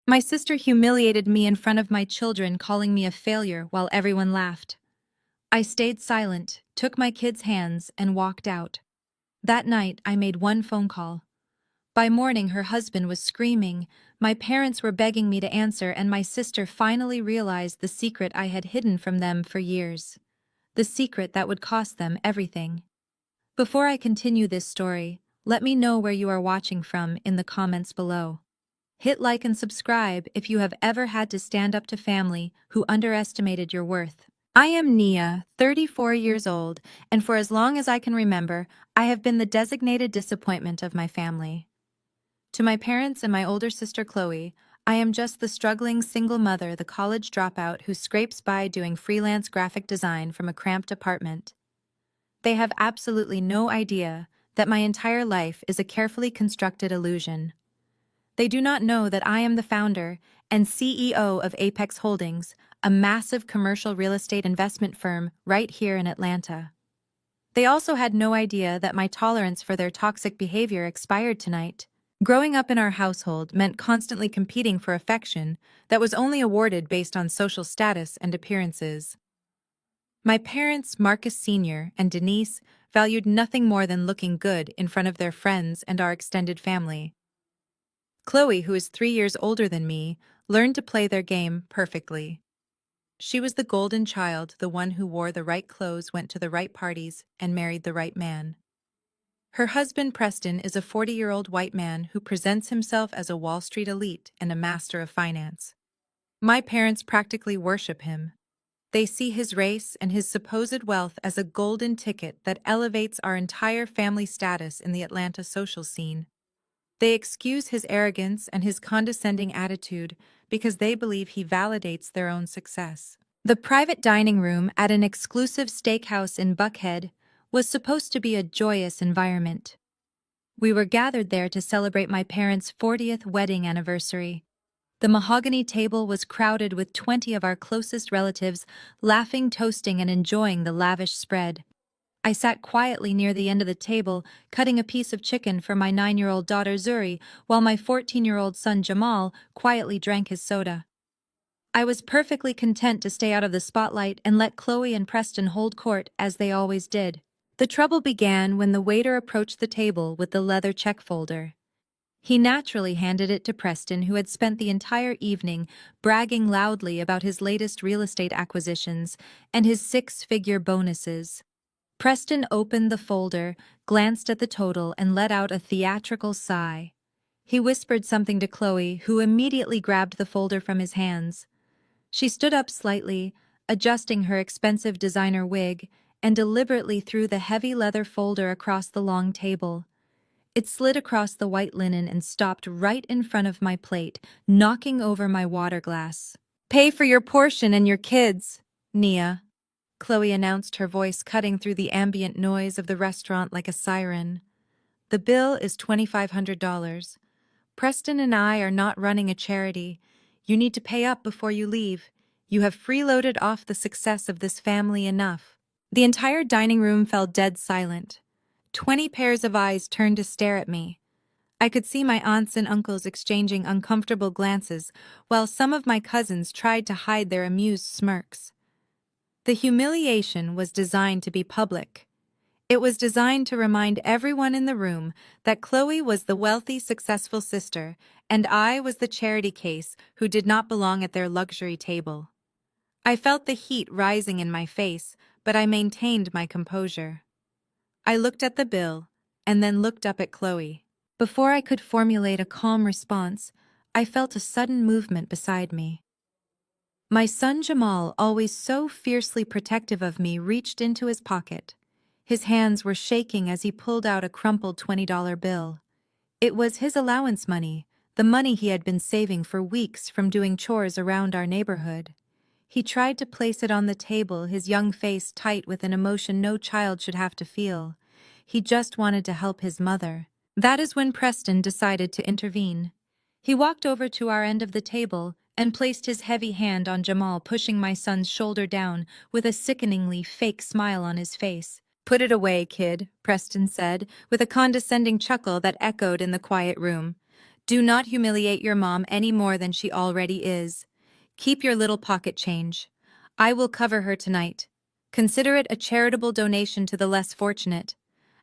My sister humiliated me in front of my children, calling me a failure while everyone laughed. I stayed silent, took my kids' hands, and walked out. That night, I made one phone call. By morning, her husband was screaming, my parents were begging me to answer, and my sister finally realized the secret I had hidden from them for years. The secret that would cost them everything. Before I continue this story, let me know where you are watching from in the comments below. Hit like and subscribe if you have ever had to stand up to family who underestimated your worth. I am Nia, 34 years old, and for as long as I can remember, I have been the designated disappointment of my family. To my parents and my older sister Chloe, I am just the struggling single mother, the college dropout who scrapes by doing freelance graphic design from a cramped apartment. They have absolutely no idea that my entire life is a carefully constructed illusion. They do not know that I am the founder and CEO of Apex Holdings, a massive commercial real estate investment firm right here in Atlanta. They also had no idea that my tolerance for their toxic behavior expired tonight. Growing up in our household meant constantly competing for affection that was only awarded based on social status and appearances. My parents, Marcus Sr. and Denise, valued nothing more than looking good in front of their friends and our extended family. Chloe, who is 3 years older than me, learned to play their game perfectly. She was the golden child, the one who wore the right clothes, went to the right parties, and married the right man. Her husband, Preston, is a 40-year-old white man who presents himself as a Wall Street elite and a master of finance. My parents practically worship him. They see his race and his supposed wealth as a golden ticket that elevates our entire family status in the Atlanta social scene. They excuse his arrogance and his condescending attitude because they believe he validates their own success. The private dining room at an exclusive steakhouse in Buckhead was supposed to be a joyous environment. We were gathered there to celebrate my parents' 40th wedding anniversary. The mahogany table was crowded with 20 of our closest relatives, laughing, toasting, and enjoying the lavish spread. I sat quietly near the end of the table, cutting a piece of chicken for my 9-year-old daughter Zuri, while my 14-year-old son Jamal quietly drank his soda. I was perfectly content to stay out of the spotlight and let Chloe and Preston hold court as they always did. The trouble began when the waiter approached the table with the leather check folder. He naturally handed it to Preston, who had spent the entire evening bragging loudly about his latest real estate acquisitions and his 6-figure bonuses. Preston opened the folder, glanced at the total, and let out a theatrical sigh. He whispered something to Chloe, who immediately grabbed the folder from his hands. She stood up slightly, adjusting her expensive designer wig, and deliberately threw the heavy leather folder across the long table. It slid across the white linen and stopped right in front of my plate, knocking over my water glass. "Pay for your portion and your kids, Nia," Chloe announced, her voice cutting through the ambient noise of the restaurant like a siren. "The bill is $2,500. Preston and I are not running a charity. You need to pay up before you leave. You have freeloaded off the success of this family enough." The entire dining room fell dead silent. 20 pairs of eyes turned to stare at me. I could see my aunts and uncles exchanging uncomfortable glances, while some of my cousins tried to hide their amused smirks. The humiliation was designed to be public. It was designed to remind everyone in the room that Chloe was the wealthy, successful sister, and I was the charity case who did not belong at their luxury table. I felt the heat rising in my face, but I maintained my composure. I looked at the bill, and then looked up at Chloe. Before I could formulate a calm response, I felt a sudden movement beside me. My son Jamal, always so fiercely protective of me, reached into his pocket. His hands were shaking as he pulled out a crumpled $20 bill. It was his allowance money, the money he had been saving for weeks from doing chores around our neighborhood. He tried to place it on the table, his young face tight with an emotion no child should have to feel. He just wanted to help his mother. That is when Preston decided to intervene. He walked over to our end of the table and placed his heavy hand on Jamal, pushing my son's shoulder down with a sickeningly fake smile on his face. "Put it away, kid," Preston said, with a condescending chuckle that echoed in the quiet room. Do not humiliate your mom any more than she already is. Keep your little pocket change. I will cover her tonight. Consider it a charitable donation to the less fortunate.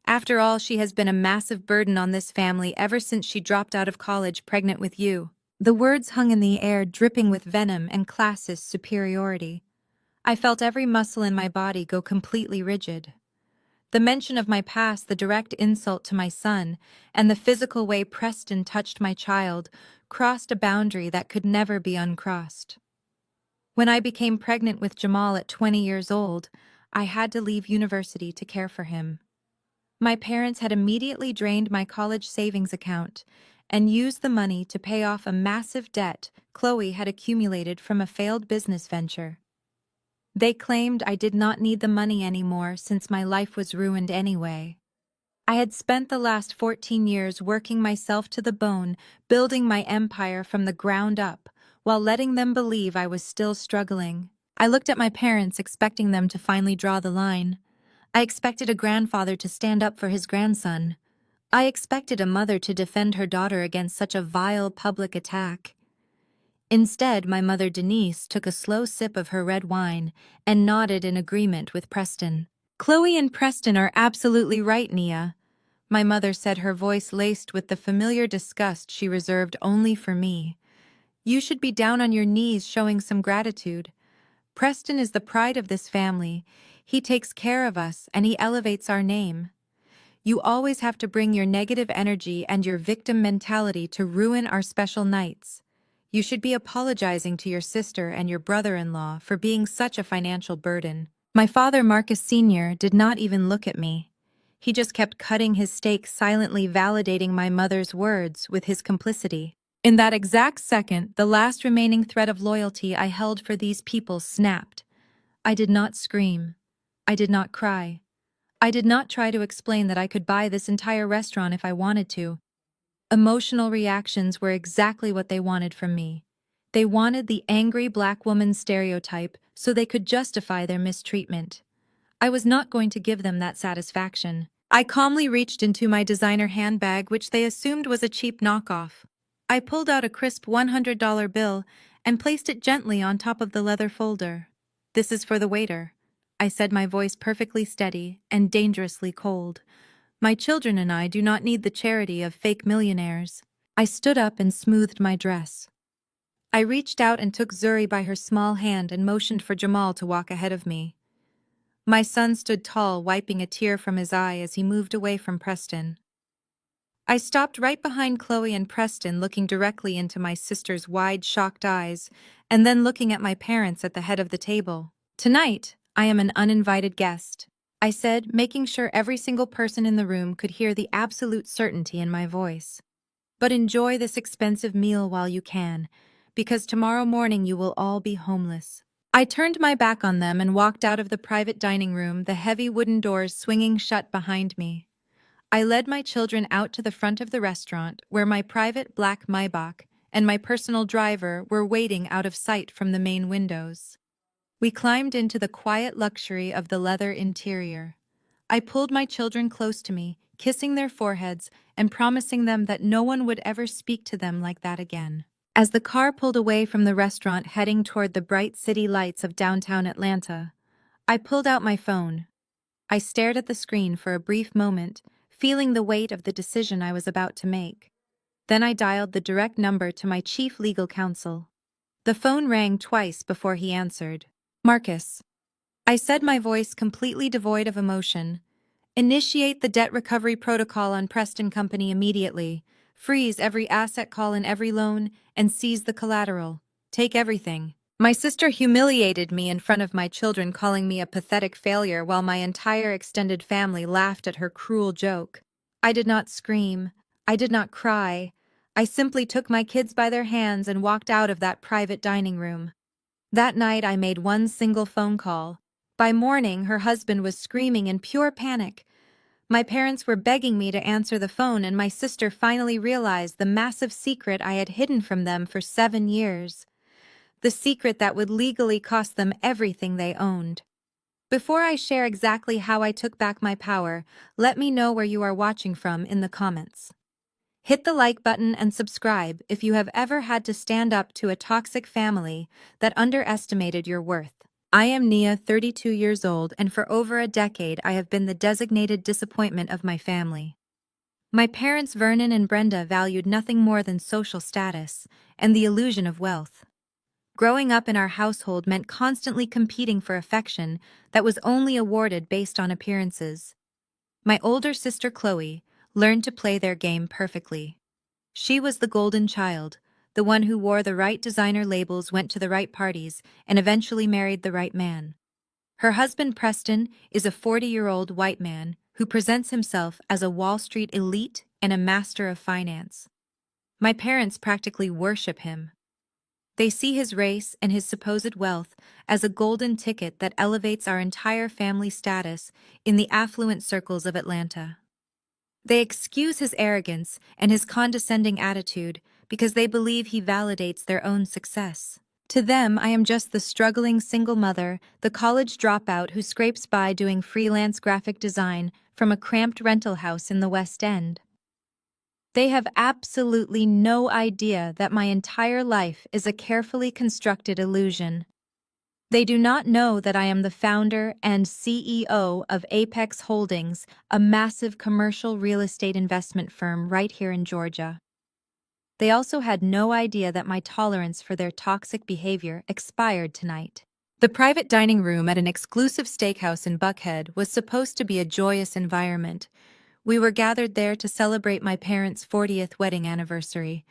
After all, she has been a massive burden on this family ever since she dropped out of college pregnant with you." The words hung in the air, dripping with venom and classist superiority. I felt every muscle in my body go completely rigid. The mention of my past, the direct insult to my son, and the physical way Preston touched my child crossed a boundary that could never be uncrossed. When I became pregnant with Jamal at 20 years old, I had to leave university to care for him. My parents had immediately drained my college savings account and used the money to pay off a massive debt Chloe had accumulated from a failed business venture. They claimed I did not need the money anymore since my life was ruined anyway. I had spent the last 14 years working myself to the bone, building my empire from the ground up, while letting them believe I was still struggling. I looked at my parents, expecting them to finally draw the line. I expected a grandfather to stand up for his grandson. I expected a mother to defend her daughter against such a vile public attack. Instead, my mother Denise took a slow sip of her red wine and nodded in agreement with Preston. "Chloe and Preston are absolutely right, Nia," my mother said, her voice laced with the familiar disgust she reserved only for me. "You should be down on your knees showing some gratitude. Preston is the pride of this family. He takes care of us and he elevates our name. You always have to bring your negative energy and your victim mentality to ruin our special nights. You should be apologizing to your sister and your brother-in-law for being such a financial burden." My father, Marcus Sr., did not even look at me. He just kept cutting his steak, silently validating my mother's words with his complicity. In that exact second, the last remaining thread of loyalty I held for these people snapped. I did not scream. I did not cry. I did not try to explain that I could buy this entire restaurant if I wanted to. Emotional reactions were exactly what they wanted from me. They wanted the angry black woman stereotype so they could justify their mistreatment. I was not going to give them that satisfaction. I calmly reached into my designer handbag, which they assumed was a cheap knockoff. I pulled out a crisp $100 bill and placed it gently on top of the leather folder. "This is for the waiter," I said, my voice perfectly steady and dangerously cold. "My children and I do not need the charity of fake millionaires." I stood up and smoothed my dress. I reached out and took Zuri by her small hand and motioned for Jamal to walk ahead of me. My son stood tall, wiping a tear from his eye as he moved away from Preston. I stopped right behind Chloe and Preston, looking directly into my sister's wide, shocked eyes, and then looking at my parents at the head of the table. "Tonight, I am an uninvited guest," I said, making sure every single person in the room could hear the absolute certainty in my voice. "But enjoy this expensive meal while you can, because tomorrow morning you will all be homeless." I turned my back on them and walked out of the private dining room, the heavy wooden doors swinging shut behind me. I led my children out to the front of the restaurant, where my private black Maybach and my personal driver were waiting out of sight from the main windows. We climbed into the quiet luxury of the leather interior. I pulled my children close to me, kissing their foreheads and promising them that no one would ever speak to them like that again. As the car pulled away from the restaurant, heading toward the bright city lights of downtown Atlanta, I pulled out my phone. I stared at the screen for a brief moment, feeling the weight of the decision I was about to make. Then I dialed the direct number to my chief legal counsel. The phone rang twice before he answered. "Marcus," I said, my voice completely devoid of emotion. "Initiate the debt recovery protocol on Preston Company immediately. Freeze every asset call and every loan, and seize the collateral. Take everything." My sister humiliated me in front of my children, calling me a pathetic failure while my entire extended family laughed at her cruel joke. I did not scream. I did not cry. I simply took my kids by their hands and walked out of that private dining room. That night I made one single phone call. By morning, her husband was screaming in pure panic. My parents were begging me to answer the phone, and my sister finally realized the massive secret I had hidden from them for 7 years. The secret that would legally cost them everything they owned. Before I share exactly how I took back my power, let me know where you are watching from in the comments. Hit the like button and subscribe if you have ever had to stand up to a toxic family that underestimated your worth. I am Nia, 32 years old, and for over a decade I have been the designated disappointment of my family. My parents Vernon and Brenda valued nothing more than social status and the illusion of wealth. Growing up in our household meant constantly competing for affection that was only awarded based on appearances. My older sister Chloe learned to play their game perfectly. She was the golden child, the one who wore the right designer labels, went to the right parties, and eventually married the right man. Her husband Preston is a 40-year-old white man who presents himself as a Wall Street elite and a master of finance. My parents practically worship him. They see his race and his supposed wealth as a golden ticket that elevates our entire family status in the affluent circles of Atlanta. They excuse his arrogance and his condescending attitude because they believe he validates their own success. To them, I am just the struggling single mother, the college dropout who scrapes by doing freelance graphic design from a cramped rental house in the West End. They have absolutely no idea that my entire life is a carefully constructed illusion. They do not know that I am the founder and CEO of Apex Holdings, a massive commercial real estate investment firm right here in Georgia. They also had no idea that my tolerance for their toxic behavior expired tonight. The private dining room at an exclusive steakhouse in Buckhead was supposed to be a joyous environment. We were gathered there to celebrate my parents' 40th wedding anniversary.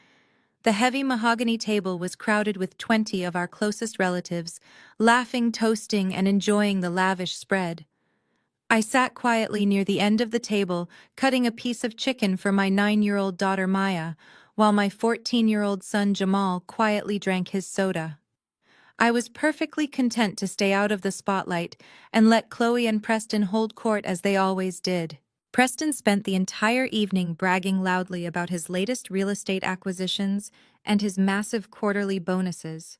The heavy mahogany table was crowded with 20 of our closest relatives, laughing, toasting, and enjoying the lavish spread. I sat quietly near the end of the table, cutting a piece of chicken for my 9-year-old daughter Maya, while my 14-year-old son Jamal quietly drank his soda. I was perfectly content to stay out of the spotlight and let Chloe and Preston hold court as they always did. Preston spent the entire evening bragging loudly about his latest real estate acquisitions and his massive quarterly bonuses.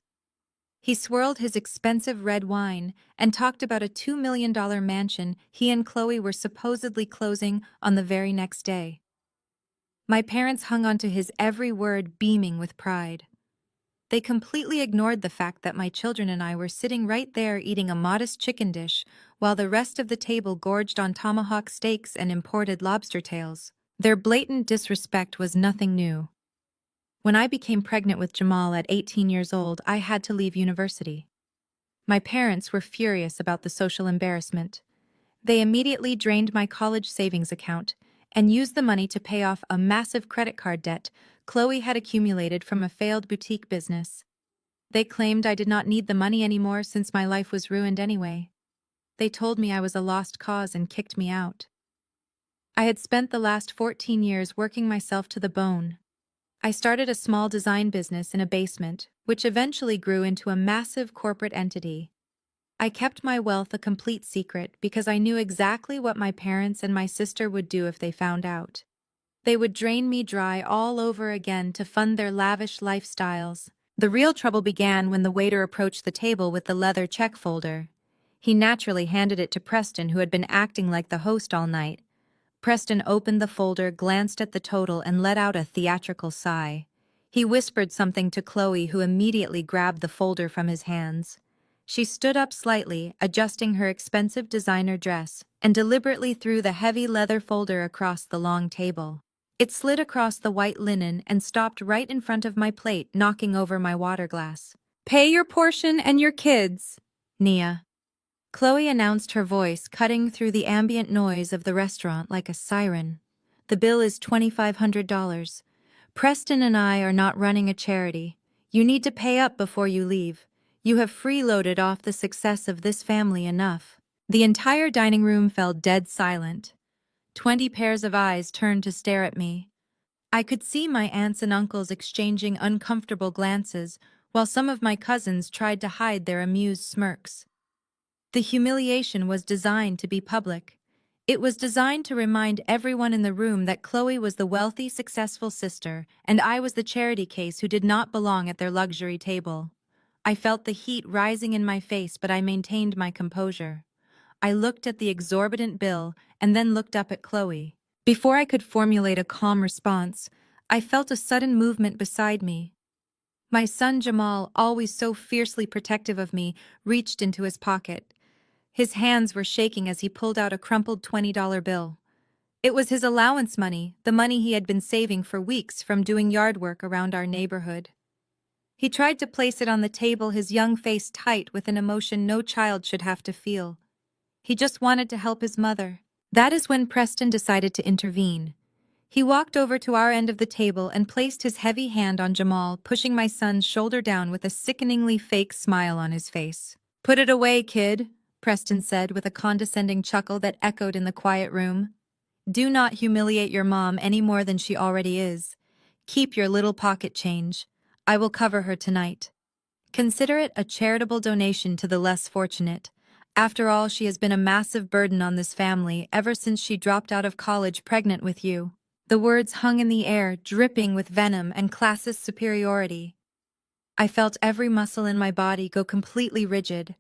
He swirled his expensive red wine and talked about a $2 million mansion he and Chloe were supposedly closing on the very next day. My parents hung onto his every word, beaming with pride. They completely ignored the fact that my children and I were sitting right there eating a modest chicken dish while the rest of the table gorged on tomahawk steaks and imported lobster tails. Their blatant disrespect was nothing new. When I became pregnant with Jamal at 18 years old, I had to leave university. My parents were furious about the social embarrassment. They immediately drained my college savings account and used the money to pay off a massive credit card debt Chloe had accumulated from a failed boutique business. They claimed I did not need the money anymore since my life was ruined anyway. They told me I was a lost cause and kicked me out. I had spent the last 14 years working myself to the bone. I started a small design business in a basement, which eventually grew into a massive corporate entity. I kept my wealth a complete secret because I knew exactly what my parents and my sister would do if they found out. They would drain me dry all over again to fund their lavish lifestyles. The real trouble began when the waiter approached the table with the leather check folder. He naturally handed it to Preston, who had been acting like the host all night. Preston opened the folder, glanced at the total, and let out a theatrical sigh. He whispered something to Chloe, who immediately grabbed the folder from his hands. She stood up slightly, adjusting her expensive designer dress, and deliberately threw the heavy leather folder across the long table. It slid across the white linen and stopped right in front of my plate, knocking over my water glass. "Pay your portion and your kids', Nia," Chloe announced, her voice cutting through the ambient noise of the restaurant like a siren. "The bill is $2,500. Preston and I are not running a charity. You need to pay up before you leave. You have freeloaded off the success of this family enough." The entire dining room fell dead silent. 20 pairs of eyes turned to stare at me. I could see my aunts and uncles exchanging uncomfortable glances, while some of my cousins tried to hide their amused smirks. The humiliation was designed to be public. It was designed to remind everyone in the room that Chloe was the wealthy, successful sister, and I was the charity case who did not belong at their luxury table. I felt the heat rising in my face, but I maintained my composure. I looked at the exorbitant bill and then looked up at Chloe. Before I could formulate a calm response, I felt a sudden movement beside me. My son Jamal, always so fiercely protective of me, reached into his pocket. His hands were shaking as he pulled out a crumpled $20 bill. It was his allowance money, the money he had been saving for weeks from doing yard work around our neighborhood. He tried to place it on the table, his young face tight with an emotion no child should have to feel. He just wanted to help his mother. That is when Preston decided to intervene. He walked over to our end of the table and placed his heavy hand on Jamal, pushing my son's shoulder down with a sickeningly fake smile on his face. "Put it away, kid," Preston said with a condescending chuckle that echoed in the quiet room. "Do not humiliate your mom any more than she already is. Keep your little pocket change. I will cover her tonight. Consider it a charitable donation to the less fortunate. After all, she has been a massive burden on this family ever since she dropped out of college pregnant with you." The words hung in the air, dripping with venom and classist superiority. I felt every muscle in my body go completely rigid.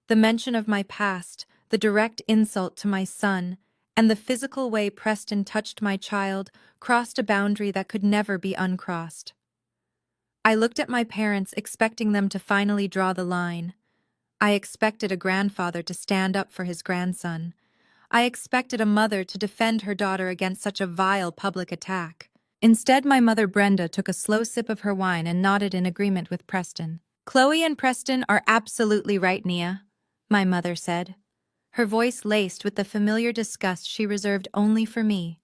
The mention of my past, the direct insult to my son, and the physical way Preston touched my child crossed a boundary that could never be uncrossed. I looked at my parents, expecting them to finally draw the line. I expected a grandfather to stand up for his grandson. I expected a mother to defend her daughter against such a vile public attack. Instead, my mother Brenda took a slow sip of her wine and nodded in agreement with Preston. "Chloe and Preston are absolutely right, Nia," my mother said, her voice laced with the familiar disgust she reserved only for me.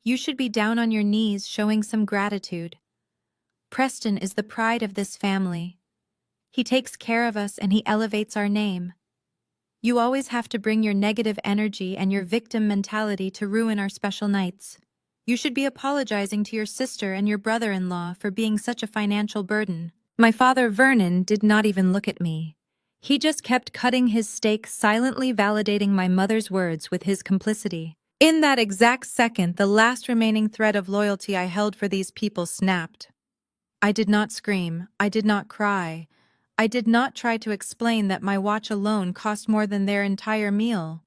"You should be down on your knees showing some gratitude. Preston is the pride of this family. He takes care of us and he elevates our name. You always have to bring your negative energy and your victim mentality to ruin our special nights. You should be apologizing to your sister and your brother-in-law for being such a financial burden." My father Vernon did not even look at me. He just kept cutting his steak, silently validating my mother's words with his complicity. In that exact second, the last remaining thread of loyalty I held for these people snapped. I did not scream. I did not cry. I did not try to explain that my watch alone cost more than their entire meal.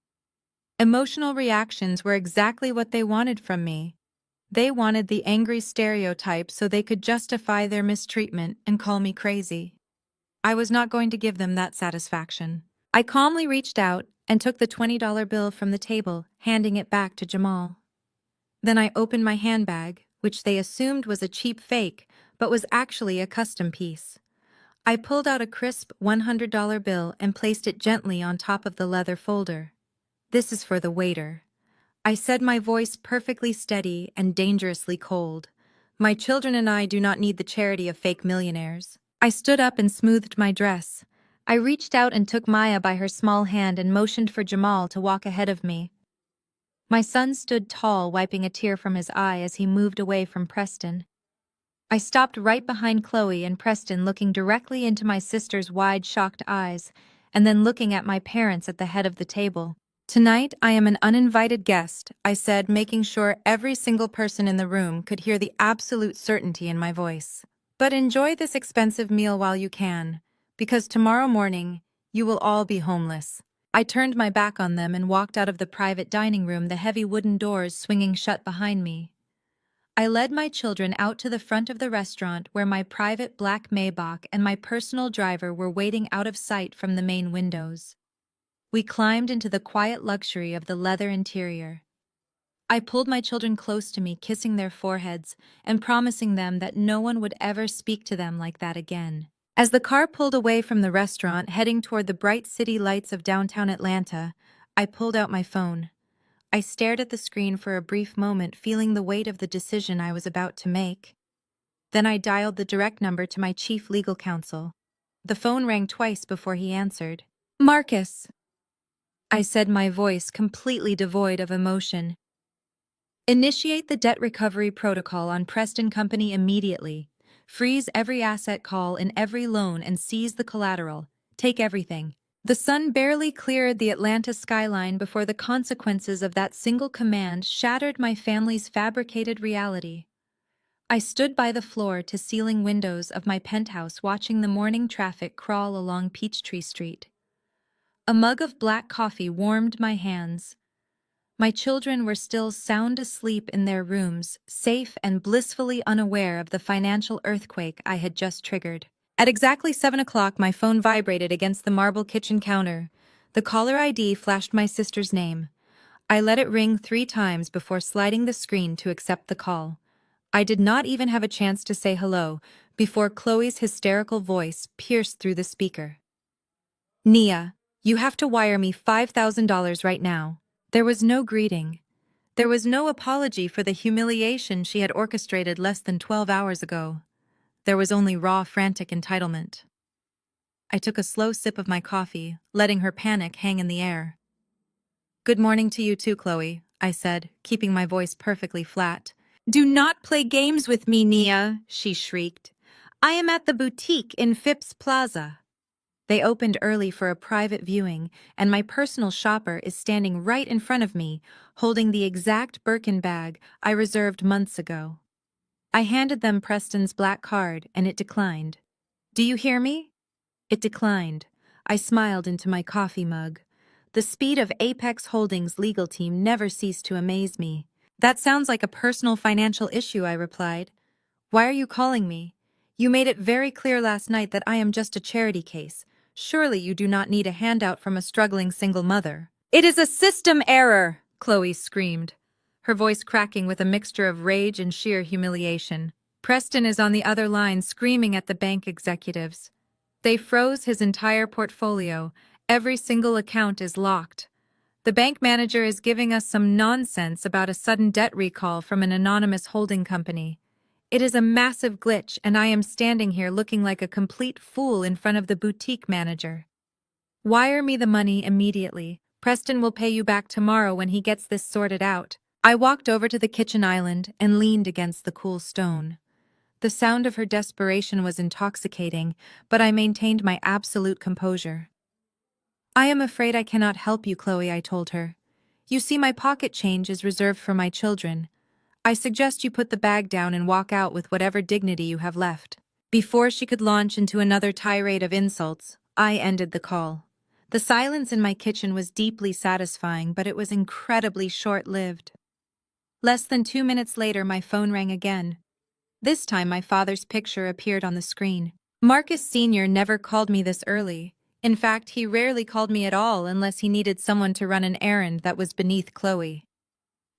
Emotional reactions were exactly what they wanted from me. They wanted the angry stereotype so they could justify their mistreatment and call me crazy. I was not going to give them that satisfaction. I calmly reached out and took the $20 bill from the table, handing it back to Jamal. Then I opened my handbag, which they assumed was a cheap fake, but was actually a custom piece. I pulled out a crisp $100 bill and placed it gently on top of the leather folder. "This is for the waiter," I said, my voice perfectly steady and dangerously cold. "My children and I do not need the charity of fake millionaires." I stood up and smoothed my dress. I reached out and took Maya by her small hand and motioned for Jamal to walk ahead of me. My son stood tall, wiping a tear from his eye as he moved away from Preston. I stopped right behind Chloe and Preston, looking directly into my sister's wide, shocked eyes, and then looking at my parents at the head of the table. "Tonight, I am an uninvited guest," I said, making sure every single person in the room could hear the absolute certainty in my voice. "But enjoy this expensive meal while you can, because tomorrow morning, you will all be homeless." I turned my back on them and walked out of the private dining room, the heavy wooden doors swinging shut behind me. I led my children out to the front of the restaurant where my private black Maybach and my personal driver were waiting out of sight from the main windows. We climbed into the quiet luxury of the leather interior. I pulled my children close to me, kissing their foreheads and promising them that no one would ever speak to them like that again. As the car pulled away from the restaurant, heading toward the bright city lights of downtown Atlanta, I pulled out my phone. I stared at the screen for a brief moment, feeling the weight of the decision I was about to make. Then I dialed the direct number to my chief legal counsel. The phone rang twice before he answered. "Marcus," I said, my voice completely devoid of emotion. "Initiate the debt recovery protocol on Preston Company immediately. Freeze every asset call in every loan and seize the collateral. Take everything." The sun barely cleared the Atlanta skyline before the consequences of that single command shattered my family's fabricated reality. I stood by the floor-to-ceiling windows of my penthouse, watching the morning traffic crawl along Peachtree Street. A mug of black coffee warmed my hands. My children were still sound asleep in their rooms, safe and blissfully unaware of the financial earthquake I had just triggered. At exactly 7 o'clock, my phone vibrated against the marble kitchen counter. The caller ID flashed my sister's name. I let it ring 3 times before sliding the screen to accept the call. I did not even have a chance to say hello before Chloe's hysterical voice pierced through the speaker. "Nia, you have to wire me $5,000 right now." There was no greeting. There was no apology for the humiliation she had orchestrated less than 12 hours ago. There was only raw, frantic entitlement. I took a slow sip of my coffee, letting her panic hang in the air. "Good morning to you too, Chloe," I said, keeping my voice perfectly flat. "Do not play games with me, Nia," she shrieked. "I am at the boutique in Phipps Plaza." They opened early for a private viewing, and my personal shopper is standing right in front of me, holding the exact Birkin bag I reserved months ago. I handed them Preston's black card, and it declined. "Do you hear me?" It declined. I smiled into my coffee mug. The speed of Apex Holdings' legal team never ceased to amaze me. "That sounds like a personal financial issue," I replied. "Why are you calling me? You made it very clear last night that I am just a charity case. Surely you do not need a handout from a struggling single mother." "It is a system error!" Chloe screamed, her voice cracking with a mixture of rage and sheer humiliation. "Preston is on the other line screaming at the bank executives. They froze his entire portfolio. Every single account is locked. The bank manager is giving us some nonsense about a sudden debt recall from an anonymous holding company. It is a massive glitch, and I am standing here looking like a complete fool in front of the boutique manager. Wire me the money immediately. Preston will pay you back tomorrow when he gets this sorted out." I walked over to the kitchen island and leaned against the cool stone. The sound of her desperation was intoxicating, but I maintained my absolute composure. "I am afraid I cannot help you, Chloe," I told her. "You see, my pocket change is reserved for my children. I suggest you put the bag down and walk out with whatever dignity you have left." Before she could launch into another tirade of insults, I ended the call. The silence in my kitchen was deeply satisfying, but it was incredibly short-lived. Less than 2 minutes later, my phone rang again. This time, my father's picture appeared on the screen. Marcus Sr. never called me this early. In fact, he rarely called me at all unless he needed someone to run an errand that was beneath Chloe.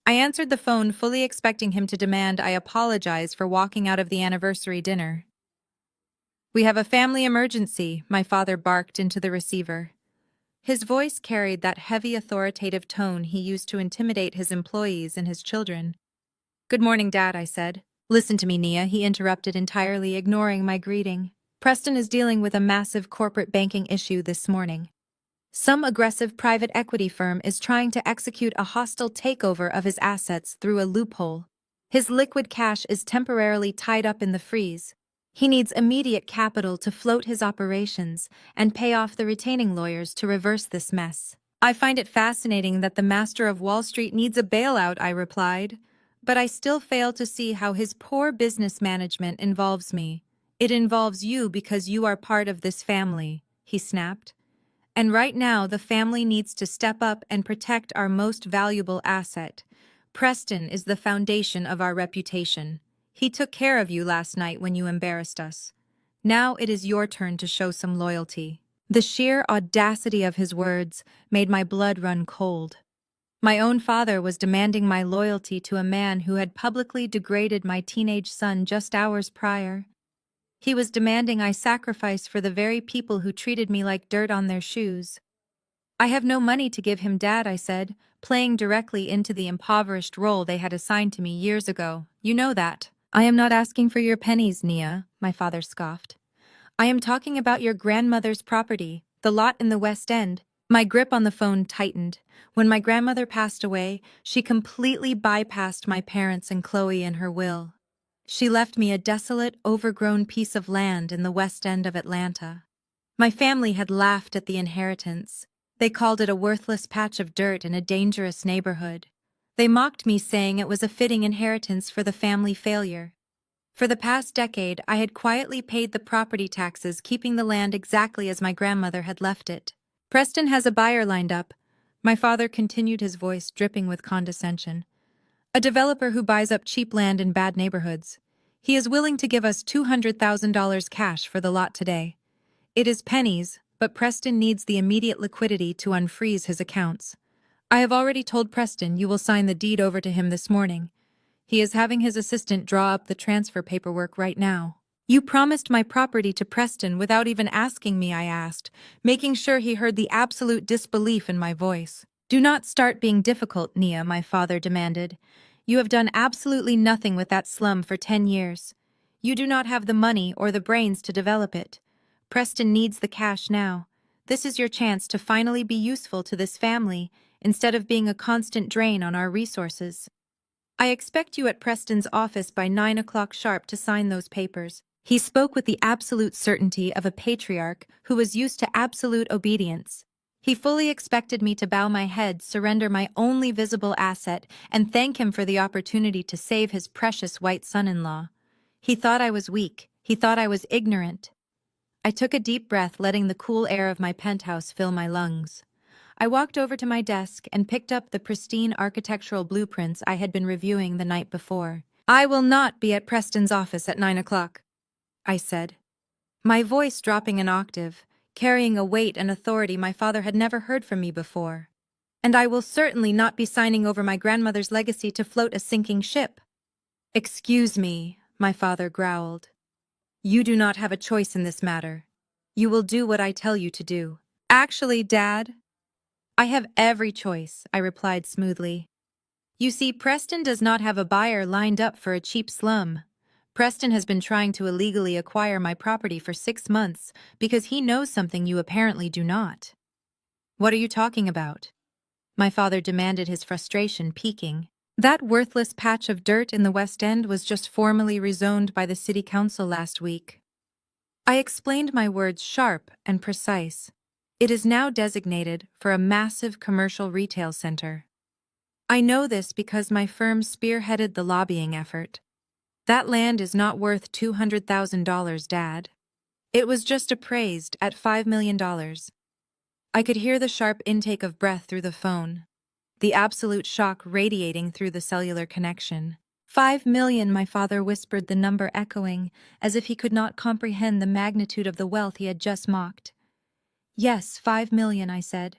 I answered the phone, fully expecting him to demand I apologize for walking out of the anniversary dinner. "We have a family emergency," my father barked into the receiver. His voice carried that heavy, authoritative tone he used to intimidate his employees and his children. "Good morning, Dad," I said. "Listen to me, Nia," he interrupted, entirely ignoring my greeting. "Preston is dealing with a massive corporate banking issue this morning. Some aggressive private equity firm is trying to execute a hostile takeover of his assets through a loophole. His liquid cash is temporarily tied up in the freeze. He needs immediate capital to float his operations and pay off the retaining lawyers to reverse this mess." "I find it fascinating that the master of Wall Street needs a bailout," I replied. "But I still fail to see how his poor business management involves me." "It involves you because you are part of this family," he snapped. "And right now, the family needs to step up and protect our most valuable asset. Preston is the foundation of our reputation. He took care of you last night when you embarrassed us. Now it is your turn to show some loyalty." The sheer audacity of his words made my blood run cold. My own father was demanding my loyalty to a man who had publicly degraded my teenage son just hours prior. He was demanding I sacrifice for the very people who treated me like dirt on their shoes. "I have no money to give him, Dad," I said, playing directly into the impoverished role they had assigned to me years ago. "You know that." "I am not asking for your pennies, Nia," my father scoffed. "I am talking about your grandmother's property, the lot in the West End." My grip on the phone tightened. When my grandmother passed away, she completely bypassed my parents and Chloe in her will. She left me a desolate, overgrown piece of land in the West End of Atlanta. My family had laughed at the inheritance. They called it a worthless patch of dirt in a dangerous neighborhood. They mocked me, saying it was a fitting inheritance for the family failure. For the past decade, I had quietly paid the property taxes, keeping the land exactly as my grandmother had left it. "Preston has a buyer lined up. My father continued, his voice dripping with condescension. A developer who buys up cheap land in bad neighborhoods. He is willing to give us $200,000 cash for the lot today. It is pennies, but Preston needs the immediate liquidity to unfreeze his accounts. I have already told Preston you will sign the deed over to him this morning. He is having his assistant draw up the transfer paperwork right now. You promised my property to Preston without even asking me, I asked, making sure he heard the absolute disbelief in my voice. Do not start being difficult, Nia, my father demanded. You have done absolutely nothing with that slum for 10 years. You do not have the money or the brains to develop it. Preston needs the cash now. This is your chance to finally be useful to this family instead of being a constant drain on our resources. I expect you at Preston's office by 9 o'clock sharp to sign those papers. He spoke with the absolute certainty of a patriarch who was used to absolute obedience. He fully expected me to bow my head, surrender my only visible asset, and thank him for the opportunity to save his precious white son-in-law. He thought I was weak. He thought I was ignorant. I took a deep breath, letting the cool air of my penthouse fill my lungs. I walked over to my desk and picked up the pristine architectural blueprints I had been reviewing the night before. I will not be at Preston's office at 9 o'clock, I said, my voice dropping an octave, carrying a weight and authority my father had never heard from me before. And I will certainly not be signing over my grandmother's legacy to float a sinking ship. Excuse me, my father growled. You do not have a choice in this matter. You will do what I tell you to do. Actually, Dad, I have every choice, I replied smoothly. You see, Preston does not have a buyer lined up for a cheap slum. Preston has been trying to illegally acquire my property for 6 months because he knows something you apparently do not. What are you talking about? My father demanded, his frustration peaking. That worthless patch of dirt in the West End was just formally rezoned by the city council last week. I explained, my words sharp and precise. It is now designated for a massive commercial retail center. I know this because my firm spearheaded the lobbying effort. That land is not worth $200,000, Dad. It was just appraised at $5 million. I could hear the sharp intake of breath through the phone, the absolute shock radiating through the cellular connection. 5 million, my father whispered, the number echoing, as if he could not comprehend the magnitude of the wealth he had just mocked. Yes, 5 million, I said.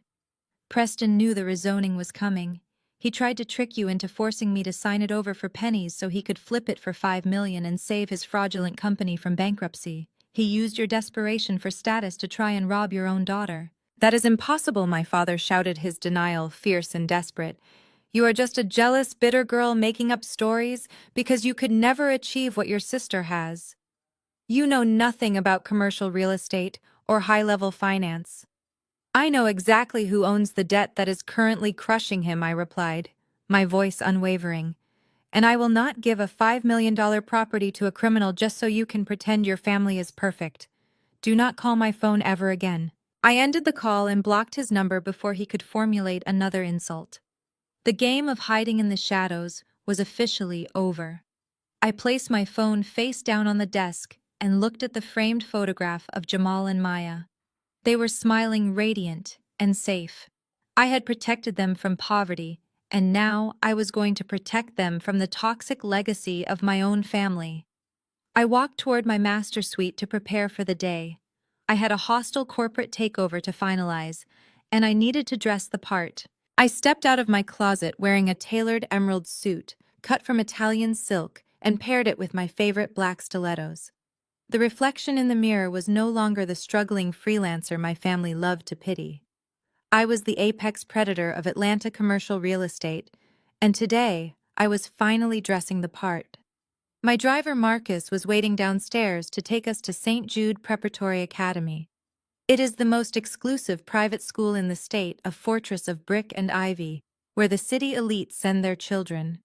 Preston knew the rezoning was coming. He tried to trick you into forcing me to sign it over for pennies so he could flip it for 5 million and save his fraudulent company from bankruptcy. He used your desperation for status to try and rob your own daughter. That is impossible, my father shouted, his denial fierce and desperate. You are just a jealous, bitter girl making up stories because you could never achieve what your sister has. You know nothing about commercial real estate or high-level finance. I know exactly who owns the debt that is currently crushing him, I replied, my voice unwavering. And I will not give a $5 million property to a criminal just so you can pretend your family is perfect. Do not call my phone ever again. I ended the call and blocked his number before he could formulate another insult. The game of hiding in the shadows was officially over. I placed my phone face down on the desk and looked at the framed photograph of Jamal and Maya. They were smiling, radiant and safe. I had protected them from poverty, and now I was going to protect them from the toxic legacy of my own family. I walked toward my master suite to prepare for the day. I had a hostile corporate takeover to finalize, and I needed to dress the part. I stepped out of my closet wearing a tailored emerald suit, cut from Italian silk, and paired it with my favorite black stilettos. The reflection in the mirror was no longer the struggling freelancer my family loved to pity. I was the apex predator of Atlanta commercial real estate, and today I was finally dressing the part. My driver Marcus was waiting downstairs to take us to St. Jude Preparatory Academy. It is the most exclusive private school in the state, a fortress of brick and ivy, where the city elites send their children.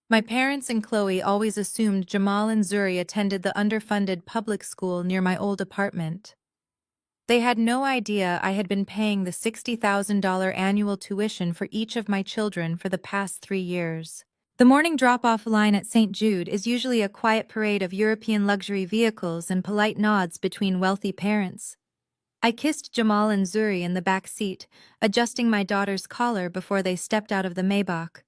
My parents and Chloe always assumed Jamal and Zuri attended the underfunded public school near my old apartment. They had no idea I had been paying the $60,000 annual tuition for each of my children for the past 3 years. The morning drop-off line at St. Jude is usually a quiet parade of European luxury vehicles and polite nods between wealthy parents. I kissed Jamal and Zuri in the back seat, adjusting my daughter's collar before they stepped out of the Maybach.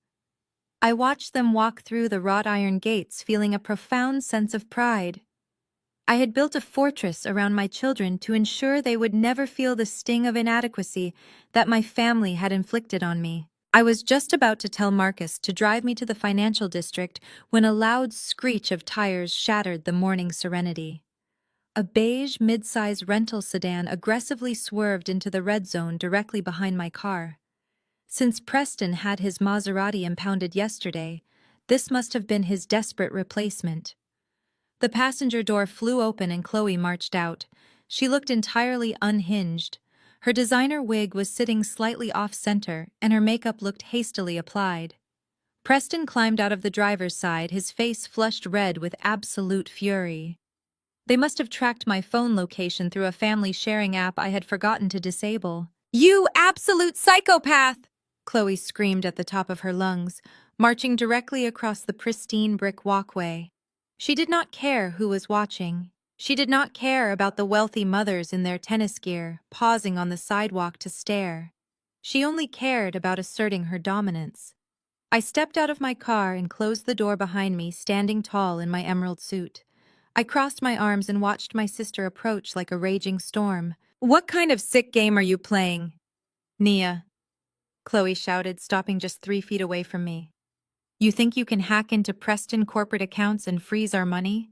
I watched them walk through the wrought iron gates, feeling a profound sense of pride. I had built a fortress around my children to ensure they would never feel the sting of inadequacy that my family had inflicted on me. I was just about to tell Marcus to drive me to the financial district when a loud screech of tires shattered the morning serenity. A beige mid-size rental sedan aggressively swerved into the red zone directly behind my car. Since Preston had his Maserati impounded yesterday, this must have been his desperate replacement. The passenger door flew open and Chloe marched out. She looked entirely unhinged. Her designer wig was sitting slightly off-center, and her makeup looked hastily applied. Preston climbed out of the driver's side, his face flushed red with absolute fury. They must have tracked my phone location through a family sharing app I had forgotten to disable. "You absolute psychopath!" Chloe screamed at the top of her lungs, marching directly across the pristine brick walkway. She did not care who was watching. She did not care about the wealthy mothers in their tennis gear, pausing on the sidewalk to stare. She only cared about asserting her dominance. I stepped out of my car and closed the door behind me, standing tall in my emerald suit. I crossed my arms and watched my sister approach like a raging storm. "What kind of sick game are you playing?" "Nia," Chloe shouted, stopping just 3 feet away from me. "You think you can hack into Preston corporate accounts and freeze our money?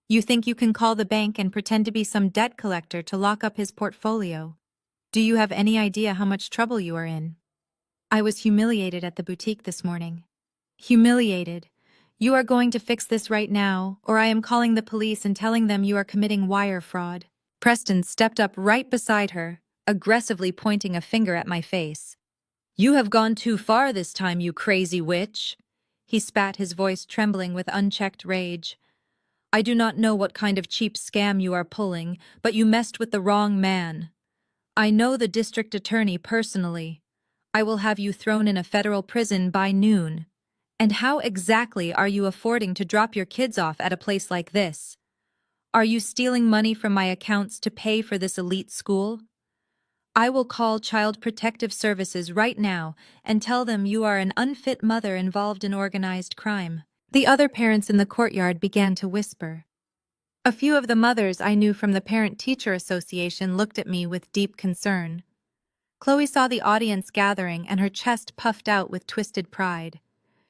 You think you can call the bank and pretend to be some debt collector to lock up his portfolio? Do you have any idea how much trouble you are in?" I was humiliated at the boutique this morning. Humiliated. "You are going to fix this right now, or I am calling the police and telling them you are committing wire fraud." Preston stepped up right beside her, aggressively pointing a finger at my face. "You have gone too far this time, you crazy witch." He spat, his voice trembling with unchecked rage. "I do not know what kind of cheap scam you are pulling, but you messed with the wrong man. I know the district attorney personally. I will have you thrown in a federal prison by noon. And how exactly are you affording to drop your kids off at a place like this? Are you stealing money from my accounts to pay for this elite school? I will call Child Protective Services right now and tell them you are an unfit mother involved in organized crime." The other parents in the courtyard began to whisper. A few of the mothers I knew from the Parent-Teacher Association looked at me with deep concern. Chloe saw the audience gathering and her chest puffed out with twisted pride.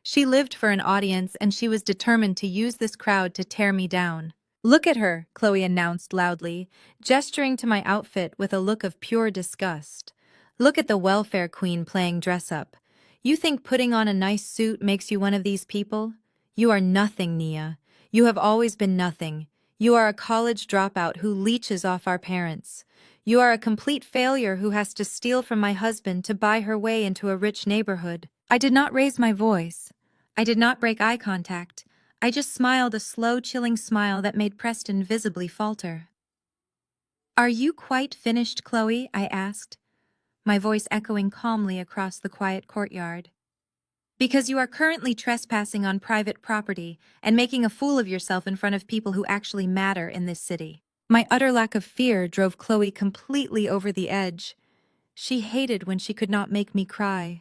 She lived for an audience and she was determined to use this crowd to tear me down. "Look at her," Chloe announced loudly, gesturing to my outfit with a look of pure disgust. "Look at the welfare queen playing dress-up. You think putting on a nice suit makes you one of these people? You are nothing, Nia. You have always been nothing. You are a college dropout who leeches off our parents. You are a complete failure who has to steal from my husband to buy her way into a rich neighborhood." I did not raise my voice. I did not break eye contact. I just smiled, a slow, chilling smile that made Preston visibly falter. "Are you quite finished, Chloe?" I asked, my voice echoing calmly across the quiet courtyard. "Because you are currently trespassing on private property and making a fool of yourself in front of people who actually matter in this city." My utter lack of fear drove Chloe completely over the edge. She hated when she could not make me cry.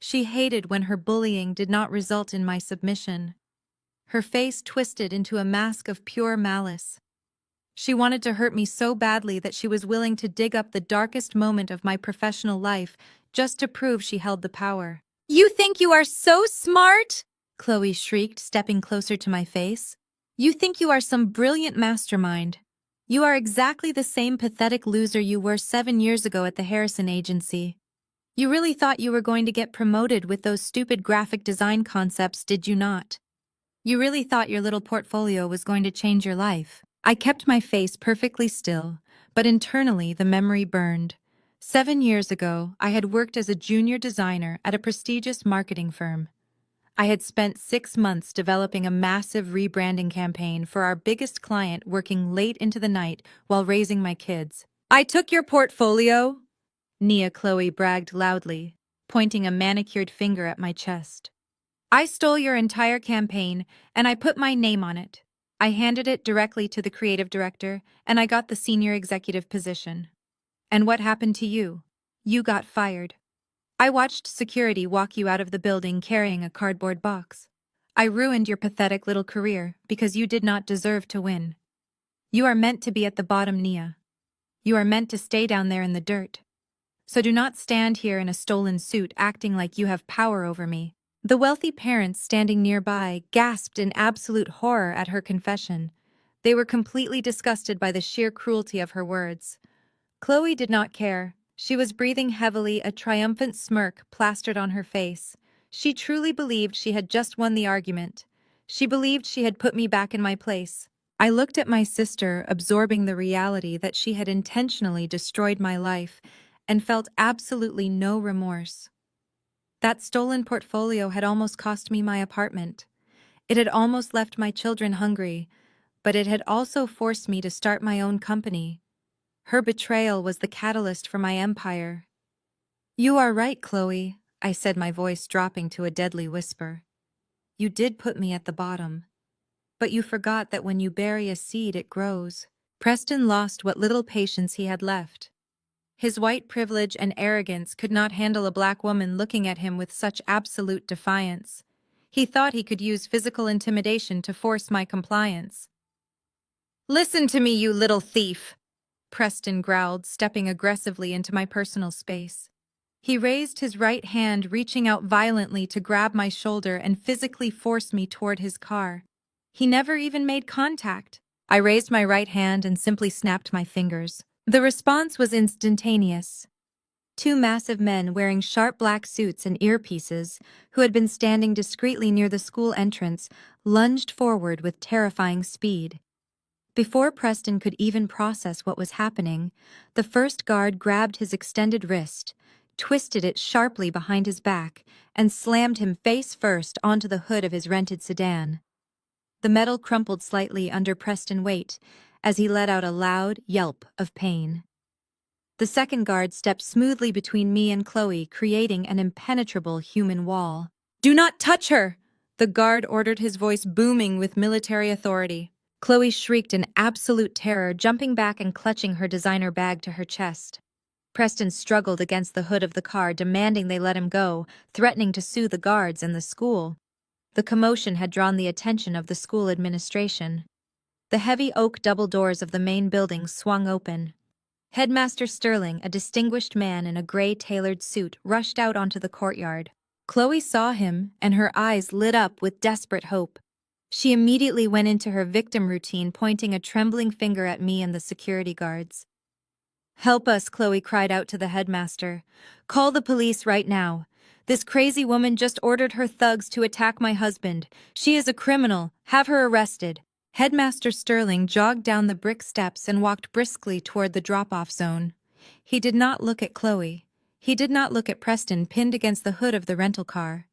She hated when her bullying did not result in my submission. Her face twisted into a mask of pure malice. She wanted to hurt me so badly that she was willing to dig up the darkest moment of my professional life just to prove she held the power. "You think you are so smart?" Chloe shrieked, stepping closer to my face. "You think you are some brilliant mastermind. You are exactly the same pathetic loser you were 7 years ago at the Harrison agency. You really thought you were going to get promoted with those stupid graphic design concepts, did you not? You really thought your little portfolio was going to change your life." I kept my face perfectly still, but internally the memory burned. 7 years ago, I had worked as a junior designer at a prestigious marketing firm. I had spent 6 months developing a massive rebranding campaign for our biggest client, working late into the night while raising my kids. "I took your portfolio," Nia Chloe bragged loudly, pointing a manicured finger at my chest. "I stole your entire campaign, and I put my name on it. I handed it directly to the creative director, and I got the senior executive position." And what happened to you? You got fired. I watched security walk you out of the building carrying a cardboard box. I ruined your pathetic little career because you did not deserve to win. You are meant to be at the bottom, Nia. You are meant to stay down there in the dirt. So do not stand here in a stolen suit acting like you have power over me. The wealthy parents standing nearby gasped in absolute horror at her confession. They were completely disgusted by the sheer cruelty of her words. Chloe did not care. She was breathing heavily, a triumphant smirk plastered on her face. She truly believed she had just won the argument. She believed she had put me back in my place. I looked at my sister, absorbing the reality that she had intentionally destroyed my life, and felt absolutely no remorse. That stolen portfolio had almost cost me my apartment. It had almost left my children hungry, but it had also forced me to start my own company. Her betrayal was the catalyst for my empire. You are right, Chloe, I said, my voice dropping to a deadly whisper. You did put me at the bottom. But you forgot that when you bury a seed, it grows. Preston lost what little patience he had left. His white privilege and arrogance could not handle a black woman looking at him with such absolute defiance. He thought he could use physical intimidation to force my compliance. Listen to me, you little thief, Preston growled, stepping aggressively into my personal space. He raised his right hand, reaching out violently to grab my shoulder and physically force me toward his car. He never even made contact. I raised my right hand and simply snapped my fingers. The response was instantaneous. Two massive men wearing sharp black suits and earpieces, who had been standing discreetly near the school entrance, lunged forward with terrifying speed. Before Preston could even process what was happening, the first guard grabbed his extended wrist, twisted it sharply behind his back, and slammed him face first onto the hood of his rented sedan. The metal crumpled slightly under Preston's weight as he let out a loud yelp of pain. The second guard stepped smoothly between me and Chloe, creating an impenetrable human wall. "Do not touch her!" the guard ordered, his voice booming with military authority. Chloe shrieked in absolute terror, jumping back and clutching her designer bag to her chest. Preston struggled against the hood of the car, demanding they let him go, threatening to sue the guards and the school. The commotion had drawn the attention of the school administration. The heavy oak double doors of the main building swung open. Headmaster Sterling, a distinguished man in a gray tailored suit, rushed out onto the courtyard. Chloe saw him, and her eyes lit up with desperate hope. She immediately went into her victim routine, pointing a trembling finger at me and the security guards. "Help us," Chloe cried out to the headmaster. "Call the police right now. This crazy woman just ordered her thugs to attack my husband. She is a criminal. Have her arrested." Headmaster Sterling jogged down the brick steps and walked briskly toward the drop-off zone. He did not look at Chloe. He did not look at Preston pinned against the hood of the rental car.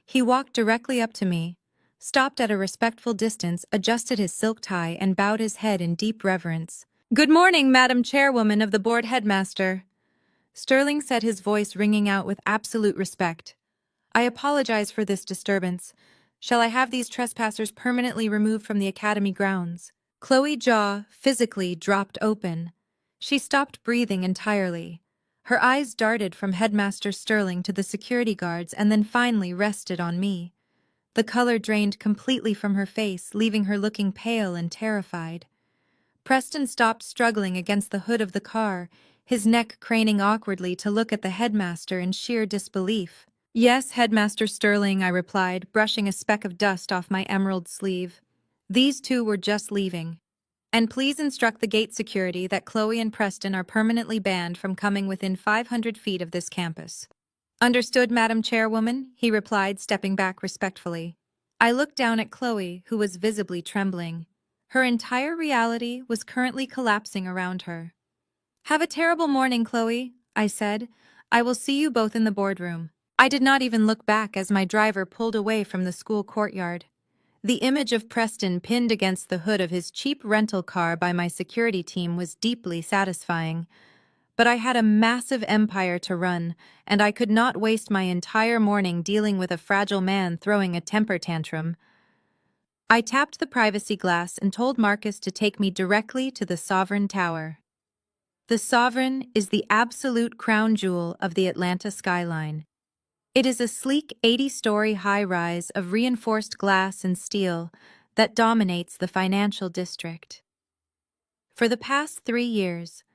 He walked directly up to me, stopped at a respectful distance, adjusted his silk tie, and bowed his head in deep reverence. "Good morning, Madam Chairwoman of the Board Headmaster," Sterling said, his voice ringing out with absolute respect. "I apologize for this disturbance. Shall I have these trespassers permanently removed from the academy grounds?" Chloe's jaw physically dropped open. She stopped breathing entirely. Her eyes darted from Headmaster Sterling to the security guards and then finally rested on me. The color drained completely from her face, leaving her looking pale and terrified. Preston stopped struggling against the hood of the car, his neck craning awkwardly to look at the headmaster in sheer disbelief. "Yes, Headmaster Sterling," I replied, brushing a speck of dust off my emerald sleeve. "These two were just leaving. And please instruct the gate security that Chloe and Preston are permanently banned from coming within 500 feet of this campus." "Understood, Madam Chairwoman," he replied, stepping back respectfully. I looked down at Chloe, who was visibly trembling. Her entire reality was currently collapsing around her. "Have a terrible morning, Chloe," I said. "I will see you both in the boardroom." I did not even look back as my driver pulled away from the school courtyard. The image of Preston pinned against the hood of his cheap rental car by my security team was deeply satisfying. But I had a massive empire to run, and I could not waste my entire morning dealing with a fragile man throwing a temper tantrum. I tapped the privacy glass and told Marcus to take me directly to the Sovereign Tower. The Sovereign is the absolute crown jewel of the Atlanta skyline. It is a sleek 80-story high-rise of reinforced glass and steel that dominates the financial district. For the past 3 years,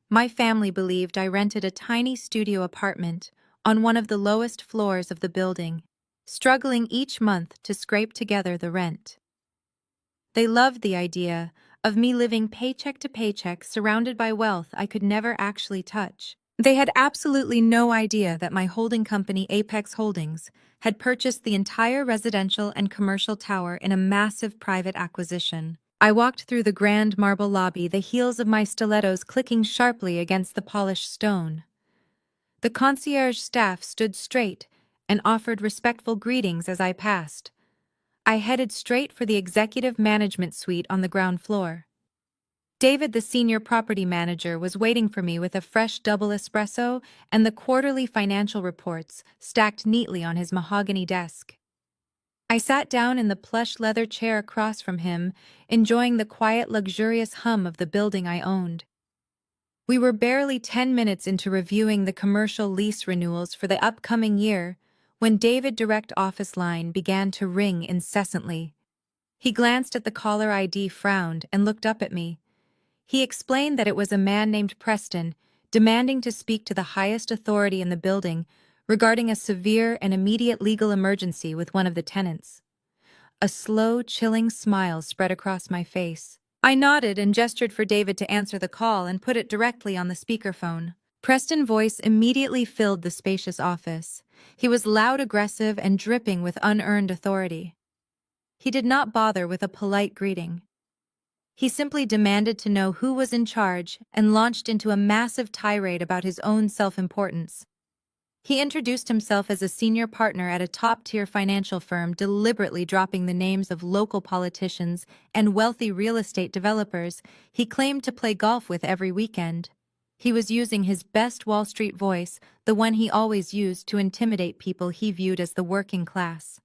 my family believed I rented a tiny studio apartment on one of the lowest floors of the building, struggling each month to scrape together the rent. They loved the idea of me living paycheck to paycheck surrounded by wealth I could never actually touch. They had absolutely no idea that my holding company, Apex Holdings, had purchased the entire residential and commercial tower in a massive private acquisition. I walked through the grand marble lobby, the heels of my stilettos clicking sharply against the polished stone. The concierge staff stood straight and offered respectful greetings as I passed. I headed straight for the executive management suite on the ground floor. David, the senior property manager, was waiting for me with a fresh double espresso and the quarterly financial reports stacked neatly on his mahogany desk. I sat down in the plush leather chair across from him, enjoying the quiet, luxurious hum of the building I owned. We were barely 10 minutes into reviewing the commercial lease renewals for the upcoming year when David's direct office line began to ring incessantly. He glanced at the caller ID, frowned, and looked up at me. He explained that it was a man named Preston, demanding to speak to the highest authority in the building regarding a severe and immediate legal emergency with one of the tenants. A slow, chilling smile spread across my face. I nodded and gestured for David to answer the call and put it directly on the speakerphone. Preston's voice immediately filled the spacious office. He was loud, aggressive, and dripping with unearned authority. He did not bother with a polite greeting. He simply demanded to know who was in charge and launched into a massive tirade about his own self-importance. He introduced himself as a senior partner at a top-tier financial firm, deliberately dropping the names of local politicians and wealthy real estate developers he claimed to play golf with every weekend. He was using his best Wall Street voice, the one he always used to intimidate people he viewed as the working class.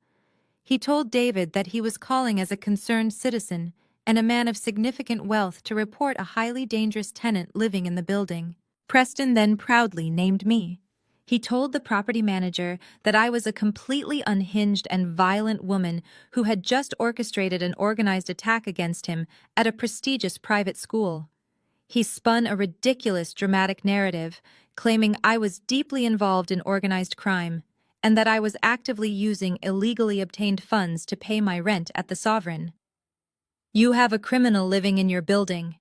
He told David that he was calling as a concerned citizen and a man of significant wealth to report a highly dangerous tenant living in the building. Preston then proudly named me. He told the property manager that I was a completely unhinged and violent woman who had just orchestrated an organized attack against him at a prestigious private school. He spun a ridiculous dramatic narrative, claiming I was deeply involved in organized crime and that I was actively using illegally obtained funds to pay my rent at the Sovereign. "You have a criminal living in your building,"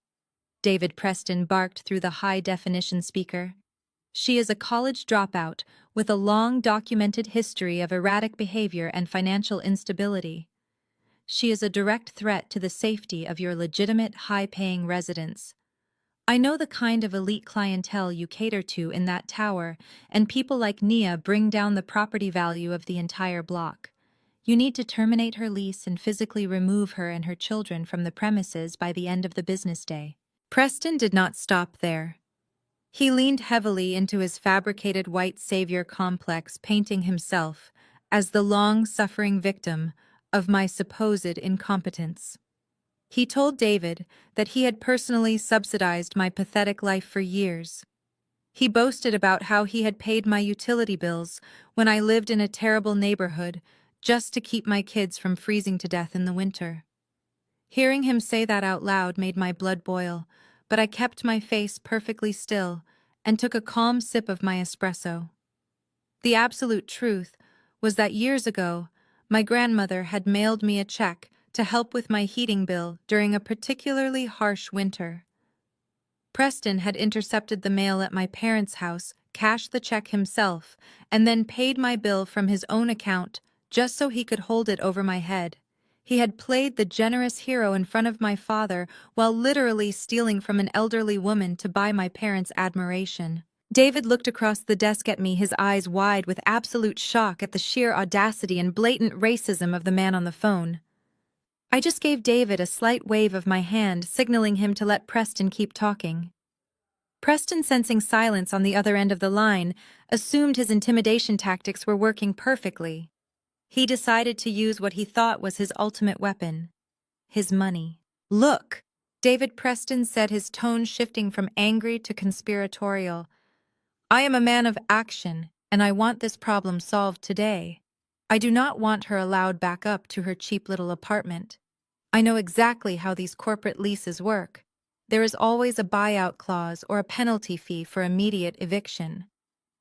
David Preston barked through the high-definition speaker. "She is a college dropout with a long documented history of erratic behavior and financial instability. She is a direct threat to the safety of your legitimate, high-paying residents. I know the kind of elite clientele you cater to in that tower, and people like Nia bring down the property value of the entire block. You need to terminate her lease and physically remove her and her children from the premises by the end of the business day." Preston did not stop there. He leaned heavily into his fabricated white savior complex, painting himself as the long-suffering victim of my supposed incompetence. He told David that he had personally subsidized my pathetic life for years. He boasted about how he had paid my utility bills when I lived in a terrible neighborhood just to keep my kids from freezing to death in the winter. Hearing him say that out loud made my blood boil, but I kept my face perfectly still and took a calm sip of my espresso. The absolute truth was that years ago, my grandmother had mailed me a check to help with my heating bill during a particularly harsh winter. Preston had intercepted the mail at my parents' house, cashed the check himself, and then paid my bill from his own account just so he could hold it over my head. He had played the generous hero in front of my father while literally stealing from an elderly woman to buy my parents' admiration. David looked across the desk at me, his eyes wide with absolute shock at the sheer audacity and blatant racism of the man on the phone. I just gave David a slight wave of my hand, signaling him to let Preston keep talking. Preston, sensing silence on the other end of the line, assumed his intimidation tactics were working perfectly. He decided to use what he thought was his ultimate weapon: his money. "Look," David Preston said, his tone shifting from angry to conspiratorial. I am a man of action, and I want this problem solved today. I do not want her allowed back up to her cheap little apartment. I know exactly how these corporate leases work. There is always a buyout clause or a penalty fee for immediate eviction.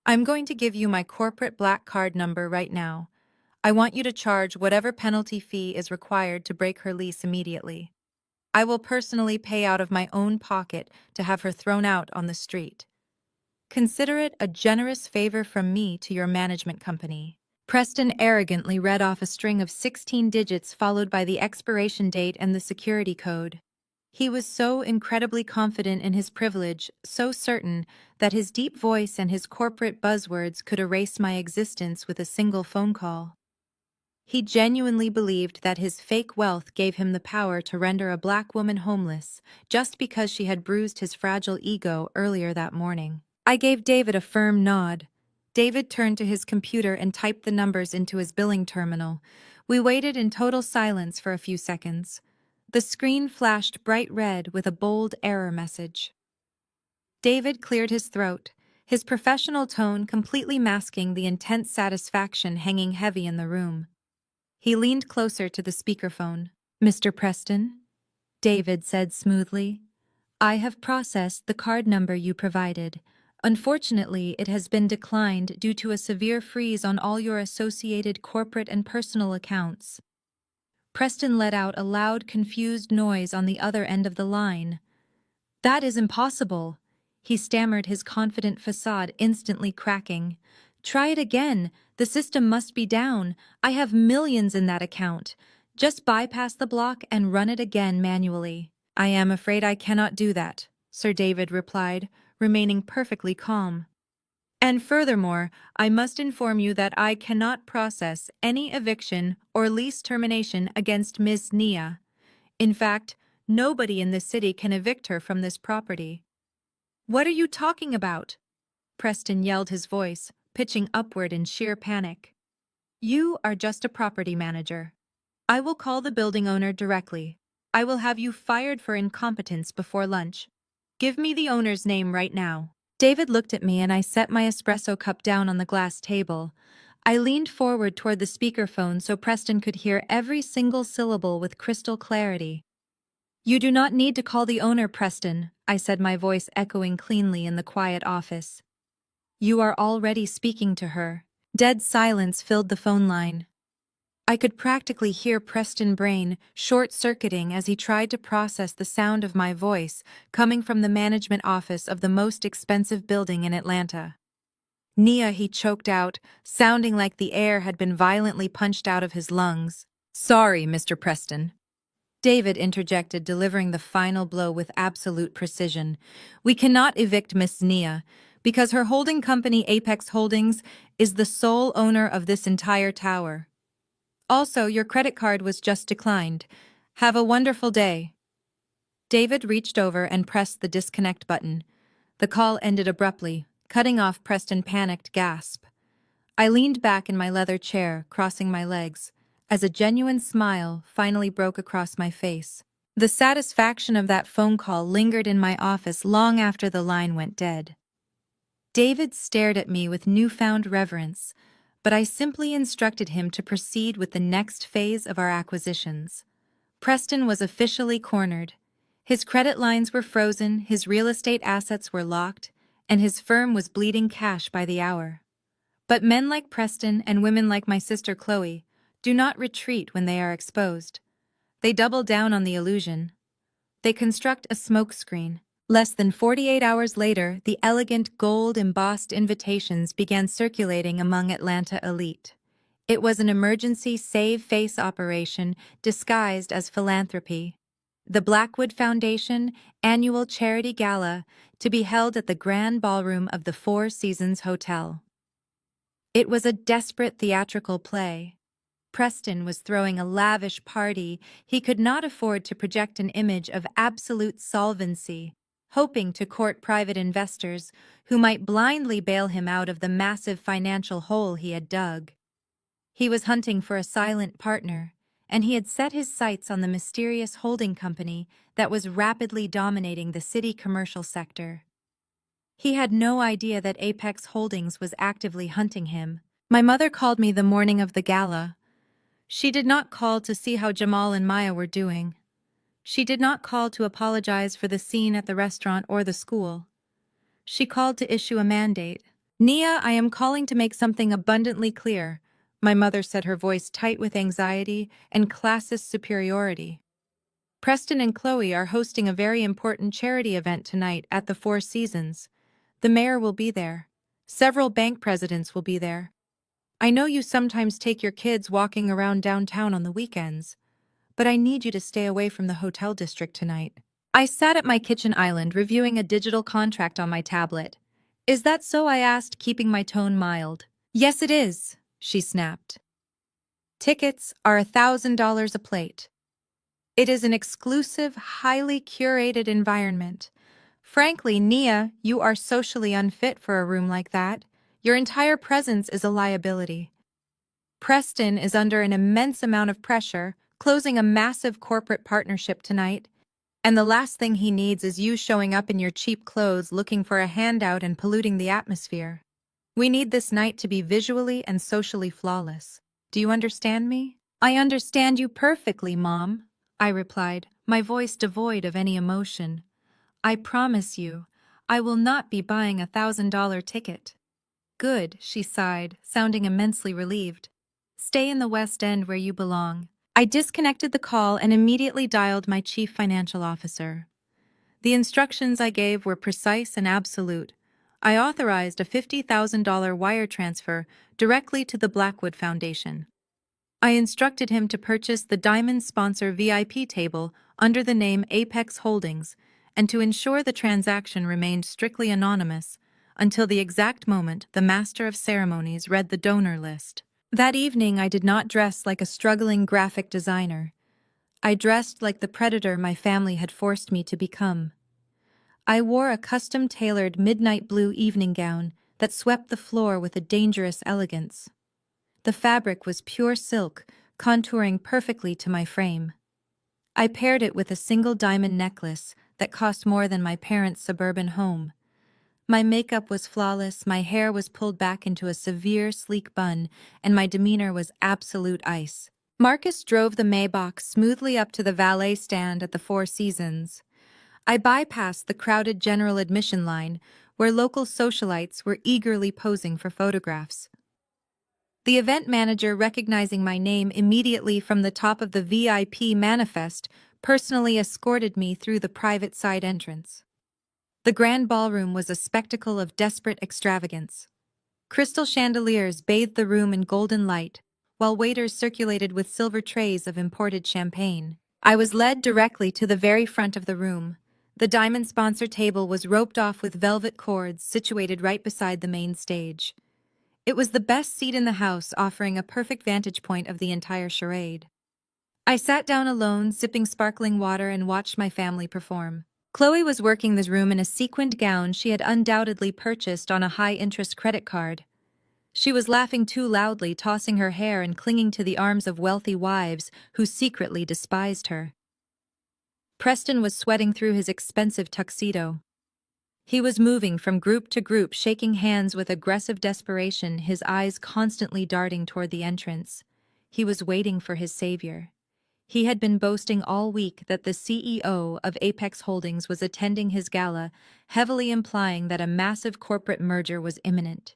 I'm going to give you my corporate black card number right now. I want you to charge whatever penalty fee is required to break her lease immediately. I will personally pay out of my own pocket to have her thrown out on the street. Consider it a generous favor from me to your management company. Preston arrogantly read off a string of 16 digits followed by the expiration date and the security code. He was so incredibly confident in his privilege, so certain that his deep voice and his corporate buzzwords could erase my existence with a single phone call. He genuinely believed that his fake wealth gave him the power to render a black woman homeless just because she had bruised his fragile ego earlier that morning. I gave David a firm nod. David turned to his computer and typed the numbers into his billing terminal. We waited in total silence for a few seconds. The screen flashed bright red with a bold error message. David cleared his throat, his professional tone completely masking the intense satisfaction hanging heavy in the room. He leaned closer to the speakerphone. Mr. Preston, David said smoothly, I have processed the card number you provided. Unfortunately, it has been declined due to a severe freeze on all your associated corporate and personal accounts. Preston let out a loud, confused noise on the other end of the line. That is impossible, he stammered, his confident facade instantly cracking. Try it again. The system must be down. I have millions in that account. Just bypass the block and run it again manually. I am afraid I cannot do that, Sir David replied, remaining perfectly calm. And furthermore, I must inform you that I cannot process any eviction or lease termination against Ms. Nia. In fact, nobody in this city can evict her from this property. What are you talking about? Preston yelled, his voice pitching upward in sheer panic. You are just a property manager. I will call the building owner directly. I will have you fired for incompetence before lunch. Give me the owner's name right now. David looked at me and I set my espresso cup down on the glass table. I leaned forward toward the speakerphone so Preston could hear every single syllable with crystal clarity. You do not need to call the owner, Preston, I said, my voice echoing cleanly in the quiet office. You are already speaking to her. Dead silence filled the phone line. I could practically hear Preston's brain short-circuiting as he tried to process the sound of my voice coming from the management office of the most expensive building in Atlanta. Nia, he choked out, sounding like the air had been violently punched out of his lungs. Sorry, Mr. Preston. David interjected, delivering the final blow with absolute precision. We cannot evict Miss Nia, because her holding company, Apex Holdings, is the sole owner of this entire tower. Also, your credit card was just declined. Have a wonderful day. David reached over and pressed the disconnect button. The call ended abruptly, cutting off Preston's panicked gasp. I leaned back in my leather chair, crossing my legs, as a genuine smile finally broke across my face. The satisfaction of that phone call lingered in my office long after the line went dead. David stared at me with newfound reverence, but I simply instructed him to proceed with the next phase of our acquisitions. Preston was officially cornered. His credit lines were frozen, his real estate assets were locked, and his firm was bleeding cash by the hour. But men like Preston and women like my sister Chloe do not retreat when they are exposed. They double down on the illusion. They construct a smokescreen. Less than 48 hours later, the elegant gold-embossed invitations began circulating among Atlanta elite. It was an emergency save-face operation disguised as philanthropy. The Blackwood Foundation annual charity gala to be held at the Grand Ballroom of the Four Seasons Hotel. It was a desperate theatrical play. Preston was throwing a lavish party. He could not afford to project an image of absolute solvency, hoping to court private investors who might blindly bail him out of the massive financial hole he had dug. He was hunting for a silent partner, and he had set his sights on the mysterious holding company that was rapidly dominating the city commercial sector. He had no idea that Apex Holdings was actively hunting him. My mother called me the morning of the gala. She did not call to see how Jamal and Maya were doing. She did not call to apologize for the scene at the restaurant or the school. She called to issue a mandate. "Nia, I am calling to make something abundantly clear," my mother said, her voice tight with anxiety and classist superiority. "Preston and Chloe are hosting a very important charity event tonight at the Four Seasons. The mayor will be there. Several bank presidents will be there. I know you sometimes take your kids walking around downtown on the weekends, but I need you to stay away from the hotel district tonight." I sat at my kitchen island reviewing a digital contract on my tablet. "Is that so?" I asked, keeping my tone mild. "Yes, it is," she snapped. "Tickets are $1,000 a plate. It is an exclusive, highly curated environment. Frankly, Nia, you are socially unfit for a room like that. Your entire presence is a liability. Preston is under an immense amount of pressure, closing a massive corporate partnership tonight, and the last thing he needs is you showing up in your cheap clothes looking for a handout and polluting the atmosphere. We need this night to be visually and socially flawless. Do you understand me?" "I understand you perfectly, Mom," I replied, my voice devoid of any emotion. "I promise you, I will not be buying $1,000 ticket." "Good," she sighed, sounding immensely relieved. "Stay in the West End where you belong." I disconnected the call and immediately dialed my chief financial officer. The instructions I gave were precise and absolute. I authorized a $50,000 wire transfer directly to the Blackwood Foundation. I instructed him to purchase the Diamond Sponsor VIP table under the name Apex Holdings and to ensure the transaction remained strictly anonymous until the exact moment the Master of Ceremonies read the donor list. That evening, I did not dress like a struggling graphic designer. I dressed like the predator my family had forced me to become. I wore a custom-tailored midnight blue evening gown that swept the floor with a dangerous elegance. The fabric was pure silk, contouring perfectly to my frame. I paired it with a single diamond necklace that cost more than my parents' suburban home. My makeup was flawless, my hair was pulled back into a severe, sleek bun, and my demeanor was absolute ice. Marcus drove the Maybach smoothly up to the valet stand at the Four Seasons. I bypassed the crowded general admission line, where local socialites were eagerly posing for photographs. The event manager, recognizing my name immediately from the top of the VIP manifest, personally escorted me through the private side entrance. The grand ballroom was a spectacle of desperate extravagance. Crystal chandeliers bathed the room in golden light, while waiters circulated with silver trays of imported champagne. I was led directly to the very front of the room. The diamond sponsor table was roped off with velvet cords situated right beside the main stage. It was the best seat in the house, offering a perfect vantage point of the entire charade. I sat down alone, sipping sparkling water, and watched my family perform. Chloe was working this room in a sequined gown she had undoubtedly purchased on a high-interest credit card. She was laughing too loudly, tossing her hair and clinging to the arms of wealthy wives who secretly despised her. Preston was sweating through his expensive tuxedo. He was moving from group to group, shaking hands with aggressive desperation, his eyes constantly darting toward the entrance. He was waiting for his savior. He had been boasting all week that the CEO of Apex Holdings was attending his gala, heavily implying that a massive corporate merger was imminent.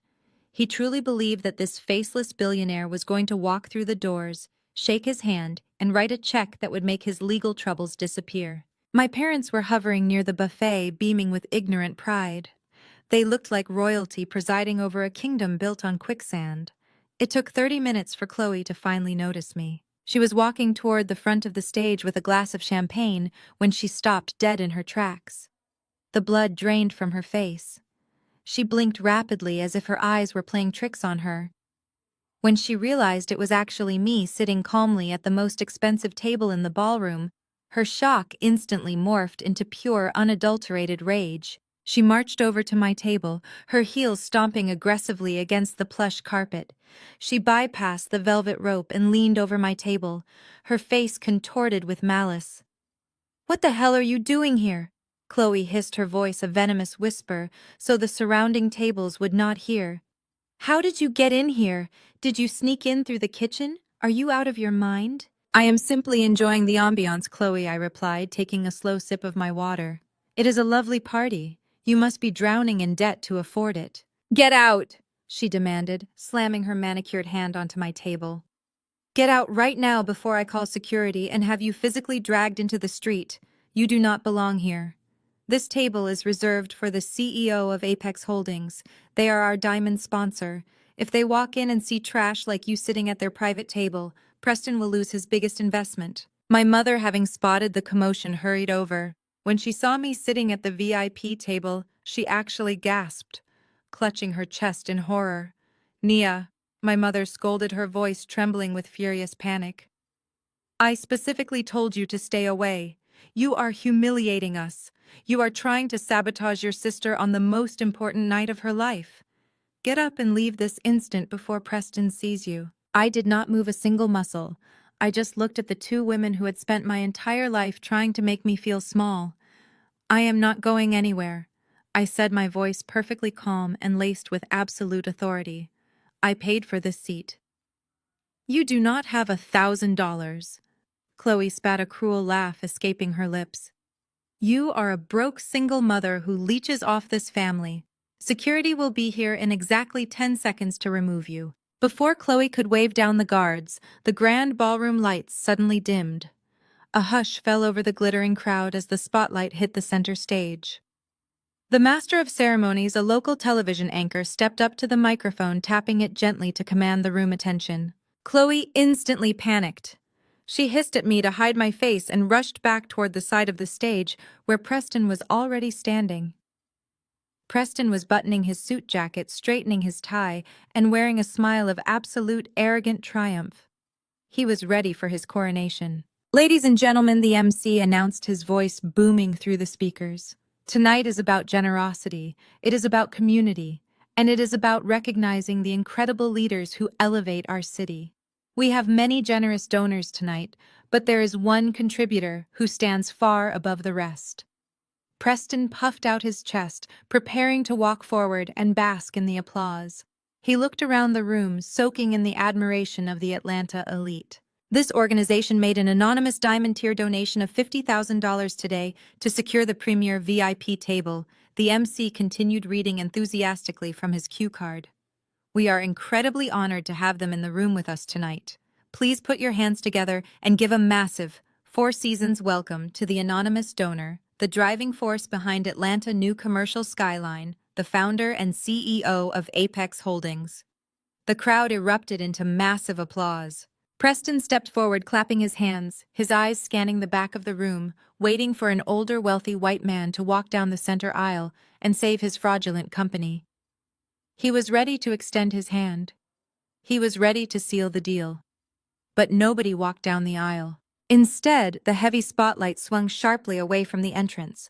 He truly believed that this faceless billionaire was going to walk through the doors, shake his hand, and write a check that would make his legal troubles disappear. My parents were hovering near the buffet, beaming with ignorant pride. They looked like royalty presiding over a kingdom built on quicksand. It took 30 minutes for Chloe to finally notice me. She was walking toward the front of the stage with a glass of champagne when she stopped dead in her tracks. The blood drained from her face. She blinked rapidly as if her eyes were playing tricks on her. When she realized it was actually me sitting calmly at the most expensive table in the ballroom, her shock instantly morphed into pure, unadulterated rage. She marched over to my table, her heels stomping aggressively against the plush carpet. She bypassed the velvet rope and leaned over my table, her face contorted with malice. "What the hell are you doing here?" Chloe hissed, her voice a venomous whisper, so the surrounding tables would not hear. "How did you get in here? Did you sneak in through the kitchen? Are you out of your mind?" "I am simply enjoying the ambiance, Chloe," I replied, taking a slow sip of my water. "It is a lovely party. You must be drowning in debt to afford it." "Get out!" she demanded, slamming her manicured hand onto my table. "Get out right now before I call security and have you physically dragged into the street. You do not belong here. This table is reserved for the CEO of Apex Holdings. They are our diamond sponsor. If they walk in and see trash like you sitting at their private table, Preston will lose his biggest investment." My mother, having spotted the commotion, hurried over. When she saw me sitting at the VIP table, she actually gasped, clutching her chest in horror. "Nia," my mother scolded, her voice trembling with furious panic. "I specifically told you to stay away. You are humiliating us. You are trying to sabotage your sister on the most important night of her life. Get up and leave this instant before Preston sees you." I did not move a single muscle. I just looked at the two women who had spent my entire life trying to make me feel small. "I am not going anywhere," I said, my voice perfectly calm and laced with absolute authority. "I paid for this seat." "You do not have $1,000. Chloe spat, a cruel laugh escaping her lips. "You are a broke single mother who leeches off this family. Security will be here in exactly 10 seconds to remove you." Before Chloe could wave down the guards, the grand ballroom lights suddenly dimmed. A hush fell over the glittering crowd as the spotlight hit the center stage. The master of ceremonies, a local television anchor, stepped up to the microphone, tapping it gently to command the room attention. Chloe instantly panicked. She hissed at me to hide my face and rushed back toward the side of the stage where Preston was already standing. Preston was buttoning his suit jacket, straightening his tie, and wearing a smile of absolute arrogant triumph. He was ready for his coronation. "Ladies and gentlemen," the MC announced, his voice booming through the speakers. "Tonight is about generosity, it is about community, and it is about recognizing the incredible leaders who elevate our city. We have many generous donors tonight, but there is one contributor who stands far above the rest." Preston puffed out his chest, preparing to walk forward and bask in the applause. He looked around the room, soaking in the admiration of the Atlanta elite. "This organization made an anonymous diamond tier donation of $50,000 today to secure the premier VIP table," the MC continued, reading enthusiastically from his cue card. "We are incredibly honored to have them in the room with us tonight. Please put your hands together and give a massive, Four Seasons welcome to the anonymous donor, the driving force behind Atlanta new commercial skyline, the founder and CEO of Apex Holdings." The crowd erupted into massive applause. Preston stepped forward, clapping his hands, his eyes scanning the back of the room, waiting for an older, wealthy white man to walk down the center aisle and save his fraudulent company. He was ready to extend his hand. He was ready to seal the deal. But nobody walked down the aisle. Instead, the heavy spotlight swung sharply away from the entrance.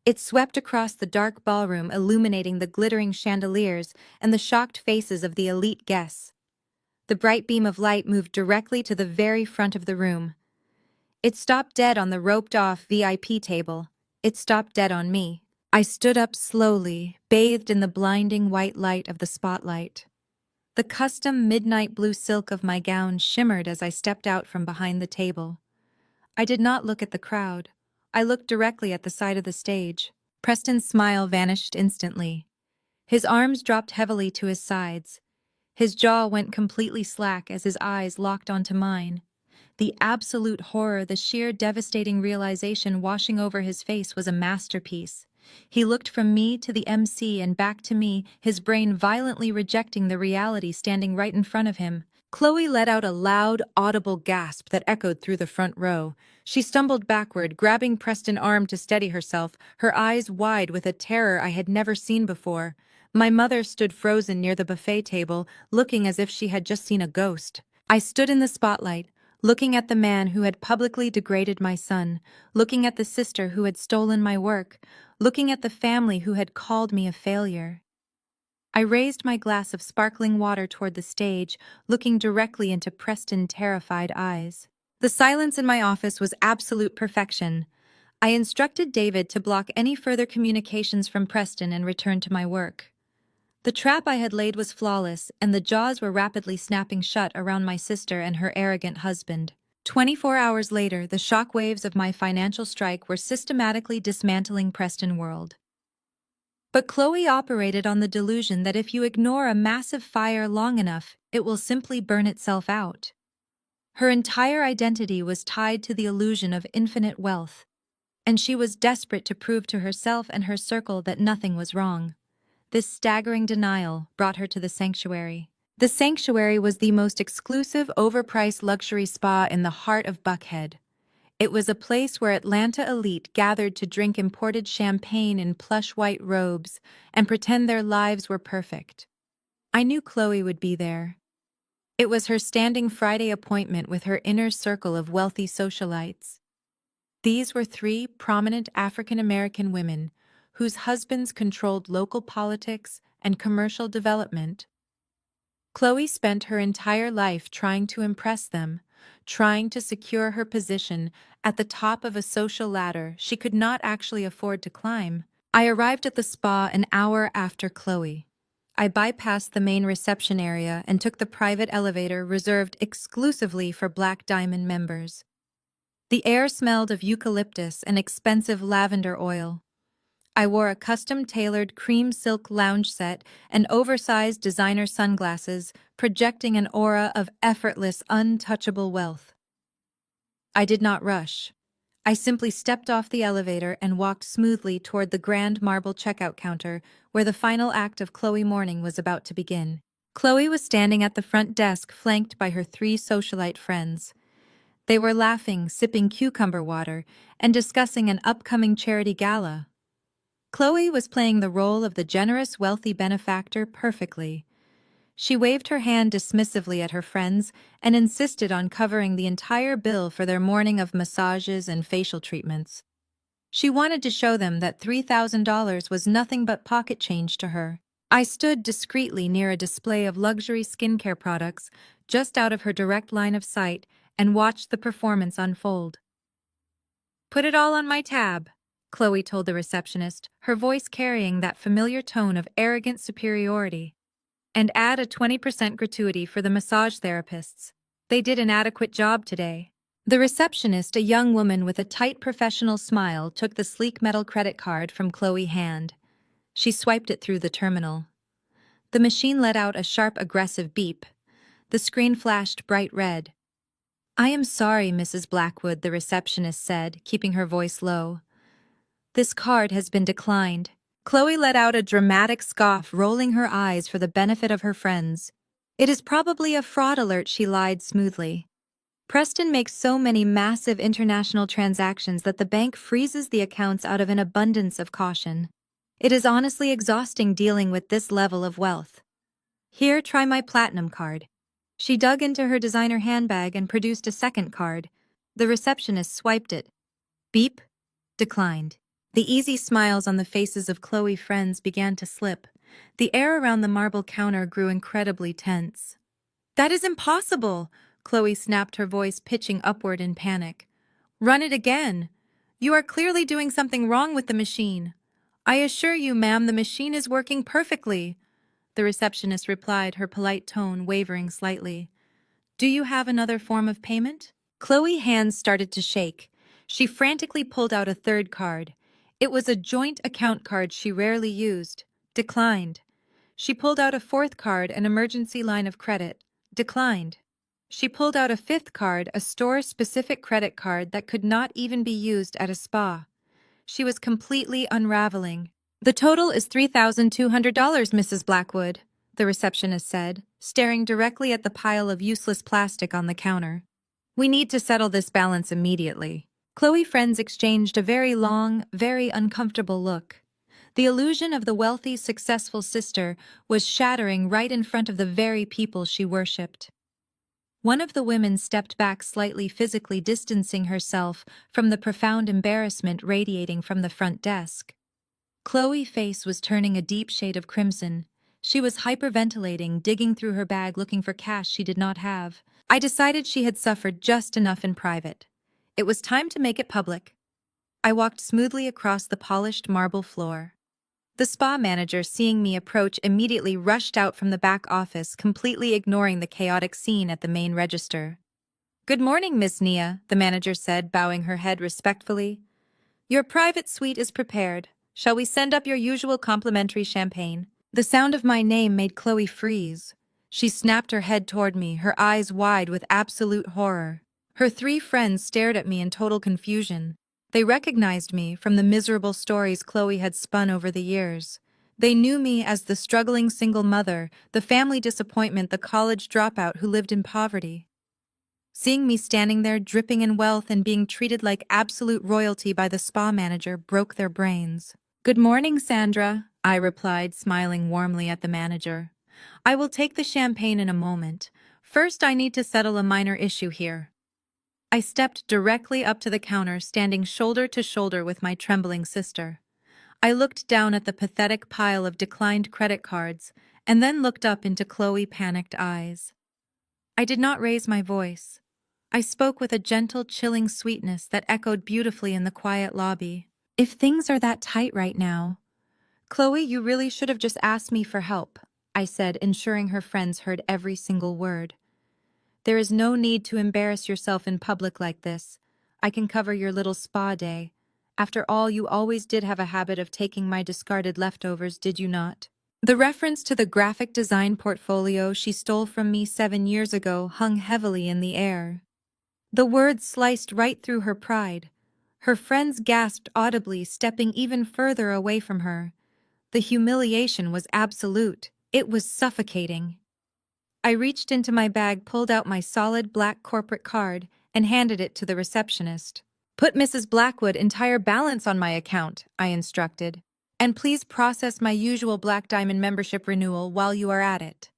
It swept across the dark ballroom, illuminating the glittering chandeliers and the shocked faces of the elite guests. The bright beam of light moved directly to the very front of the room. It stopped dead on the roped-off VIP table. It stopped dead on me. I stood up slowly, bathed in the blinding white light of the spotlight. The custom midnight blue silk of my gown shimmered as I stepped out from behind the table. I did not look at the crowd. I looked directly at the side of the stage. Preston's smile vanished instantly. His arms dropped heavily to his sides. His jaw went completely slack as his eyes locked onto mine. The absolute horror, the sheer devastating realization washing over his face was a masterpiece. He looked from me to the MC and back to me, his brain violently rejecting the reality standing right in front of him. Chloe let out a loud, audible gasp that echoed through the front row. She stumbled backward, grabbing Preston's arm to steady herself, her eyes wide with a terror I had never seen before. My mother stood frozen near the buffet table, looking as if she had just seen a ghost. I stood in the spotlight, looking at the man who had publicly degraded my son, looking at the sister who had stolen my work, looking at the family who had called me a failure. I raised my glass of sparkling water toward the stage, looking directly into Preston's terrified eyes. The silence in my office was absolute perfection. I instructed David to block any further communications from Preston and return to my work. The trap I had laid was flawless, and the jaws were rapidly snapping shut around my sister and her arrogant husband. 24 hours later, the shock waves of my financial strike were systematically dismantling Preston World. But Chloe operated on the delusion that if you ignore a massive fire long enough, it will simply burn itself out. Her entire identity was tied to the illusion of infinite wealth, and she was desperate to prove to herself and her circle that nothing was wrong. This staggering denial brought her to the sanctuary. The sanctuary was the most exclusive, overpriced luxury spa in the heart of Buckhead. It was a place where Atlanta elite gathered to drink imported champagne in plush white robes and pretend their lives were perfect. I knew Chloe would be there. It was her standing Friday appointment with her inner circle of wealthy socialites. These were three prominent African-American women whose husbands controlled local politics and commercial development. Chloe spent her entire life trying to impress them, trying to secure her position at the top of a social ladder she could not actually afford to climb. I arrived at the spa an hour after Chloe. I bypassed the main reception area and took the private elevator reserved exclusively for Black Diamond members. The air smelled of eucalyptus and expensive lavender oil. I wore a custom-tailored cream silk lounge set and oversized designer sunglasses, projecting an aura of effortless, untouchable wealth. I did not rush. I simply stepped off the elevator and walked smoothly toward the grand marble checkout counter where the final act of Chloe Morning was about to begin. Chloe was standing at the front desk flanked by her three socialite friends. They were laughing, sipping cucumber water, and discussing an upcoming charity gala. Chloe was playing the role of the generous, wealthy benefactor perfectly. She waved her hand dismissively at her friends and insisted on covering the entire bill for their morning of massages and facial treatments. She wanted to show them that $3,000 was nothing but pocket change to her. I stood discreetly near a display of luxury skincare products just out of her direct line of sight and watched the performance unfold. "Put it all on my tab," Chloe told the receptionist, her voice carrying that familiar tone of arrogant superiority. "And add a 20% gratuity for the massage therapists. They did an adequate job today." The receptionist, a young woman with a tight professional smile, took the sleek metal credit card from Chloe's hand. She swiped it through the terminal. The machine let out a sharp, aggressive beep. The screen flashed bright red. "I am sorry, Mrs. Blackwood," the receptionist said, keeping her voice low. "This card has been declined." Chloe let out a dramatic scoff, rolling her eyes for the benefit of her friends. "It is probably a fraud alert," she lied smoothly. "Preston makes so many massive international transactions that the bank freezes the accounts out of an abundance of caution. It is honestly exhausting dealing with this level of wealth. Here, try my platinum card." She dug into her designer handbag and produced a second card. The receptionist swiped it. Beep. Declined. The easy smiles on the faces of Chloe's friends began to slip. The air around the marble counter grew incredibly tense. "That is impossible!" Chloe snapped, her voice pitching upward in panic. "Run it again. You are clearly doing something wrong with the machine." "I assure you, ma'am, the machine is working perfectly," the receptionist replied, her polite tone wavering slightly. "Do you have another form of payment?" Chloe's hands started to shake. She frantically pulled out a third card. It was a joint account card she rarely used. Declined. She pulled out a fourth card, an emergency line of credit. Declined. She pulled out a fifth card, a store-specific credit card that could not even be used at a spa. She was completely unraveling. "The total is $3,200, Mrs. Blackwood," the receptionist said, staring directly at the pile of useless plastic on the counter. "We need to settle this balance immediately." Chloe's friends exchanged a very long, very uncomfortable look. The illusion of the wealthy, successful sister was shattering right in front of the very people she worshipped. One of the women stepped back slightly, physically distancing herself from the profound embarrassment radiating from the front desk. Chloe's face was turning a deep shade of crimson. She was hyperventilating, digging through her bag looking for cash she did not have. I decided she had suffered just enough in private. It was time to make it public. I walked smoothly across the polished marble floor. The spa manager, seeing me approach, immediately rushed out from the back office, completely ignoring the chaotic scene at the main register. "Good morning, Miss Nia," the manager said, bowing her head respectfully. "Your private suite is prepared. Shall we send up your usual complimentary champagne?" The sound of my name made Chloe freeze. She snapped her head toward me, her eyes wide with absolute horror. Her three friends stared at me in total confusion. They recognized me from the miserable stories Chloe had spun over the years. They knew me as the struggling single mother, the family disappointment, the college dropout who lived in poverty. Seeing me standing there dripping in wealth and being treated like absolute royalty by the spa manager broke their brains. "Good morning, Sandra," I replied, smiling warmly at the manager. "I will take the champagne in a moment. First, I need to settle a minor issue here." I stepped directly up to the counter, standing shoulder to shoulder with my trembling sister. I looked down at the pathetic pile of declined credit cards and then looked up into Chloe's panicked eyes. I did not raise my voice. I spoke with a gentle, chilling sweetness that echoed beautifully in the quiet lobby. "If things are that tight right now, Chloe, you really should have just asked me for help," I said, ensuring her friends heard every single word. "There is no need to embarrass yourself in public like this. I can cover your little spa day. After all, you always did have a habit of taking my discarded leftovers, did you not?" The reference to the graphic design portfolio she stole from me 7 years ago hung heavily in the air. The words sliced right through her pride. Her friends gasped audibly, stepping even further away from her. The humiliation was absolute. It was suffocating. I reached into my bag, pulled out my solid black corporate card, and handed it to the receptionist. "Put Mrs. Blackwood's entire balance on my account," I instructed. "And please process my usual Black Diamond membership renewal while you are at it."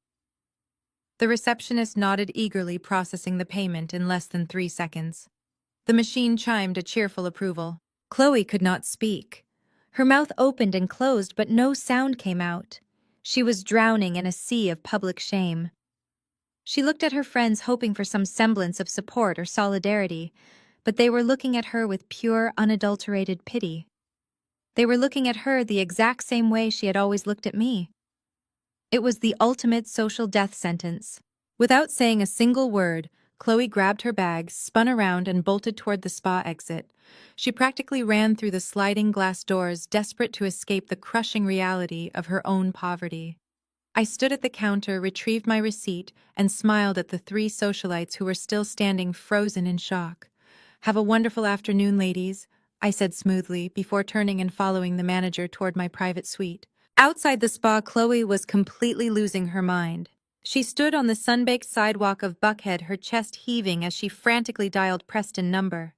The receptionist nodded eagerly, processing the payment in less than 3 seconds. The machine chimed a cheerful approval. Chloe could not speak. Her mouth opened and closed, but no sound came out. She was drowning in a sea of public shame. She looked at her friends, hoping for some semblance of support or solidarity, but they were looking at her with pure, unadulterated pity. They were looking at her the exact same way she had always looked at me. It was the ultimate social death sentence. Without saying a single word, Chloe grabbed her bag, spun around, and bolted toward the spa exit. She practically ran through the sliding glass doors, desperate to escape the crushing reality of her own poverty. I stood at the counter, retrieved my receipt, and smiled at the 3 socialites who were still standing frozen in shock. "Have a wonderful afternoon, ladies," I said smoothly, before turning and following the manager toward my private suite. Outside the spa, Chloe was completely losing her mind. She stood on the sun-baked sidewalk of Buckhead, her chest heaving as she frantically dialed Preston's number.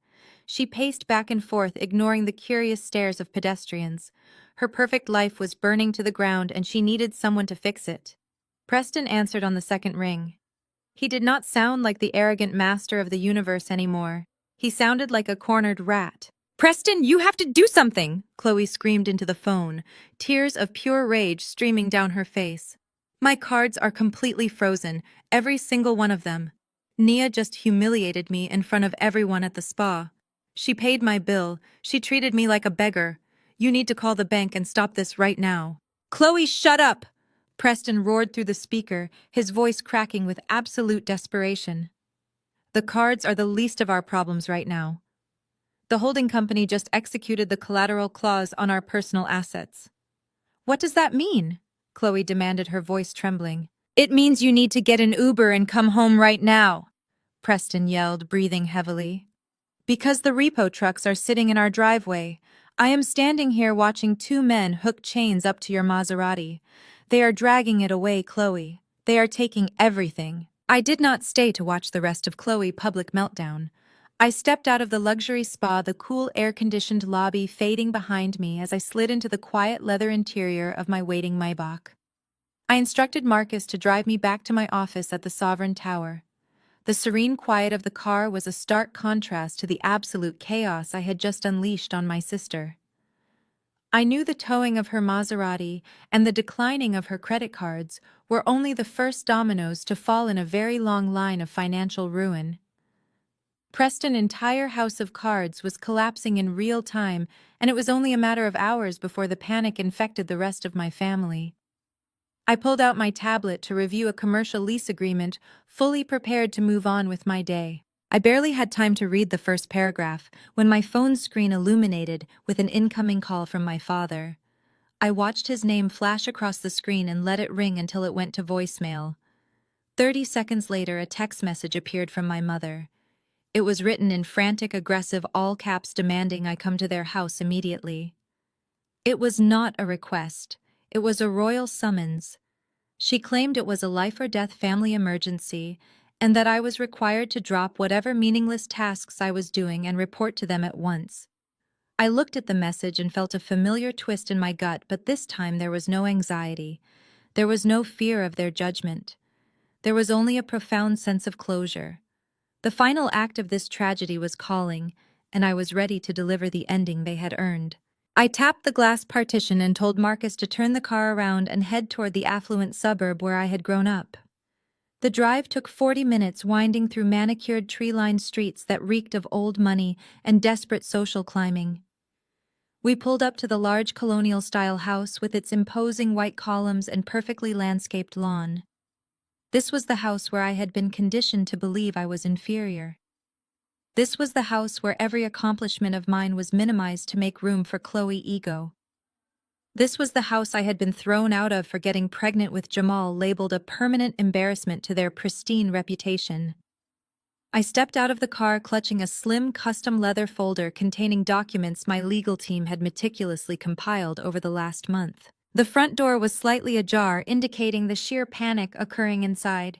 She paced back and forth, ignoring the curious stares of pedestrians. Her perfect life was burning to the ground, and she needed someone to fix it. Preston answered on the second ring. He did not sound like the arrogant master of the universe anymore. He sounded like a cornered rat. "Preston, you have to do something!" Chloe screamed into the phone, tears of pure rage streaming down her face. "My cards are completely frozen, every single one of them. Nia just humiliated me in front of everyone at the spa. She paid my bill. She treated me like a beggar. You need to call the bank and stop this right now." "Chloe, shut up!" Preston roared through the speaker, his voice cracking with absolute desperation. "The cards are the least of our problems right now. The holding company just executed the collateral clause on our personal assets." "What does that mean?" Chloe demanded, her voice trembling. "It means you need to get an Uber and come home right now," Preston yelled, breathing heavily. "Because the repo trucks are sitting in our driveway. I am standing here watching 2 men hook chains up to your Maserati. They are dragging it away, Chloe. They are taking everything." I did not stay to watch the rest of Chloe's public meltdown. I stepped out of the luxury spa, the cool air-conditioned lobby fading behind me as I slid into the quiet leather interior of my waiting Maybach. I instructed Marcus to drive me back to my office at the Sovereign Tower. The serene quiet of the car was a stark contrast to the absolute chaos I had just unleashed on my sister. I knew the towing of her Maserati and the declining of her credit cards were only the first dominoes to fall in a very long line of financial ruin. Preston's entire house of cards was collapsing in real time, and it was only a matter of hours before the panic infected the rest of my family. I pulled out my tablet to review a commercial lease agreement, fully prepared to move on with my day. I barely had time to read the first paragraph when my phone screen illuminated with an incoming call from my father. I watched his name flash across the screen and let it ring until it went to voicemail. 30 seconds later, a text message appeared from my mother. It was written in frantic, aggressive all caps demanding I come to their house immediately. It was not a request. It was a royal summons. She claimed it was a life-or-death family emergency and that I was required to drop whatever meaningless tasks I was doing and report to them at once. I looked at the message and felt a familiar twist in my gut, but this time there was no anxiety. There was no fear of their judgment. There was only a profound sense of closure. The final act of this tragedy was calling, and I was ready to deliver the ending they had earned. I tapped the glass partition and told Marcus to turn the car around and head toward the affluent suburb where I had grown up. The drive took 40 minutes, winding through manicured tree-lined streets that reeked of old money and desperate social climbing. We pulled up to the large colonial-style house with its imposing white columns and perfectly landscaped lawn. This was the house where I had been conditioned to believe I was inferior. This was the house where every accomplishment of mine was minimized to make room for Chloe's ego. This was the house I had been thrown out of for getting pregnant with Jamal, labeled a permanent embarrassment to their pristine reputation. I stepped out of the car clutching a slim custom leather folder containing documents my legal team had meticulously compiled over the last month. The front door was slightly ajar, indicating the sheer panic occurring inside.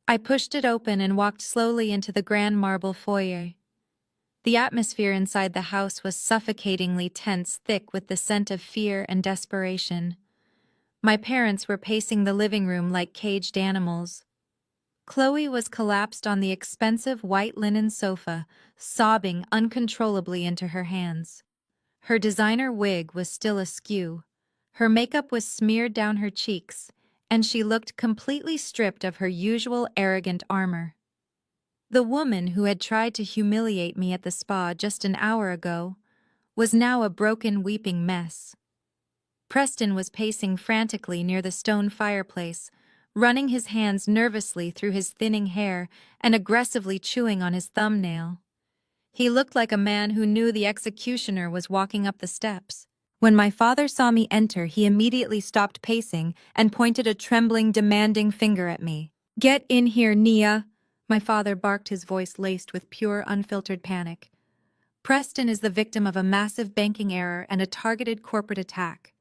I pushed it open and walked slowly into the grand marble foyer. The atmosphere inside the house was suffocatingly tense, thick with the scent of fear and desperation. My parents were pacing the living room like caged animals. Chloe was collapsed on the expensive white linen sofa, sobbing uncontrollably into her hands. Her designer wig was still askew. Her makeup was smeared down her cheeks, and she looked completely stripped of her usual arrogant armor. The woman who had tried to humiliate me at the spa just an hour ago was now a broken, weeping mess. Preston was pacing frantically near the stone fireplace, running his hands nervously through his thinning hair and aggressively chewing on his thumbnail. He looked like a man who knew the executioner was walking up the steps. When my father saw me enter, he immediately stopped pacing and pointed a trembling, demanding finger at me. "Get in here, Nia!" My father barked, his voice laced with pure, unfiltered panic. Preston is the victim of a massive banking error and a targeted corporate attack.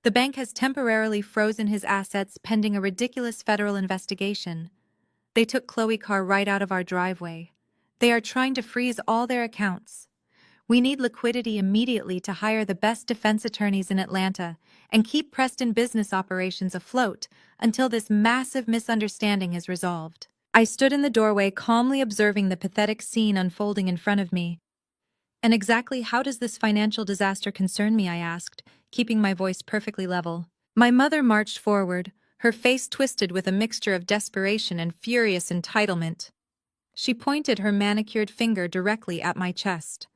The bank has temporarily frozen his assets pending a ridiculous federal investigation. They took Chloe's car right out of our driveway. They are trying to freeze all their accounts. We need liquidity immediately to hire the best defense attorneys in Atlanta and keep Preston business operations afloat until this massive misunderstanding is resolved. I stood in the doorway, calmly observing the pathetic scene unfolding in front of me. "And exactly how does this financial disaster concern me?" I asked, keeping my voice perfectly level. My mother marched forward, her face twisted with a mixture of desperation and furious entitlement. She pointed her manicured finger directly at my chest.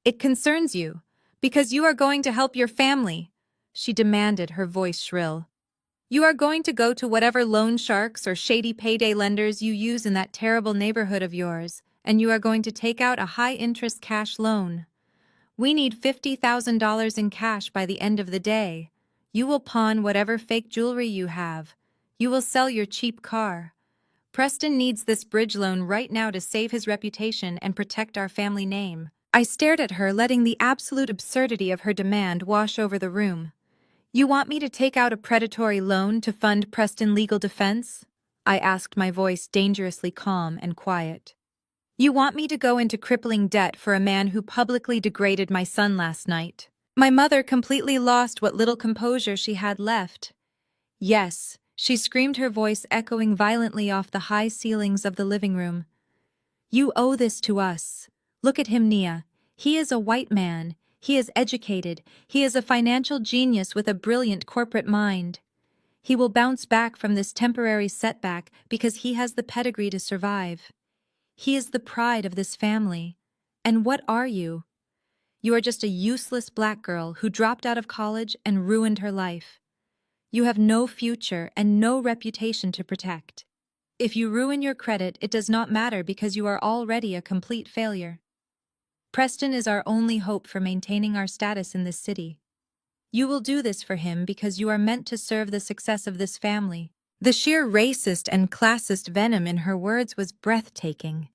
"It concerns you, because you are going to help your family," she demanded, her voice shrill. "You are going to go to whatever loan sharks or shady payday lenders you use in that terrible neighborhood of yours, and you are going to take out a high-interest cash loan. We need $50,000 in cash by the end of the day. You will pawn whatever fake jewelry you have. You will sell your cheap car. Preston needs this bridge loan right now to save his reputation and protect our family name." I stared at her, letting the absolute absurdity of her demand wash over the room. "You want me to take out a predatory loan to fund Preston legal defense?" I asked, my voice dangerously calm and quiet. "You want me to go into crippling debt for a man who publicly degraded my son last night?" My mother completely lost what little composure she had left. "Yes," she screamed, her voice echoing violently off the high ceilings of the living room. "You owe this to us. Look at him, Nia. He is a white man. He is educated. He is a financial genius with a brilliant corporate mind. He will bounce back from this temporary setback because he has the pedigree to survive. He is the pride of this family. And what are you? You are just a useless black girl who dropped out of college and ruined her life. You have no future and no reputation to protect. If you ruin your credit, it does not matter because you are already a complete failure. Preston is our only hope for maintaining our status in this city. You will do this for him because you are meant to serve the success of this family. The sheer racist and classist venom in her words was breathtaking.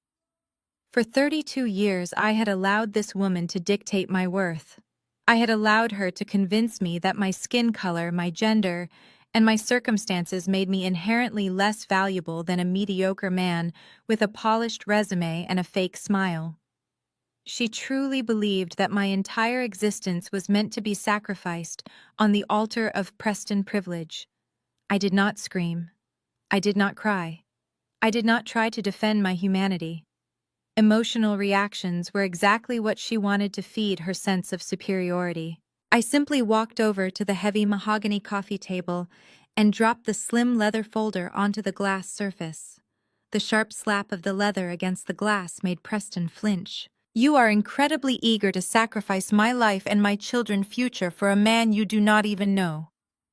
For 32 years, I had allowed this woman to dictate my worth. I had allowed her to convince me that my skin color, my gender, and my circumstances made me inherently less valuable than a mediocre man with a polished resume and a fake smile. She truly believed that my entire existence was meant to be sacrificed on the altar of Preston privilege. I did not scream. I did not cry. I did not try to defend my humanity. Emotional reactions were exactly what she wanted to feed her sense of superiority. I simply walked over to the heavy mahogany coffee table and dropped the slim leather folder onto the glass surface. The sharp slap of the leather against the glass made Preston flinch. You are incredibly eager to sacrifice my life and my children's future for a man you do not even know.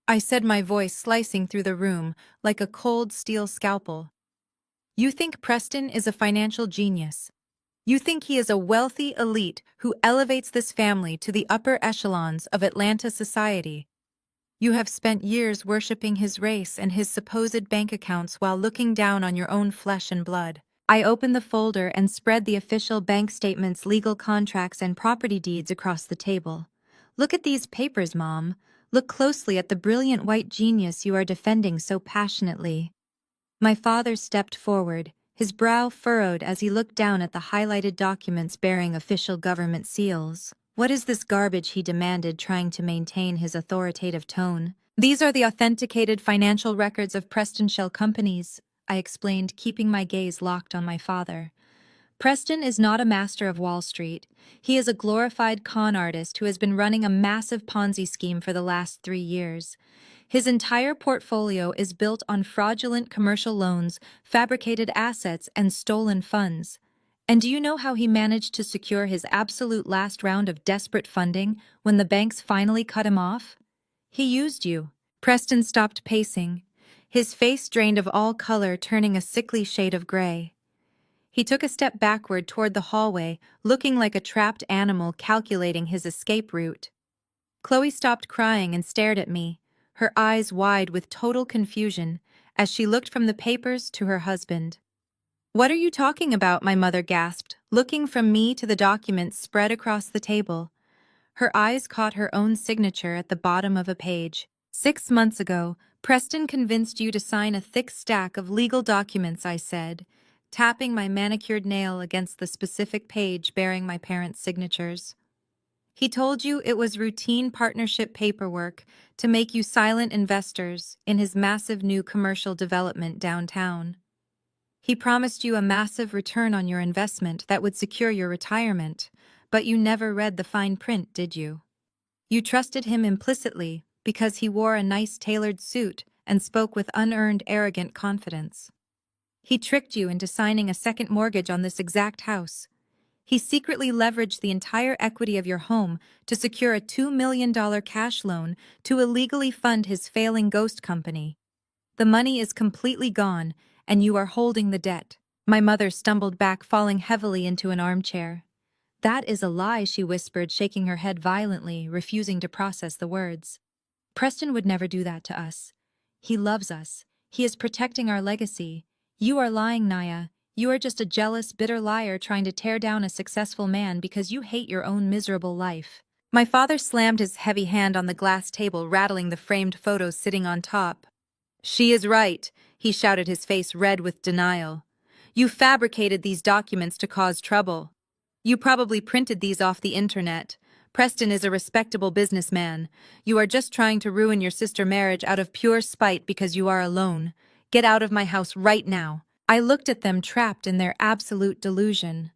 I said, my voice slicing through the room like a cold steel scalpel. You think Preston is a financial genius. You think he is a wealthy elite who elevates this family to the upper echelons of Atlanta society. You have spent years worshiping his race and his supposed bank accounts while looking down on your own flesh and blood. I opened the folder and spread the official bank statements, legal contracts, and property deeds across the table. Look at these papers, Mom. Look closely at the brilliant white genius you are defending so passionately. My father stepped forward, his brow furrowed as he looked down at the highlighted documents bearing official government seals. What is this garbage, he demanded, trying to maintain his authoritative tone. These are the authenticated financial records of Preston Shell Companies, I explained, keeping my gaze locked on my father. Preston is not a master of Wall Street. He is a glorified con artist who has been running a massive Ponzi scheme for the last 3 years. His entire portfolio is built on fraudulent commercial loans, fabricated assets, and stolen funds. And do you know how he managed to secure his absolute last round of desperate funding when the banks finally cut him off? He used you. Preston stopped pacing, his face drained of all color, turning a sickly shade of gray. He took a step backward toward the hallway, looking like a trapped animal calculating his escape route. Chloe stopped crying and stared at me, her eyes wide with total confusion, as she looked from the papers to her husband. What are you talking about? My mother gasped, looking from me to the documents spread across the table. Her eyes caught her own signature at the bottom of a page. 6 months ago, Preston convinced you to sign a thick stack of legal documents, I said, tapping my manicured nail against the specific page bearing my parents' signatures. He told you it was routine partnership paperwork to make you silent investors in his massive new commercial development downtown. He promised you a massive return on your investment that would secure your retirement, but you never read the fine print, did you? You trusted him implicitly because he wore a nice tailored suit and spoke with unearned arrogant confidence. He tricked you into signing a second mortgage on this exact house. He secretly leveraged the entire equity of your home to secure a $2 million cash loan to illegally fund his failing ghost company. The money is completely gone, and you are holding the debt. My mother stumbled back, falling heavily into an armchair. That is a lie, she whispered, shaking her head violently, refusing to process the words. Preston would never do that to us. He loves us. He is protecting our legacy. You are lying, Naya. You are just a jealous, bitter liar trying to tear down a successful man because you hate your own miserable life. My father slammed his heavy hand on the glass table, rattling the framed photos sitting on top. She is right, he shouted, his face red with denial. You fabricated these documents to cause trouble. You probably printed these off the internet. Preston is a respectable businessman. You are just trying to ruin your sister's marriage out of pure spite because you are alone. Get out of my house right now. I looked at them, trapped in their absolute delusion.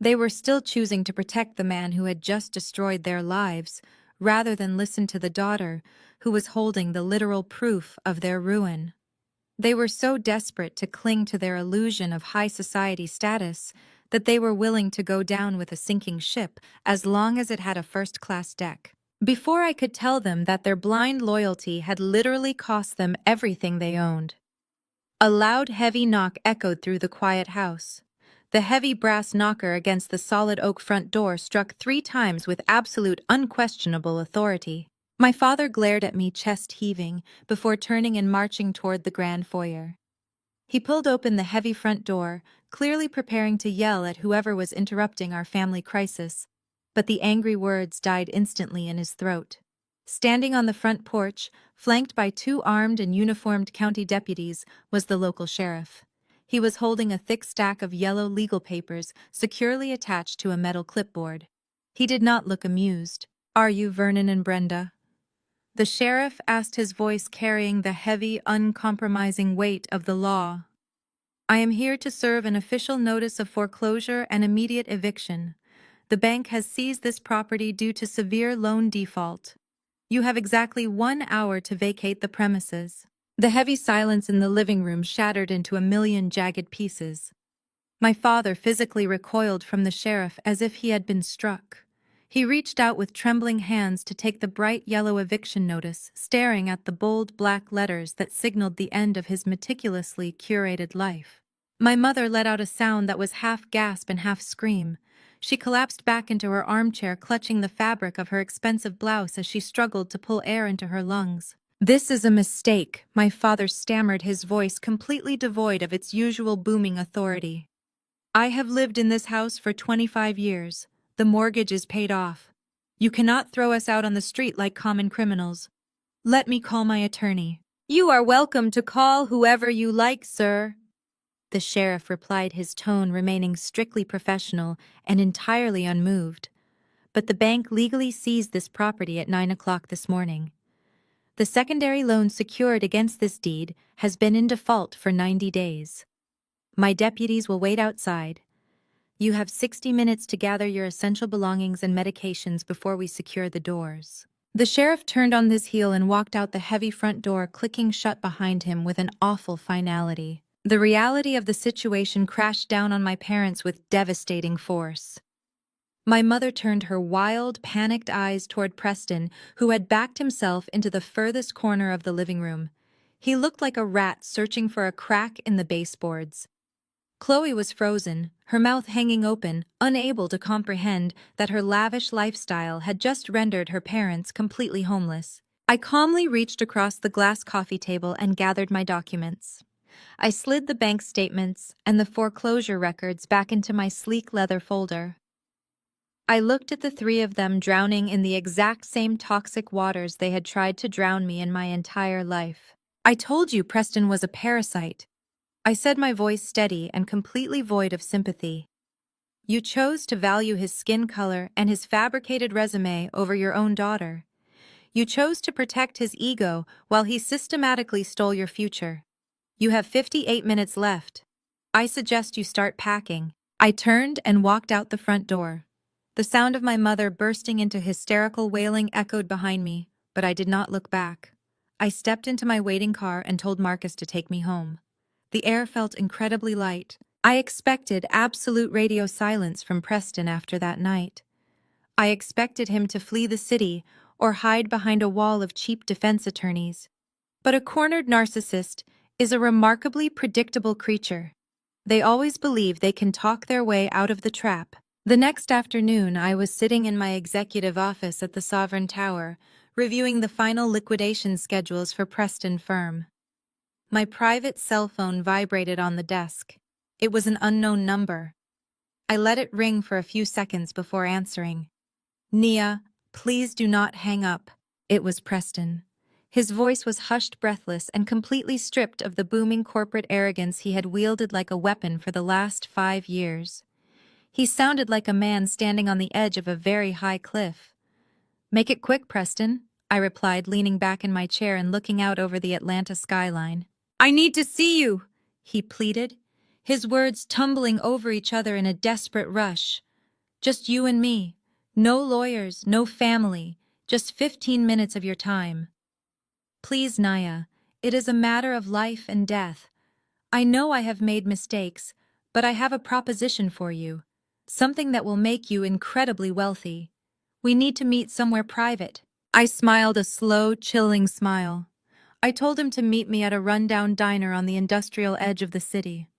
They were still choosing to protect the man who had just destroyed their lives, rather than listen to the daughter, who was holding the literal proof of their ruin. They were so desperate to cling to their illusion of high society status that they were willing to go down with a sinking ship as long as it had a first-class deck. Before I could tell them that their blind loyalty had literally cost them everything they owned. A loud, heavy knock echoed through the quiet house. The heavy brass knocker against the solid oak front door struck 3 times with absolute, unquestionable authority. My father glared at me, chest heaving, before turning and marching toward the grand foyer. He pulled open the heavy front door, clearly preparing to yell at whoever was interrupting our family crisis, but the angry words died instantly in his throat. Standing on the front porch, flanked by 2 armed and uniformed county deputies, was the local sheriff. He was holding a thick stack of yellow legal papers securely attached to a metal clipboard. He did not look amused. "Are you Vernon and Brenda?" The sheriff asked, his voice carrying the heavy, uncompromising weight of the law. "I am here to serve an official notice of foreclosure and immediate eviction. The bank has seized this property due to severe loan default. You have exactly 1 hour to vacate the premises." The heavy silence in the living room shattered into a million jagged pieces. My father physically recoiled from the sheriff as if he had been struck. He reached out with trembling hands to take the bright yellow eviction notice, staring at the bold black letters that signaled the end of his meticulously curated life. My mother let out a sound that was half gasp and half scream. She collapsed back into her armchair, clutching the fabric of her expensive blouse as she struggled to pull air into her lungs. "This is a mistake," my father stammered, his voice completely devoid of its usual booming authority. "I have lived in this house for 25 years. The mortgage is paid off. You cannot throw us out on the street like common criminals. Let me call my attorney." "You are welcome to call whoever you like, sir," the sheriff replied, his tone remaining strictly professional and entirely unmoved. "But the bank legally seized this property at 9 o'clock this morning. The secondary loan secured against this deed has been in default for 90 days. My deputies will wait outside. You have 60 minutes to gather your essential belongings and medications before we secure the doors." The sheriff turned on his heel and walked out, the heavy front door clicking shut behind him with an awful finality. The reality of the situation crashed down on my parents with devastating force. My mother turned her wild, panicked eyes toward Preston, who had backed himself into the furthest corner of the living room. He looked like a rat searching for a crack in the baseboards. Chloe was frozen, her mouth hanging open, unable to comprehend that her lavish lifestyle had just rendered her parents completely homeless. I calmly reached across the glass coffee table and gathered my documents. I slid the bank statements and the foreclosure records back into my sleek leather folder. I looked at the 3 of them drowning in the exact same toxic waters they had tried to drown me in my entire life. "I told you Preston was a parasite," I said, my voice steady and completely void of sympathy. "You chose to value his skin color and his fabricated resume over your own daughter. You chose to protect his ego while he systematically stole your future. You have 58 minutes left. I suggest you start packing." I turned and walked out the front door. The sound of my mother bursting into hysterical wailing echoed behind me, but I did not look back. I stepped into my waiting car and told Marcus to take me home. The air felt incredibly light. I expected absolute radio silence from Preston after that night. I expected him to flee the city or hide behind a wall of cheap defense attorneys. But a cornered narcissist is a remarkably predictable creature. They always believe they can talk their way out of the trap. The next afternoon, I was sitting in my executive office at the Sovereign Tower, reviewing the final liquidation schedules for Preston Firm. My private cell phone vibrated on the desk. It was an unknown number. I let it ring for a few seconds before answering. "Nia, please do not hang up." It was Preston. His voice was hushed, breathless, and completely stripped of the booming corporate arrogance he had wielded like a weapon for the last 5 years. He sounded like a man standing on the edge of a very high cliff. "Make it quick, Preston," I replied, leaning back in my chair and looking out over the Atlanta skyline. "I need to see you," he pleaded, his words tumbling over each other in a desperate rush. Just you and me. No lawyers, no family, just 15 minutes of your time. Please, Naya, it is a matter of life and death. I know I have made mistakes, but I have a proposition for you. Something that will make you incredibly wealthy. We need to meet somewhere private. I smiled a slow, chilling smile. I told him to meet me at a rundown diner on the industrial edge of the city,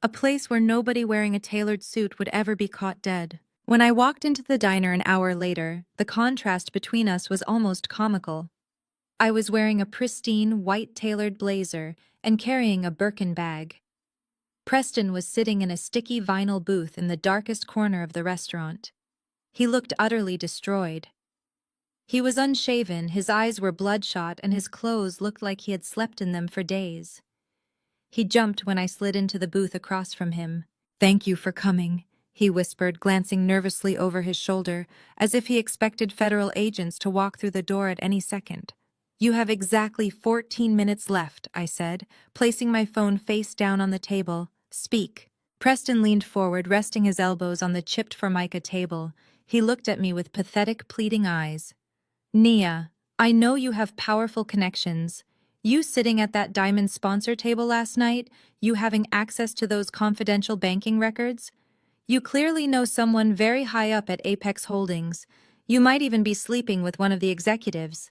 a place where nobody wearing a tailored suit would ever be caught dead. When I walked into the diner an hour later, the contrast between us was almost comical. I was wearing a pristine, white-tailored blazer and carrying a Birkin bag. Preston was sitting in a sticky vinyl booth in the darkest corner of the restaurant. He looked utterly destroyed. He was unshaven, his eyes were bloodshot, and his clothes looked like he had slept in them for days. He jumped when I slid into the booth across from him. "Thank you for coming," he whispered, glancing nervously over his shoulder, as if he expected federal agents to walk through the door at any second. "You have exactly 14 minutes left," I said, placing my phone face down on the table. "Speak." Preston leaned forward, resting his elbows on the chipped formica table. He looked at me with pathetic, pleading eyes. "Nia, I know you have powerful connections. You sitting at that diamond sponsor table last night, you having access to those confidential banking records. You clearly know someone very high up at Apex Holdings. You might even be sleeping with one of the executives.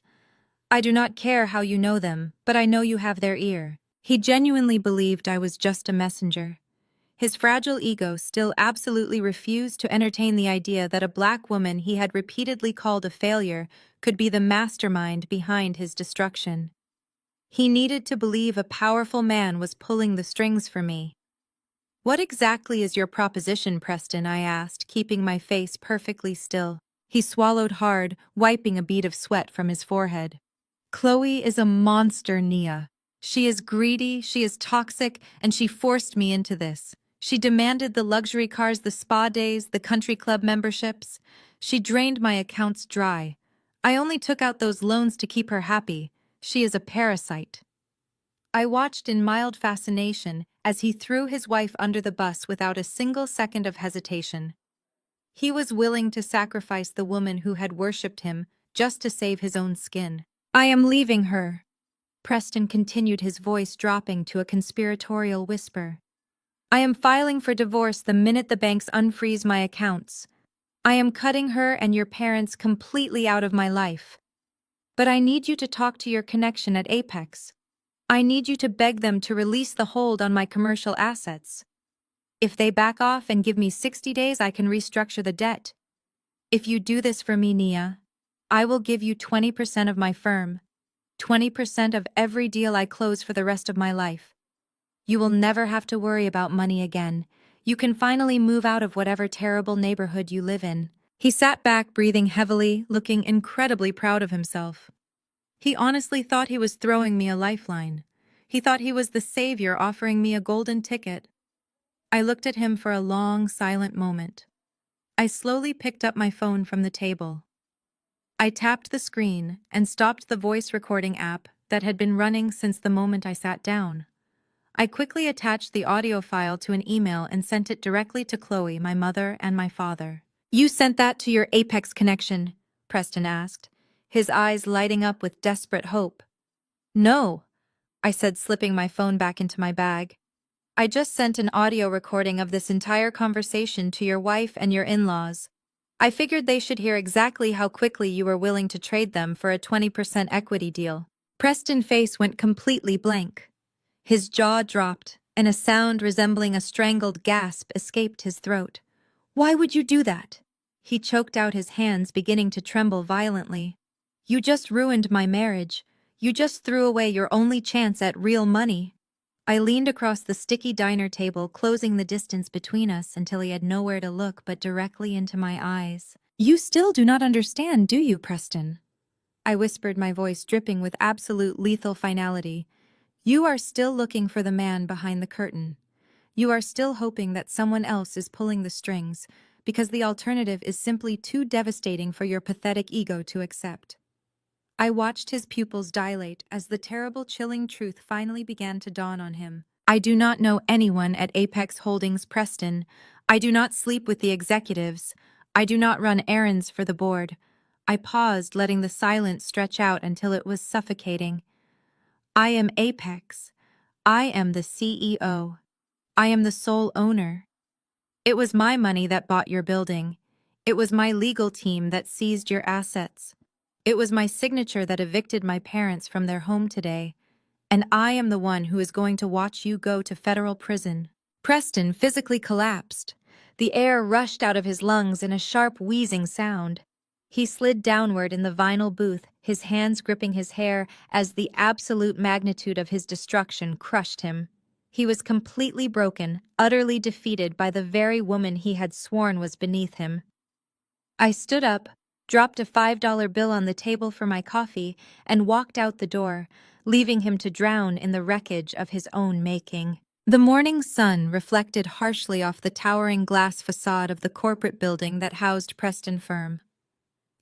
I do not care how you know them, but I know you have their ear." He genuinely believed I was just a messenger. His fragile ego still absolutely refused to entertain the idea that a black woman he had repeatedly called a failure could be the mastermind behind his destruction. He needed to believe a powerful man was pulling the strings for me. "What exactly is your proposition, Preston?" I asked, keeping my face perfectly still. He swallowed hard, wiping a bead of sweat from his forehead. "Chloe is a monster, Nia. She is greedy, she is toxic, and she forced me into this. She demanded the luxury cars, the spa days, the country club memberships. She drained my accounts dry. I only took out those loans to keep her happy. She is a parasite." I watched in mild fascination as he threw his wife under the bus without a single second of hesitation. He was willing to sacrifice the woman who had worshipped him just to save his own skin. "I am leaving her," Preston continued, his voice dropping to a conspiratorial whisper. "I am filing for divorce the minute the banks unfreeze my accounts. I am cutting her and your parents completely out of my life. But I need you to talk to your connection at Apex. I need you to beg them to release the hold on my commercial assets. If they back off and give me 60 days, I can restructure the debt. If you do this for me, Nia, I will give you 20% of my firm, 20% of every deal I close for the rest of my life. You will never have to worry about money again. You can finally move out of whatever terrible neighborhood you live in." He sat back, breathing heavily, looking incredibly proud of himself. He honestly thought he was throwing me a lifeline. He thought he was the savior offering me a golden ticket. I looked at him for a long, silent moment. I slowly picked up my phone from the table. I tapped the screen and stopped the voice recording app that had been running since the moment I sat down. I quickly attached the audio file to an email and sent it directly to Chloe, my mother, and my father. "You sent that to your Apex connection?" Preston asked, his eyes lighting up with desperate hope. "No," I said, slipping my phone back into my bag. "I just sent an audio recording of this entire conversation to your wife and your in-laws. I figured they should hear exactly how quickly you were willing to trade them for a 20% equity deal." Preston's face went completely blank. His jaw dropped, and a sound resembling a strangled gasp escaped his throat. "Why would you do that?" He choked out, his hands beginning to tremble violently. "You just ruined my marriage. You just threw away your only chance at real money." I leaned across the sticky diner table, closing the distance between us until he had nowhere to look but directly into my eyes. "You still do not understand, do you, Preston?" I whispered, my voice dripping with absolute lethal finality. "You are still looking for the man behind the curtain. You are still hoping that someone else is pulling the strings, because the alternative is simply too devastating for your pathetic ego to accept." I watched his pupils dilate as the terrible, chilling truth finally began to dawn on him. "I do not know anyone at Apex Holdings, Preston. I do not sleep with the executives. I do not run errands for the board. I paused, letting the silence stretch out until it was suffocating. I am Apex. I am the CEO. I am the sole owner. It was my money that bought your building. It was my legal team that seized your assets. It was my signature that evicted my parents from their home today. And I am the one who is going to watch you go to federal prison. Preston physically collapsed. The air rushed out of his lungs in a sharp wheezing sound. He slid downward in the vinyl booth, his hands gripping his hair as the absolute magnitude of his destruction crushed him. He was completely broken, utterly defeated by the very woman he had sworn was beneath him. I stood up, dropped a $5 bill on the table for my coffee, and walked out the door, leaving him to drown in the wreckage of his own making. The morning sun reflected harshly off the towering glass facade of the corporate building that housed Preston Firm.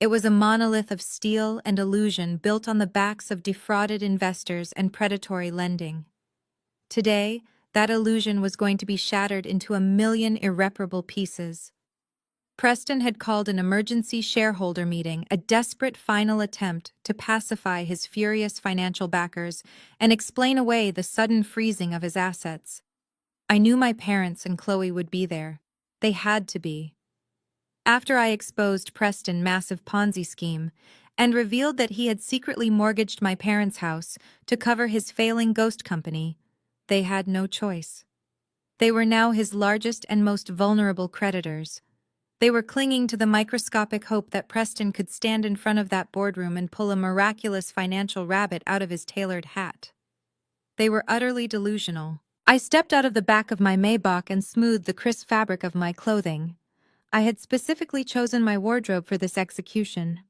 It was a monolith of steel and illusion built on the backs of defrauded investors and predatory lending. Today, that illusion was going to be shattered into a million irreparable pieces. Preston had called an emergency shareholder meeting, a desperate final attempt to pacify his furious financial backers and explain away the sudden freezing of his assets. I knew my parents and Chloe would be there. They had to be. After I exposed Preston's massive Ponzi scheme and revealed that he had secretly mortgaged my parents' house to cover his failing ghost company, they had no choice. They were now his largest and most vulnerable creditors. They were clinging to the microscopic hope that Preston could stand in front of that boardroom and pull a miraculous financial rabbit out of his tailored hat. They were utterly delusional. I stepped out of the back of my Maybach and smoothed the crisp fabric of my clothing. I had specifically chosen my wardrobe for this execution.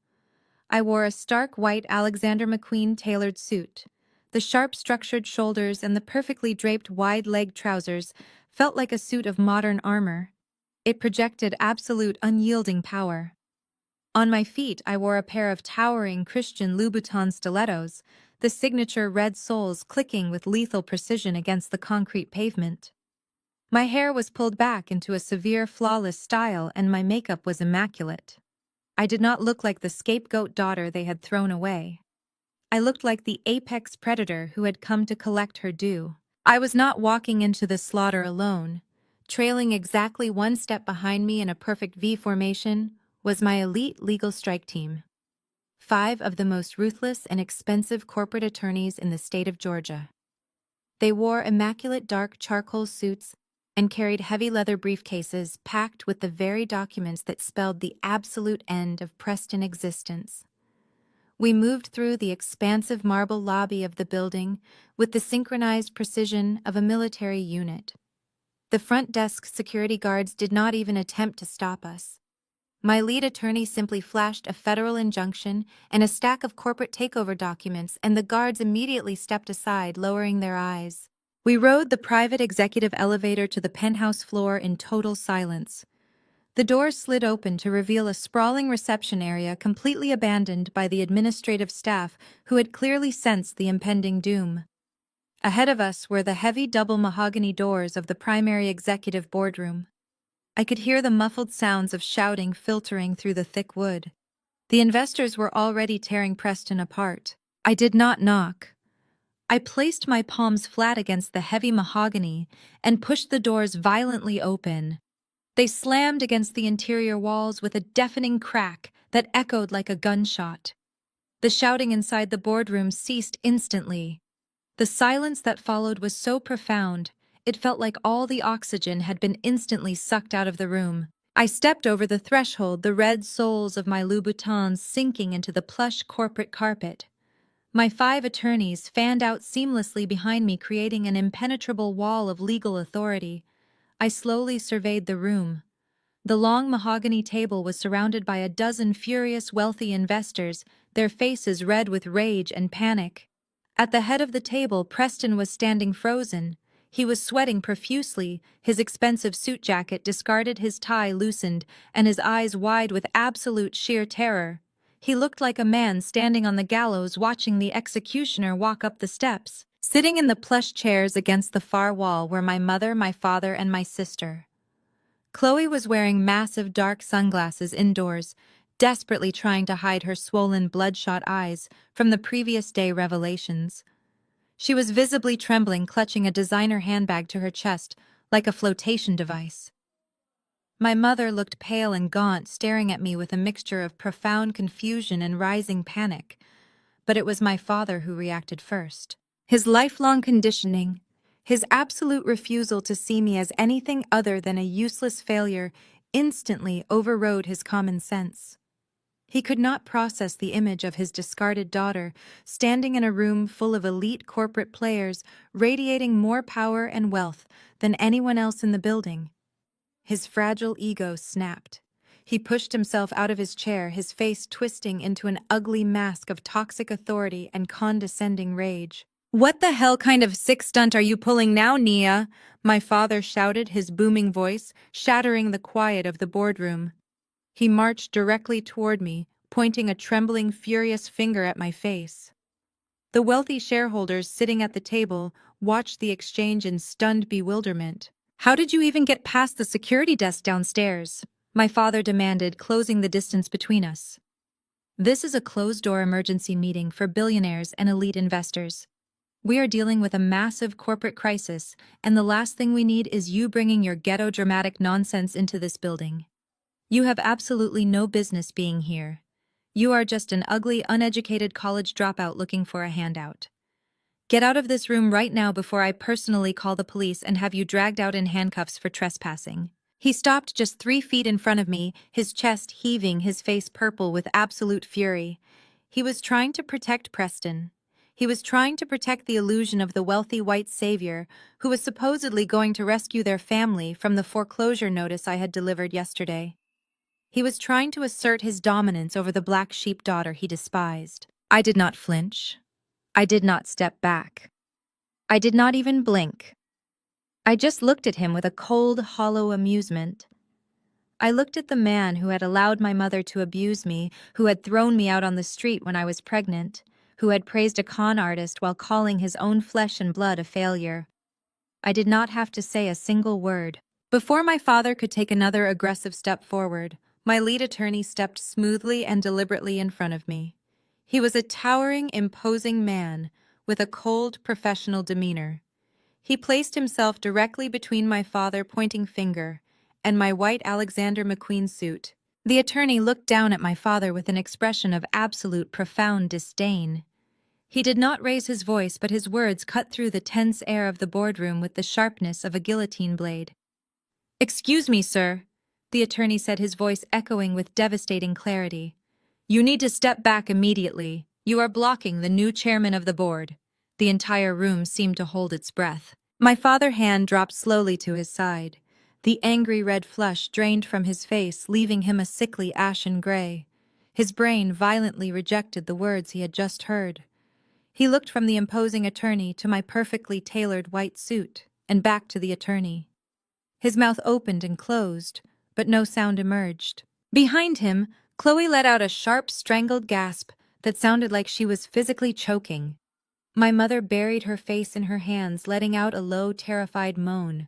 I wore a stark white Alexander McQueen tailored suit. The sharp structured shoulders and the perfectly draped wide-legged trousers felt like a suit of modern armor. It projected absolute unyielding power. On my feet, I wore a pair of towering Christian Louboutin stilettos, the signature red soles clicking with lethal precision against the concrete pavement. My hair was pulled back into a severe, flawless style, and my makeup was immaculate. I did not look like the scapegoat daughter they had thrown away. I looked like the apex predator who had come to collect her due. I was not walking into the slaughter alone. Trailing exactly one step behind me in a perfect V formation was my elite legal strike team. 5 of the most ruthless and expensive corporate attorneys in the state of Georgia. They wore immaculate dark charcoal suits and carried heavy leather briefcases packed with the very documents that spelled the absolute end of Preston existence. We moved through the expansive marble lobby of the building with the synchronized precision of a military unit. The front desk security guards did not even attempt to stop us. My lead attorney simply flashed a federal injunction and a stack of corporate takeover documents, and the guards immediately stepped aside, lowering their eyes. We rode the private executive elevator to the penthouse floor in total silence. The doors slid open to reveal a sprawling reception area completely abandoned by the administrative staff who had clearly sensed the impending doom. Ahead of us were the heavy double mahogany doors of the primary executive boardroom. I could hear the muffled sounds of shouting filtering through the thick wood. The investors were already tearing Preston apart. I did not knock. I placed my palms flat against the heavy mahogany and pushed the doors violently open. They slammed against the interior walls with a deafening crack that echoed like a gunshot. The shouting inside the boardroom ceased instantly. The silence that followed was so profound, it felt like all the oxygen had been instantly sucked out of the room. I stepped over the threshold, the red soles of my Louboutins sinking into the plush corporate carpet. My 5 attorneys fanned out seamlessly behind me, creating an impenetrable wall of legal authority. I slowly surveyed the room. The long mahogany table was surrounded by a dozen furious wealthy investors, their faces red with rage and panic. At the head of the table, Preston was standing frozen. He was sweating profusely, his expensive suit jacket discarded, his tie loosened, and his eyes wide with absolute sheer terror. He looked like a man standing on the gallows watching the executioner walk up the steps. Sitting in the plush chairs against the far wall were my mother, my father, and my sister. Chloe was wearing massive dark sunglasses indoors, desperately trying to hide her swollen, bloodshot eyes from the previous day revelations. She was visibly trembling, clutching a designer handbag to her chest like a flotation device. My mother looked pale and gaunt, staring at me with a mixture of profound confusion and rising panic. But it was my father who reacted first. His lifelong conditioning, his absolute refusal to see me as anything other than a useless failure, instantly overrode his common sense. He could not process the image of his discarded daughter standing in a room full of elite corporate players radiating more power and wealth than anyone else in the building. His fragile ego snapped. He pushed himself out of his chair, his face twisting into an ugly mask of toxic authority and condescending rage. "What the hell kind of sick stunt are you pulling now, Nia?" My father shouted, his booming voice shattering the quiet of the boardroom. He marched directly toward me, pointing a trembling, furious finger at my face. The wealthy shareholders sitting at the table watched the exchange in stunned bewilderment. "How did you even get past the security desk downstairs?" My father demanded, closing the distance between us. "This is a closed-door emergency meeting for billionaires and elite investors. We are dealing with a massive corporate crisis, and the last thing we need is you bringing your ghetto dramatic nonsense into this building. You have absolutely no business being here. You are just an ugly, uneducated college dropout looking for a handout. Get out of this room right now before I personally call the police and have you dragged out in handcuffs for trespassing." He stopped just 3 feet in front of me, his chest heaving, his face purple with absolute fury. He was trying to protect Preston. He was trying to protect the illusion of the wealthy white savior who was supposedly going to rescue their family from the foreclosure notice I had delivered yesterday. He was trying to assert his dominance over the black sheep daughter he despised. I did not flinch. I did not step back. I did not even blink. I just looked at him with a cold, hollow amusement. I looked at the man who had allowed my mother to abuse me, who had thrown me out on the street when I was pregnant, who had praised a con artist while calling his own flesh and blood a failure. I did not have to say a single word. Before my father could take another aggressive step forward, my lead attorney stepped smoothly and deliberately in front of me. He was a towering, imposing man with a cold, professional demeanor. He placed himself directly between my father pointing finger and my white Alexander McQueen suit. The attorney looked down at my father with an expression of absolute profound disdain. He did not raise his voice, but his words cut through the tense air of the boardroom with the sharpness of a guillotine blade. "Excuse me, sir," the attorney said, his voice echoing with devastating clarity. "You need to step back immediately. You are blocking the new chairman of the board." The entire room seemed to hold its breath. My father's hand dropped slowly to his side. The angry red flush drained from his face, leaving him a sickly ashen gray. His brain violently rejected the words he had just heard. He looked from the imposing attorney to my perfectly tailored white suit, and back to the attorney. His mouth opened and closed, but no sound emerged. Behind him, Chloe let out a sharp, strangled gasp that sounded like she was physically choking. My mother buried her face in her hands, letting out a low, terrified moan.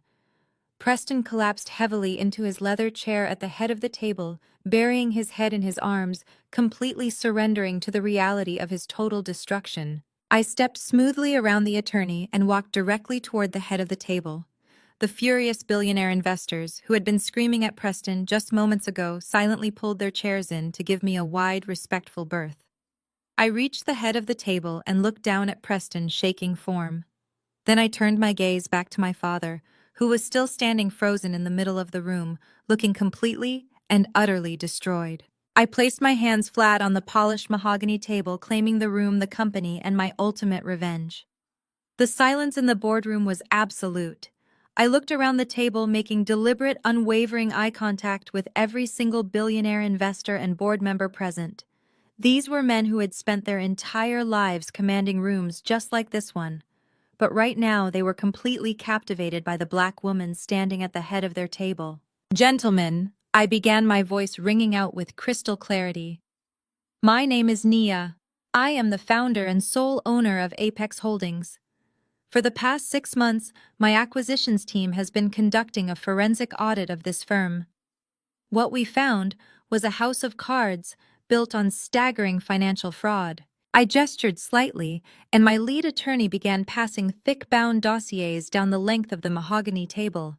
Preston collapsed heavily into his leather chair at the head of the table, burying his head in his arms, completely surrendering to the reality of his total destruction. I stepped smoothly around the attorney and walked directly toward the head of the table. The furious billionaire investors, who had been screaming at Preston just moments ago, silently pulled their chairs in to give me a wide, respectful berth. I reached the head of the table and looked down at Preston's shaking form. Then I turned my gaze back to my father, who was still standing frozen in the middle of the room, looking completely and utterly destroyed. I placed my hands flat on the polished mahogany table, claiming the room, the company, and my ultimate revenge. The silence in the boardroom was absolute. I looked around the table, making deliberate, unwavering eye contact with every single billionaire investor and board member present. These were men who had spent their entire lives commanding rooms just like this one. But right now they were completely captivated by the black woman standing at the head of their table. "Gentlemen," I began, my voice ringing out with crystal clarity. "My name is Nia. I am the founder and sole owner of Apex Holdings. For the past 6 months, my acquisitions team has been conducting a forensic audit of this firm. What we found was a house of cards built on staggering financial fraud. I gestured slightly, and my lead attorney began passing thick-bound dossiers down the length of the mahogany table.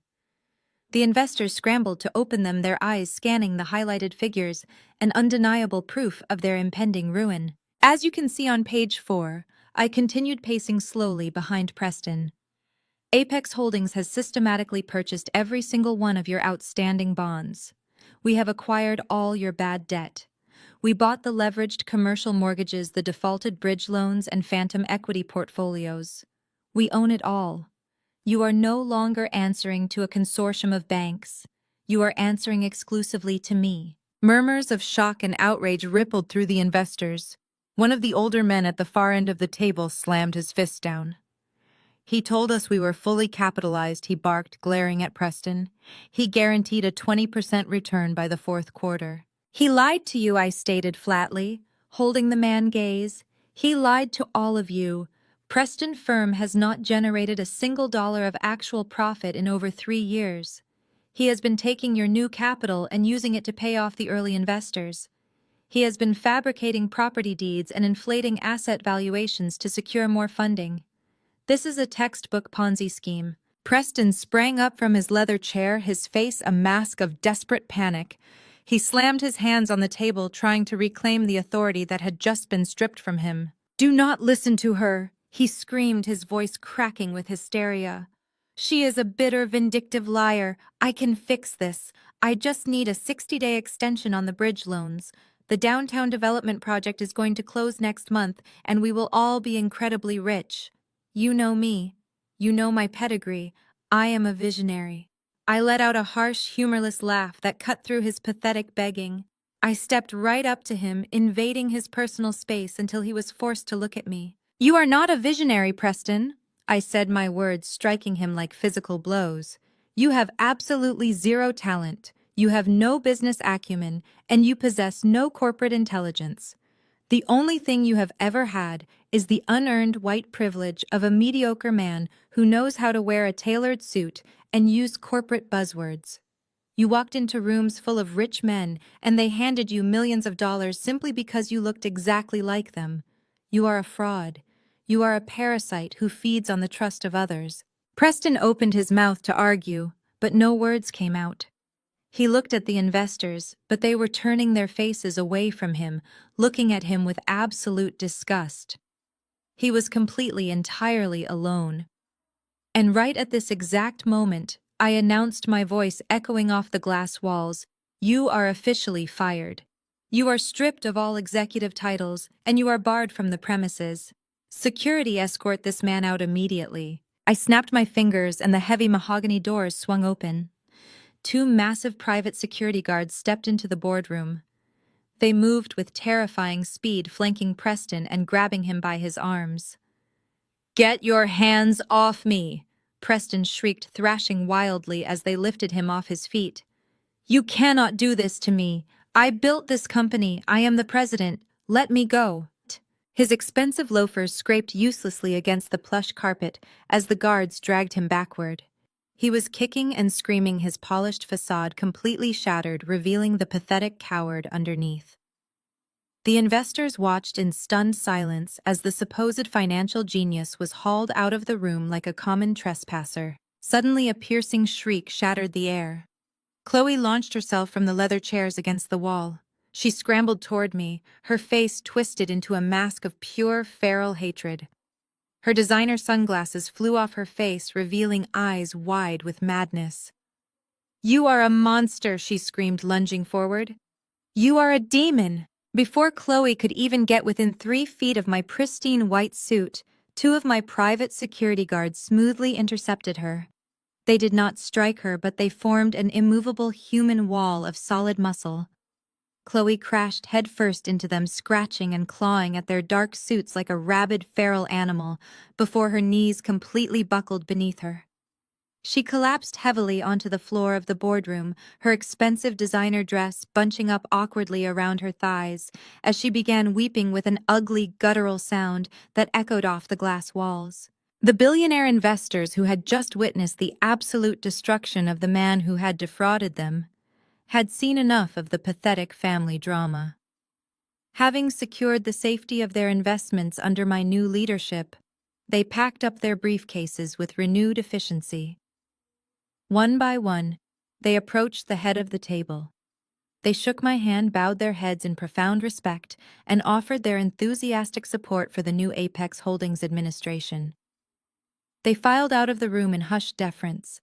The investors scrambled to open them, their eyes scanning the highlighted figures, an undeniable proof of their impending ruin. As you can see on page 4, I continued pacing slowly behind Preston. Apex Holdings has systematically purchased every single one of your outstanding bonds. We have acquired all your bad debt. We bought the leveraged commercial mortgages, the defaulted bridge loans, and phantom equity portfolios. We own it all. You are no longer answering to a consortium of banks. You are answering exclusively to me. Murmurs of shock and outrage rippled through the investors. One of the older men at the far end of the table slammed his fist down. He told us we were fully capitalized, he barked, glaring at Preston. He guaranteed a 20% return by the fourth quarter. He lied to you, I stated flatly, holding the man gaze. He lied to all of you. Preston firm has not generated a single dollar of actual profit in over 3 years. He has been taking your new capital and using it to pay off the early investors. He has been fabricating property deeds and inflating asset valuations to secure more funding. This is a textbook Ponzi scheme. Preston sprang up from his leather chair, his face a mask of desperate panic. He slammed his hands on the table, trying to reclaim the authority that had just been stripped from him. "Do not listen to her," he screamed, his voice cracking with hysteria. "She is a bitter, vindictive liar. I can fix this. I just need a 60-day extension on the bridge loans. The downtown development project is going to close next month, and we will all be incredibly rich. You know me. You know my pedigree. I am a visionary." I let out a harsh, humorless laugh that cut through his pathetic begging. I stepped right up to him, invading his personal space until he was forced to look at me. "You are not a visionary, Preston," I said, my words striking him like physical blows. "You have absolutely zero talent, you have no business acumen, and you possess no corporate intelligence. The only thing you have ever had is the unearned white privilege of a mediocre man who knows how to wear a tailored suit and use corporate buzzwords. You walked into rooms full of rich men, and they handed you millions of dollars simply because you looked exactly like them. You are a fraud. You are a parasite who feeds on the trust of others." Preston opened his mouth to argue, but no words came out. He looked at the investors, but they were turning their faces away from him, looking at him with absolute disgust. He was entirely alone. And right at this exact moment, I announced, my voice echoing off the glass walls, "You are officially fired. You are stripped of all executive titles, and you are barred from the premises. Security, escort this man out immediately." I snapped my fingers, and the heavy mahogany doors swung open. 2 massive private security guards stepped into the boardroom. They moved with terrifying speed, flanking Preston and grabbing him by his arms. "Get your hands off me!" Preston shrieked, thrashing wildly as they lifted him off his feet. "You cannot do this to me. I built this company. I am the president. Let me go." His expensive loafers scraped uselessly against the plush carpet as the guards dragged him backward. He was kicking and screaming, his polished facade completely shattered, revealing the pathetic coward underneath. The investors watched in stunned silence as the supposed financial genius was hauled out of the room like a common trespasser. Suddenly, a piercing shriek shattered the air. Chloe launched herself from the leather chairs against the wall. She scrambled toward me, her face twisted into a mask of pure, feral hatred. Her designer sunglasses flew off her face, revealing eyes wide with madness. "You are a monster," she screamed, lunging forward. "You are a demon!" Before Chloe could even get within 3 feet of my pristine white suit, 2 of my private security guards smoothly intercepted her. They did not strike her, but they formed an immovable human wall of solid muscle. Chloe crashed headfirst into them, scratching and clawing at their dark suits like a rabid feral animal, before her knees completely buckled beneath her. She collapsed heavily onto the floor of the boardroom, her expensive designer dress bunching up awkwardly around her thighs, as she began weeping with an ugly, guttural sound that echoed off the glass walls. The billionaire investors who had just witnessed the absolute destruction of the man who had defrauded them had seen enough of the pathetic family drama. Having secured the safety of their investments under my new leadership, they packed up their briefcases with renewed efficiency. One by one, they approached the head of the table. They shook my hand, bowed their heads in profound respect, and offered their enthusiastic support for the new Apex Holdings administration. They filed out of the room in hushed deference.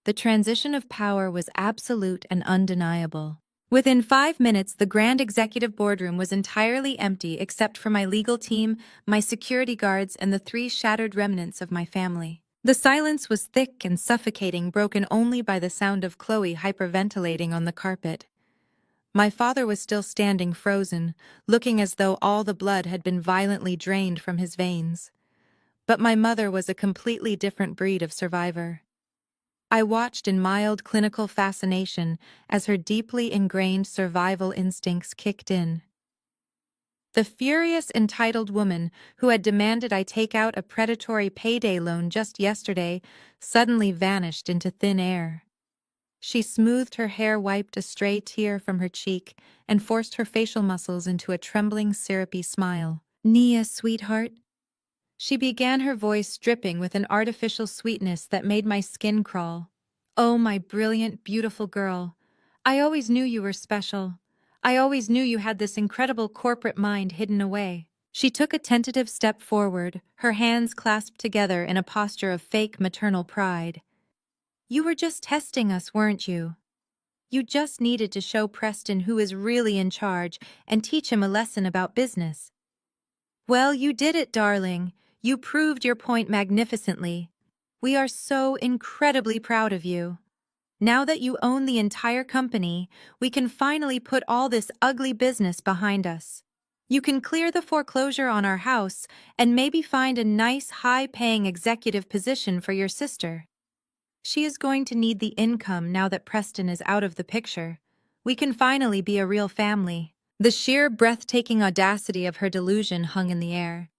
The transition of power was absolute and undeniable. Within 5 minutes, the grand executive boardroom was entirely empty except for my legal team, my security guards, and the 3 shattered remnants of my family. The silence was thick and suffocating, broken only by the sound of Chloe hyperventilating on the carpet. My father was still standing frozen, looking as though all the blood had been violently drained from his veins. But my mother was a completely different breed of survivor. I watched in mild clinical fascination as her deeply ingrained survival instincts kicked in. The furious, entitled woman who had demanded I take out a predatory payday loan just yesterday suddenly vanished into thin air. She smoothed her hair, wiped a stray tear from her cheek, and forced her facial muscles into a trembling, syrupy smile. "Nia, sweetheart." She began, her voice dripping with an artificial sweetness that made my skin crawl. "Oh, my brilliant, beautiful girl. I always knew you were special. I always knew you had this incredible corporate mind hidden away." She took a tentative step forward, her hands clasped together in a posture of fake maternal pride. "You were just testing us, weren't you? You just needed to show Preston who is really in charge and teach him a lesson about business. Well, you did it, darling. You proved your point magnificently. We are so incredibly proud of you. Now that you own the entire company, we can finally put all this ugly business behind us. You can clear the foreclosure on our house and maybe find a nice, high-paying executive position for your sister. She is going to need the income now that Preston is out of the picture. We can finally be a real family." The sheer, breathtaking audacity of her delusion hung in the air.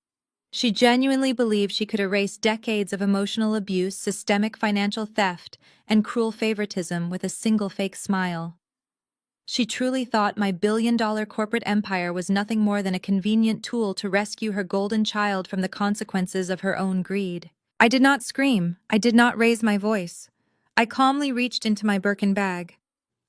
She genuinely believed she could erase decades of emotional abuse, systemic financial theft, and cruel favoritism with a single fake smile. She truly thought my billion-dollar corporate empire was nothing more than a convenient tool to rescue her golden child from the consequences of her own greed. I did not scream. I did not raise my voice. I calmly reached into my Birkin bag.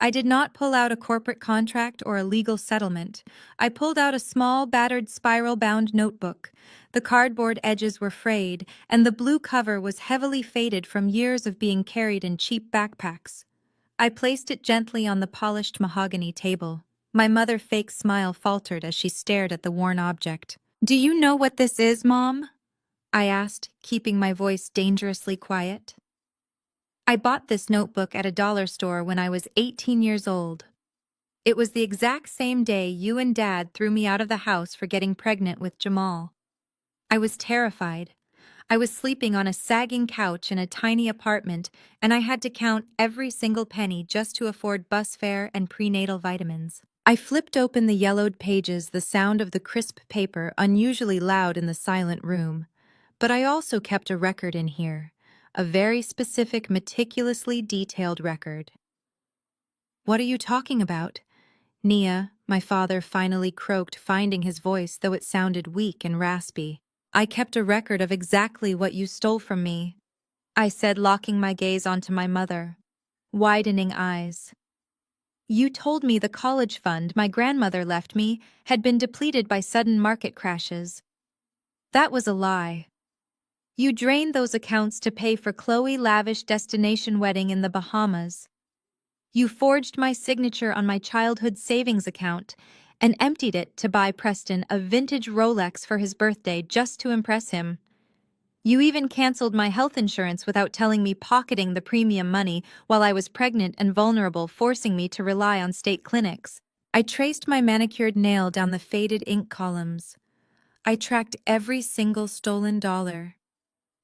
I did not pull out a corporate contract or a legal settlement. I pulled out a small, battered, spiral-bound notebook. The cardboard edges were frayed, and the blue cover was heavily faded from years of being carried in cheap backpacks. I placed it gently on the polished mahogany table. My mother's fake smile faltered as she stared at the worn object. "Do you know what this is, Mom?" I asked, keeping my voice dangerously quiet. "I bought this notebook at a dollar store when I was 18 years old. It was the exact same day you and Dad threw me out of the house for getting pregnant with Jamal. I was terrified. I was sleeping on a sagging couch in a tiny apartment, and I had to count every single penny just to afford bus fare and prenatal vitamins." I flipped open the yellowed pages, the sound of the crisp paper unusually loud in the silent room. But I also kept a record in here, a very specific, meticulously detailed record. "What are you talking about?" Nia, my father finally croaked, finding his voice, though it sounded weak and raspy. "I kept a record of exactly what you stole from me," I said, locking my gaze onto my mother. Widening eyes. "You told me the college fund my grandmother left me had been depleted by sudden market crashes. That was a lie. You drained those accounts to pay for Chloe's lavish destination wedding in the Bahamas. You forged my signature on my childhood savings account and emptied it to buy Preston a vintage Rolex for his birthday just to impress him. You even canceled my health insurance without telling me, pocketing the premium money while I was pregnant and vulnerable, forcing me to rely on state clinics." I traced my manicured nail down the faded ink columns. I tracked every single stolen dollar,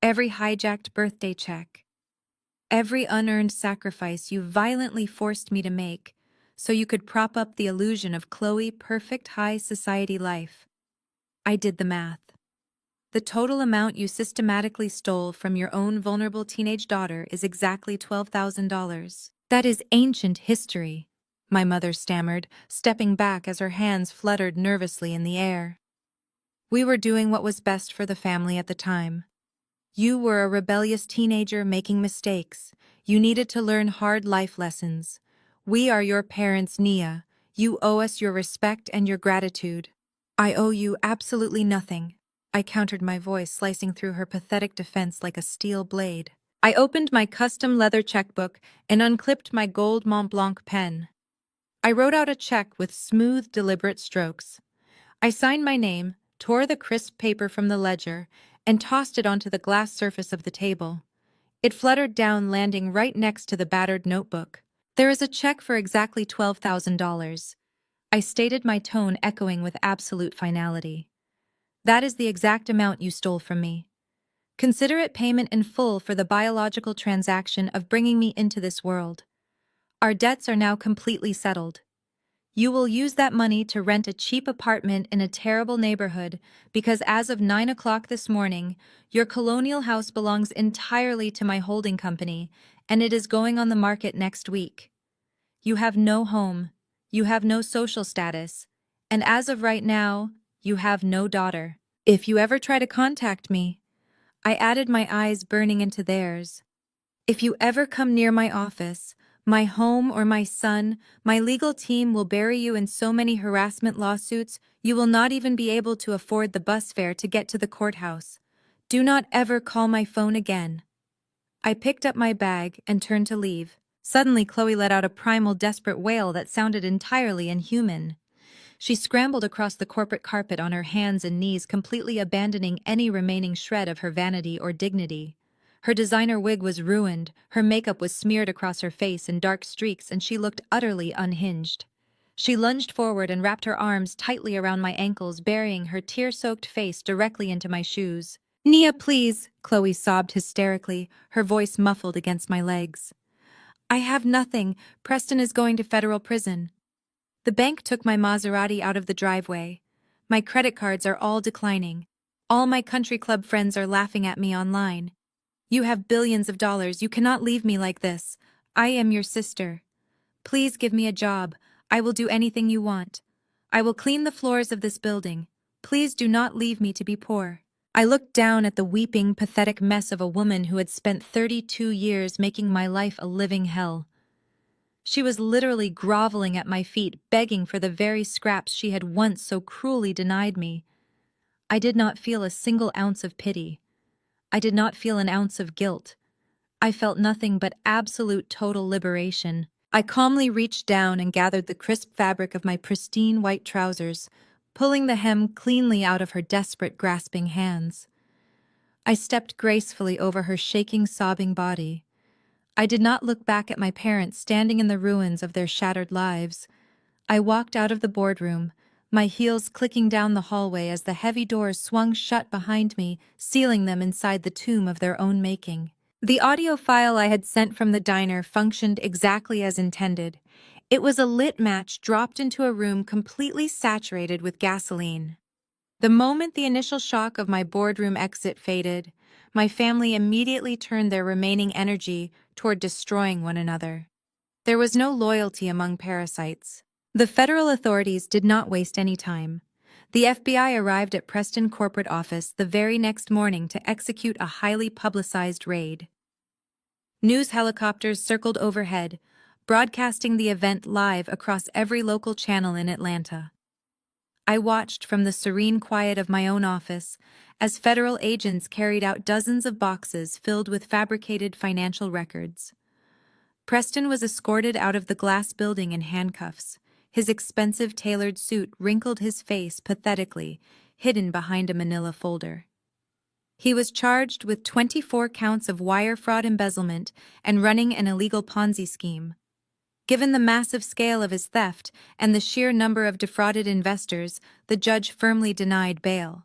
every hijacked birthday check, every unearned sacrifice you violently forced me to make so you could prop up the illusion of Chloe's perfect high society life. I did the math. The total amount you systematically stole from your own vulnerable teenage daughter is exactly $12,000. That is ancient history, my mother stammered, stepping back as her hands fluttered nervously in the air. We were doing what was best for the family at the time. You were a rebellious teenager making mistakes. You needed to learn hard life lessons. We are your parents, Nia. You owe us your respect and your gratitude. I owe you absolutely nothing, I countered, my voice slicing through her pathetic defense like a steel blade. I opened my custom leather checkbook and unclipped my gold Mont Blanc pen. I wrote out a check with smooth, deliberate strokes. I signed my name, tore the crisp paper from the ledger, and tossed it onto the glass surface of the table. It fluttered down, landing right next to the battered notebook. There is a check for exactly $12,000. I stated, my tone echoing with absolute finality. That is the exact amount you stole from me. Consider it payment in full for the biological transaction of bringing me into this world. Our debts are now completely settled. You will use that money to rent a cheap apartment in a terrible neighborhood because as of 9 o'clock this morning, your colonial house belongs entirely to my holding company, and it is going on the market next week. You have no home, you have no social status, and as of right now, you have no daughter. If you ever try to contact me, I added, my eyes burning into theirs. If you ever come near my office, my home, or my son, my legal team will bury you in so many harassment lawsuits you will not even be able to afford the bus fare to get to the courthouse. Do not ever call my phone again. I picked up my bag and turned to leave. Suddenly, Chloe let out a primal, desperate wail that sounded entirely inhuman. She scrambled across the corporate carpet on her hands and knees, completely abandoning any remaining shred of her vanity or dignity. Her designer wig was ruined, her makeup was smeared across her face in dark streaks, and she looked utterly unhinged. She lunged forward and wrapped her arms tightly around my ankles, burying her tear-soaked face directly into my shoes. "Nia, please," Chloe sobbed hysterically, her voice muffled against my legs. "I have nothing. Preston is going to federal prison." The bank took my Maserati out of the driveway. My credit cards are all declining. All my country club friends are laughing at me online. You have billions of dollars. You cannot leave me like this. I am your sister. Please give me a job. I will do anything you want. I will clean the floors of this building. Please do not leave me to be poor. I looked down at the weeping, pathetic mess of a woman who had spent 32 years making my life a living hell. She was literally groveling at my feet, begging for the very scraps she had once so cruelly denied me. I did not feel a single ounce of pity. I did not feel an ounce of guilt. I felt nothing but absolute total liberation. I calmly reached down and gathered the crisp fabric of my pristine white trousers, pulling the hem cleanly out of her desperate, grasping hands. I stepped gracefully over her shaking, sobbing body. I did not look back at my parents standing in the ruins of their shattered lives. I walked out of the boardroom, my heels clicking down the hallway as the heavy doors swung shut behind me, sealing them inside the tomb of their own making. The audio file I had sent from the diner functioned exactly as intended. It was a lit match dropped into a room completely saturated with gasoline. The moment the initial shock of my boardroom exit faded, my family immediately turned their remaining energy toward destroying one another. There was no loyalty among parasites. The federal authorities did not waste any time. The FBI arrived at Preston corporate office the very next morning to execute a highly publicized raid. News helicopters circled overhead, broadcasting the event live across every local channel in Atlanta. I watched from the serene quiet of my own office as federal agents carried out dozens of boxes filled with fabricated financial records. Preston was escorted out of the glass building in handcuffs. His expensive tailored suit wrinkled his face pathetically, hidden behind a manila folder. He was charged with 24 counts of wire fraud, embezzlement, and running an illegal Ponzi scheme. Given the massive scale of his theft and the sheer number of defrauded investors, the judge firmly denied bail.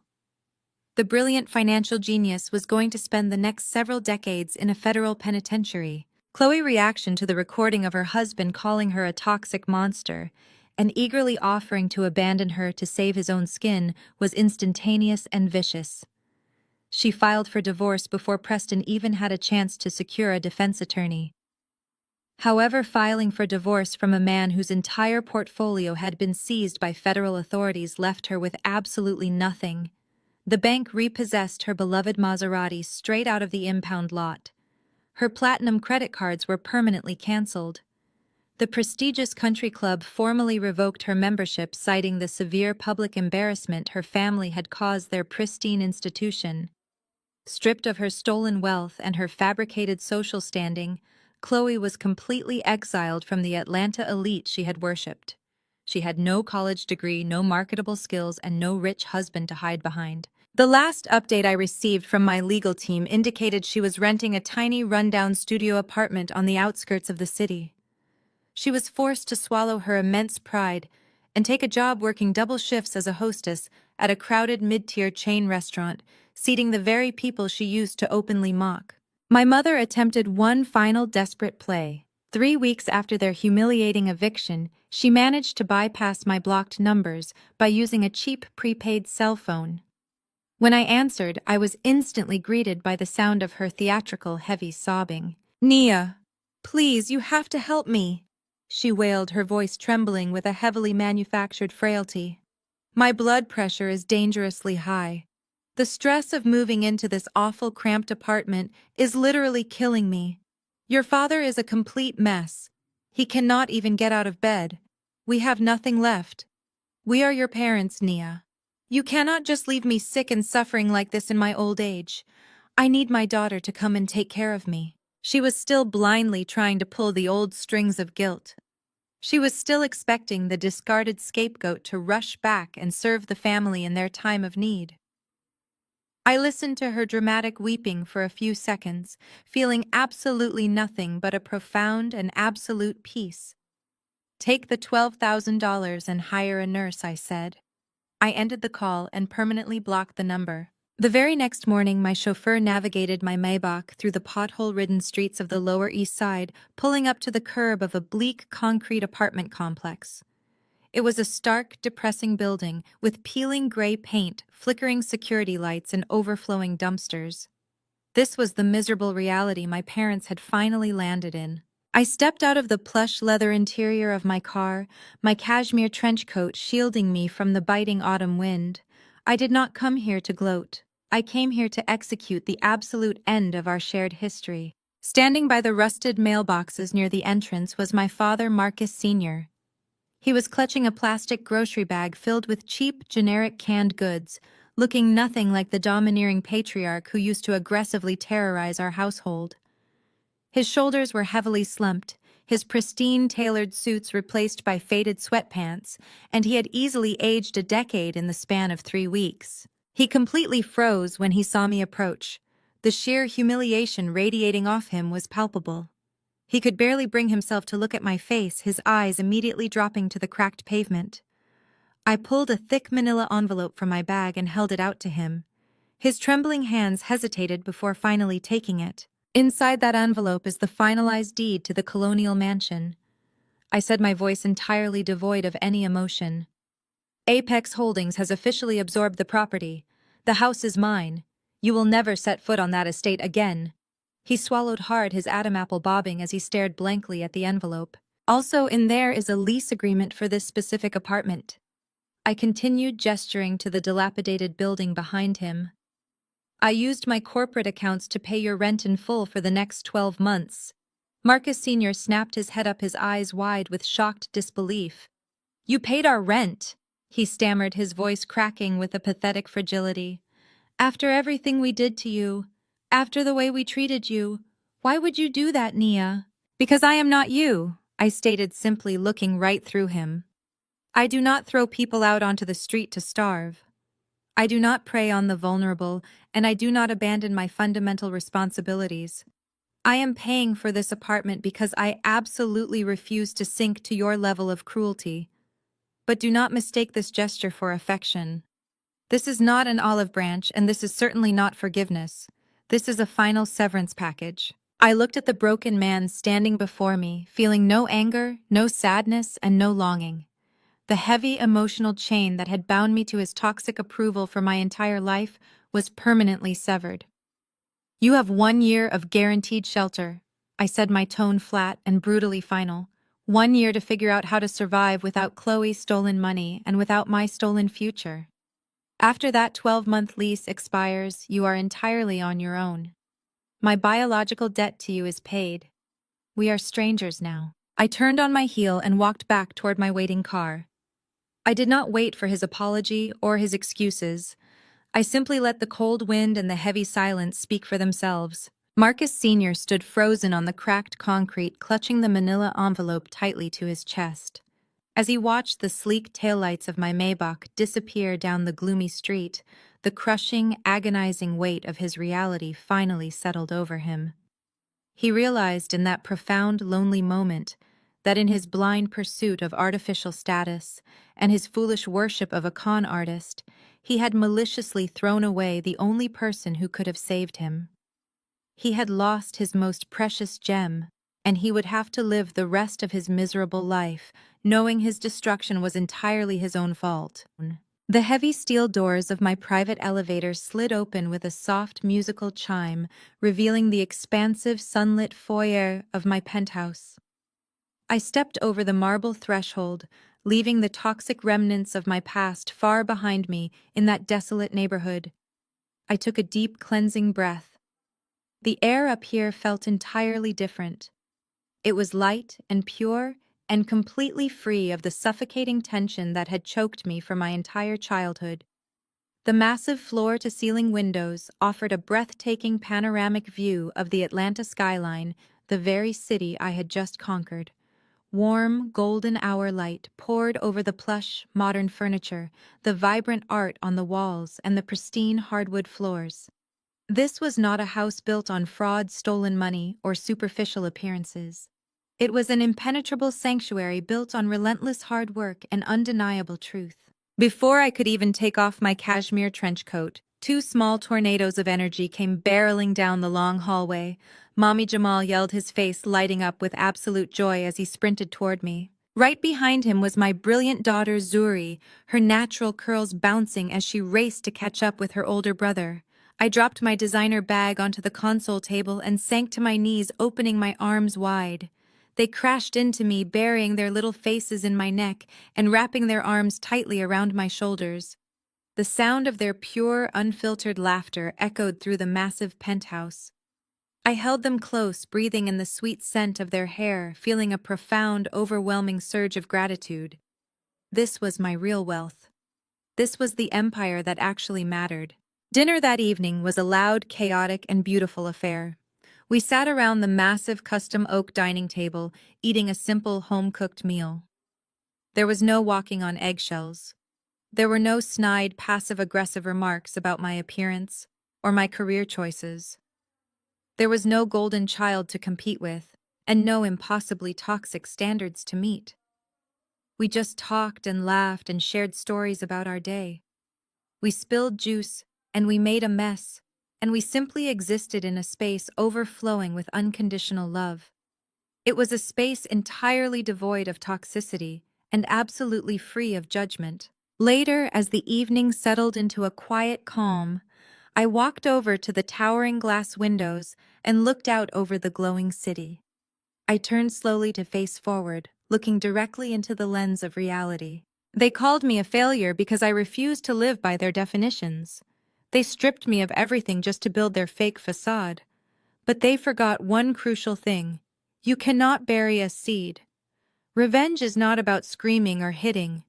The brilliant financial genius was going to spend the next several decades in a federal penitentiary. Chloe's reaction to the recording of her husband calling her a toxic monster and eagerly offering to abandon her to save his own skin was instantaneous and vicious. She filed for divorce before Preston even had a chance to secure a defense attorney. However, filing for divorce from a man whose entire portfolio had been seized by federal authorities left her with absolutely nothing. The bank repossessed her beloved Maserati straight out of the impound lot. Her platinum credit cards were permanently canceled. The prestigious country club formally revoked her membership, citing the severe public embarrassment her family had caused their pristine institution. Stripped of her stolen wealth and her fabricated social standing, Chloe was completely exiled from the Atlanta elite she had worshipped. She had no college degree, no marketable skills, and no rich husband to hide behind. The last update I received from my legal team indicated she was renting a tiny rundown studio apartment on the outskirts of the city. She was forced to swallow her immense pride and take a job working double shifts as a hostess at a crowded mid-tier chain restaurant, seating the very people she used to openly mock. My mother attempted one final desperate play. 3 weeks after their humiliating eviction, she managed to bypass my blocked numbers by using a cheap prepaid cell phone. When I answered, I was instantly greeted by the sound of her theatrical, heavy sobbing. "Nia, please, you have to help me," she wailed, her voice trembling with a heavily manufactured frailty. "My blood pressure is dangerously high. The stress of moving into this awful cramped apartment is literally killing me. Your father is a complete mess. He cannot even get out of bed. We have nothing left. We are your parents, Nia. You cannot just leave me sick and suffering like this in my old age. I need my daughter to come and take care of me." She was still blindly trying to pull the old strings of guilt. She was still expecting the discarded scapegoat to rush back and serve the family in their time of need. I listened to her dramatic weeping for a few seconds, feeling absolutely nothing but a profound and absolute peace. "Take the $12,000 and hire a nurse," I said. I ended the call and permanently blocked the number. The very next morning, my chauffeur navigated my Maybach through the pothole-ridden streets of the Lower East Side, pulling up to the curb of a bleak concrete apartment complex. It was a stark, depressing building with peeling gray paint, flickering security lights, and overflowing dumpsters. This was the miserable reality my parents had finally landed in. I stepped out of the plush leather interior of my car, my cashmere trench coat shielding me from the biting autumn wind. I did not come here to gloat. I came here to execute the absolute end of our shared history. Standing by the rusted mailboxes near the entrance was my father, Marcus Sr. He was clutching a plastic grocery bag filled with cheap, generic canned goods, looking nothing like the domineering patriarch who used to aggressively terrorize our household. His shoulders were heavily slumped, his pristine tailored suits replaced by faded sweatpants, and he had easily aged a decade in the span of 3 weeks. He completely froze when he saw me approach. The sheer humiliation radiating off him was palpable. He could barely bring himself to look at my face, his eyes immediately dropping to the cracked pavement. I pulled a thick manila envelope from my bag and held it out to him. His trembling hands hesitated before finally taking it. "Inside that envelope is the finalized deed to the colonial mansion," I said, my voice entirely devoid of any emotion. "Apex Holdings has officially absorbed the property. The house is mine. You will never set foot on that estate again." He swallowed hard, his Adam apple bobbing as he stared blankly at the envelope. "Also in there is a lease agreement for this specific apartment." I continued, gesturing to the dilapidated building behind him. "I used my corporate accounts to pay your rent in full for the next 12 months. Marcus Sr. snapped his head up, his eyes wide with shocked disbelief. "You paid our rent?" he stammered, his voice cracking with a pathetic fragility. "After everything we did to you, after the way we treated you, why would you do that, Nia?" "Because I am not you," I stated simply, looking right through him. "I do not throw people out onto the street to starve. I do not prey on the vulnerable, and I do not abandon my fundamental responsibilities. I am paying for this apartment because I absolutely refuse to sink to your level of cruelty. But do not mistake this gesture for affection. This is not an olive branch, and this is certainly not forgiveness. This is a final severance package." I looked at the broken man standing before me, feeling no anger, no sadness, and no longing. The heavy emotional chain that had bound me to his toxic approval for my entire life was permanently severed. "You have 1 year of guaranteed shelter," I said, my tone flat and brutally final. 1 year to figure out how to survive without Chloe's stolen money and without my stolen future. After that 12-month lease expires, you are entirely on your own. My biological debt to you is paid. We are strangers now. I turned on my heel and walked back toward my waiting car. I did not wait for his apology or his excuses. I simply let the cold wind and the heavy silence speak for themselves. Marcus Sr. stood frozen on the cracked concrete, clutching the manila envelope tightly to his chest. As he watched the sleek taillights of my Maybach disappear down the gloomy street, the crushing, agonizing weight of his reality finally settled over him. He realized in that profound, lonely moment that in his blind pursuit of artificial status and his foolish worship of a con artist, he had maliciously thrown away the only person who could have saved him. He had lost his most precious gem, and he would have to live the rest of his miserable life, knowing his destruction was entirely his own fault. The heavy steel doors of my private elevator slid open with a soft musical chime, revealing the expansive sunlit foyer of my penthouse. I stepped over the marble threshold, leaving the toxic remnants of my past far behind me in that desolate neighborhood. I took a deep, cleansing breath. The air up here felt entirely different. It was light and pure and completely free of the suffocating tension that had choked me for my entire childhood. The massive floor-to-ceiling windows offered a breathtaking panoramic view of the Atlanta skyline, the very city I had just conquered. Warm, golden hour light poured over the plush, modern furniture, the vibrant art on the walls, and the pristine hardwood floors. This was not a house built on fraud, stolen money, or superficial appearances. It was an impenetrable sanctuary built on relentless hard work and undeniable truth. Before I could even take off my cashmere trench coat, two small tornadoes of energy came barreling down the long hallway. Mommy Jamal yelled, his face lighting up with absolute joy as he sprinted toward me. Right behind him was my brilliant daughter Zuri, her natural curls bouncing as she raced to catch up with her older brother. I dropped my designer bag onto the console table and sank to my knees, opening my arms wide. They crashed into me, burying their little faces in my neck and wrapping their arms tightly around my shoulders. The sound of their pure, unfiltered laughter echoed through the massive penthouse. I held them close, breathing in the sweet scent of their hair, feeling a profound, overwhelming surge of gratitude. This was my real wealth. This was the empire that actually mattered. Dinner that evening was a loud, chaotic, and beautiful affair. We sat around the massive custom oak dining table, eating a simple home-cooked meal. There was no walking on eggshells. There were no snide, passive-aggressive remarks about my appearance or my career choices. There was no golden child to compete with, and no impossibly toxic standards to meet. We just talked and laughed and shared stories about our day. We spilled juice, and we made a mess, and we simply existed in a space overflowing with unconditional love. It was a space entirely devoid of toxicity and absolutely free of judgment. Later, as the evening settled into a quiet calm, I walked over to the towering glass windows and looked out over the glowing city. I turned slowly to face forward, looking directly into the lens of reality. They called me a failure because I refused to live by their definitions. They stripped me of everything just to build their fake facade. But they forgot one crucial thing. You cannot bury a seed. Revenge is not about screaming or hitting.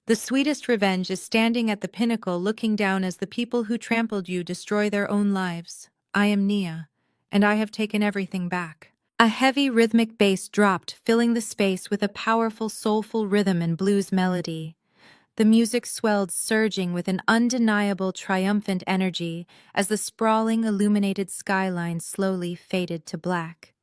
The sweetest revenge is standing at the pinnacle, looking down as the people who trampled you destroy their own lives. I am Nia, and I have taken everything back. A heavy rhythmic bass dropped, filling the space with a powerful, soulful rhythm and blues melody. The music swelled, surging with an undeniable, triumphant energy as the sprawling, illuminated skyline slowly faded to black.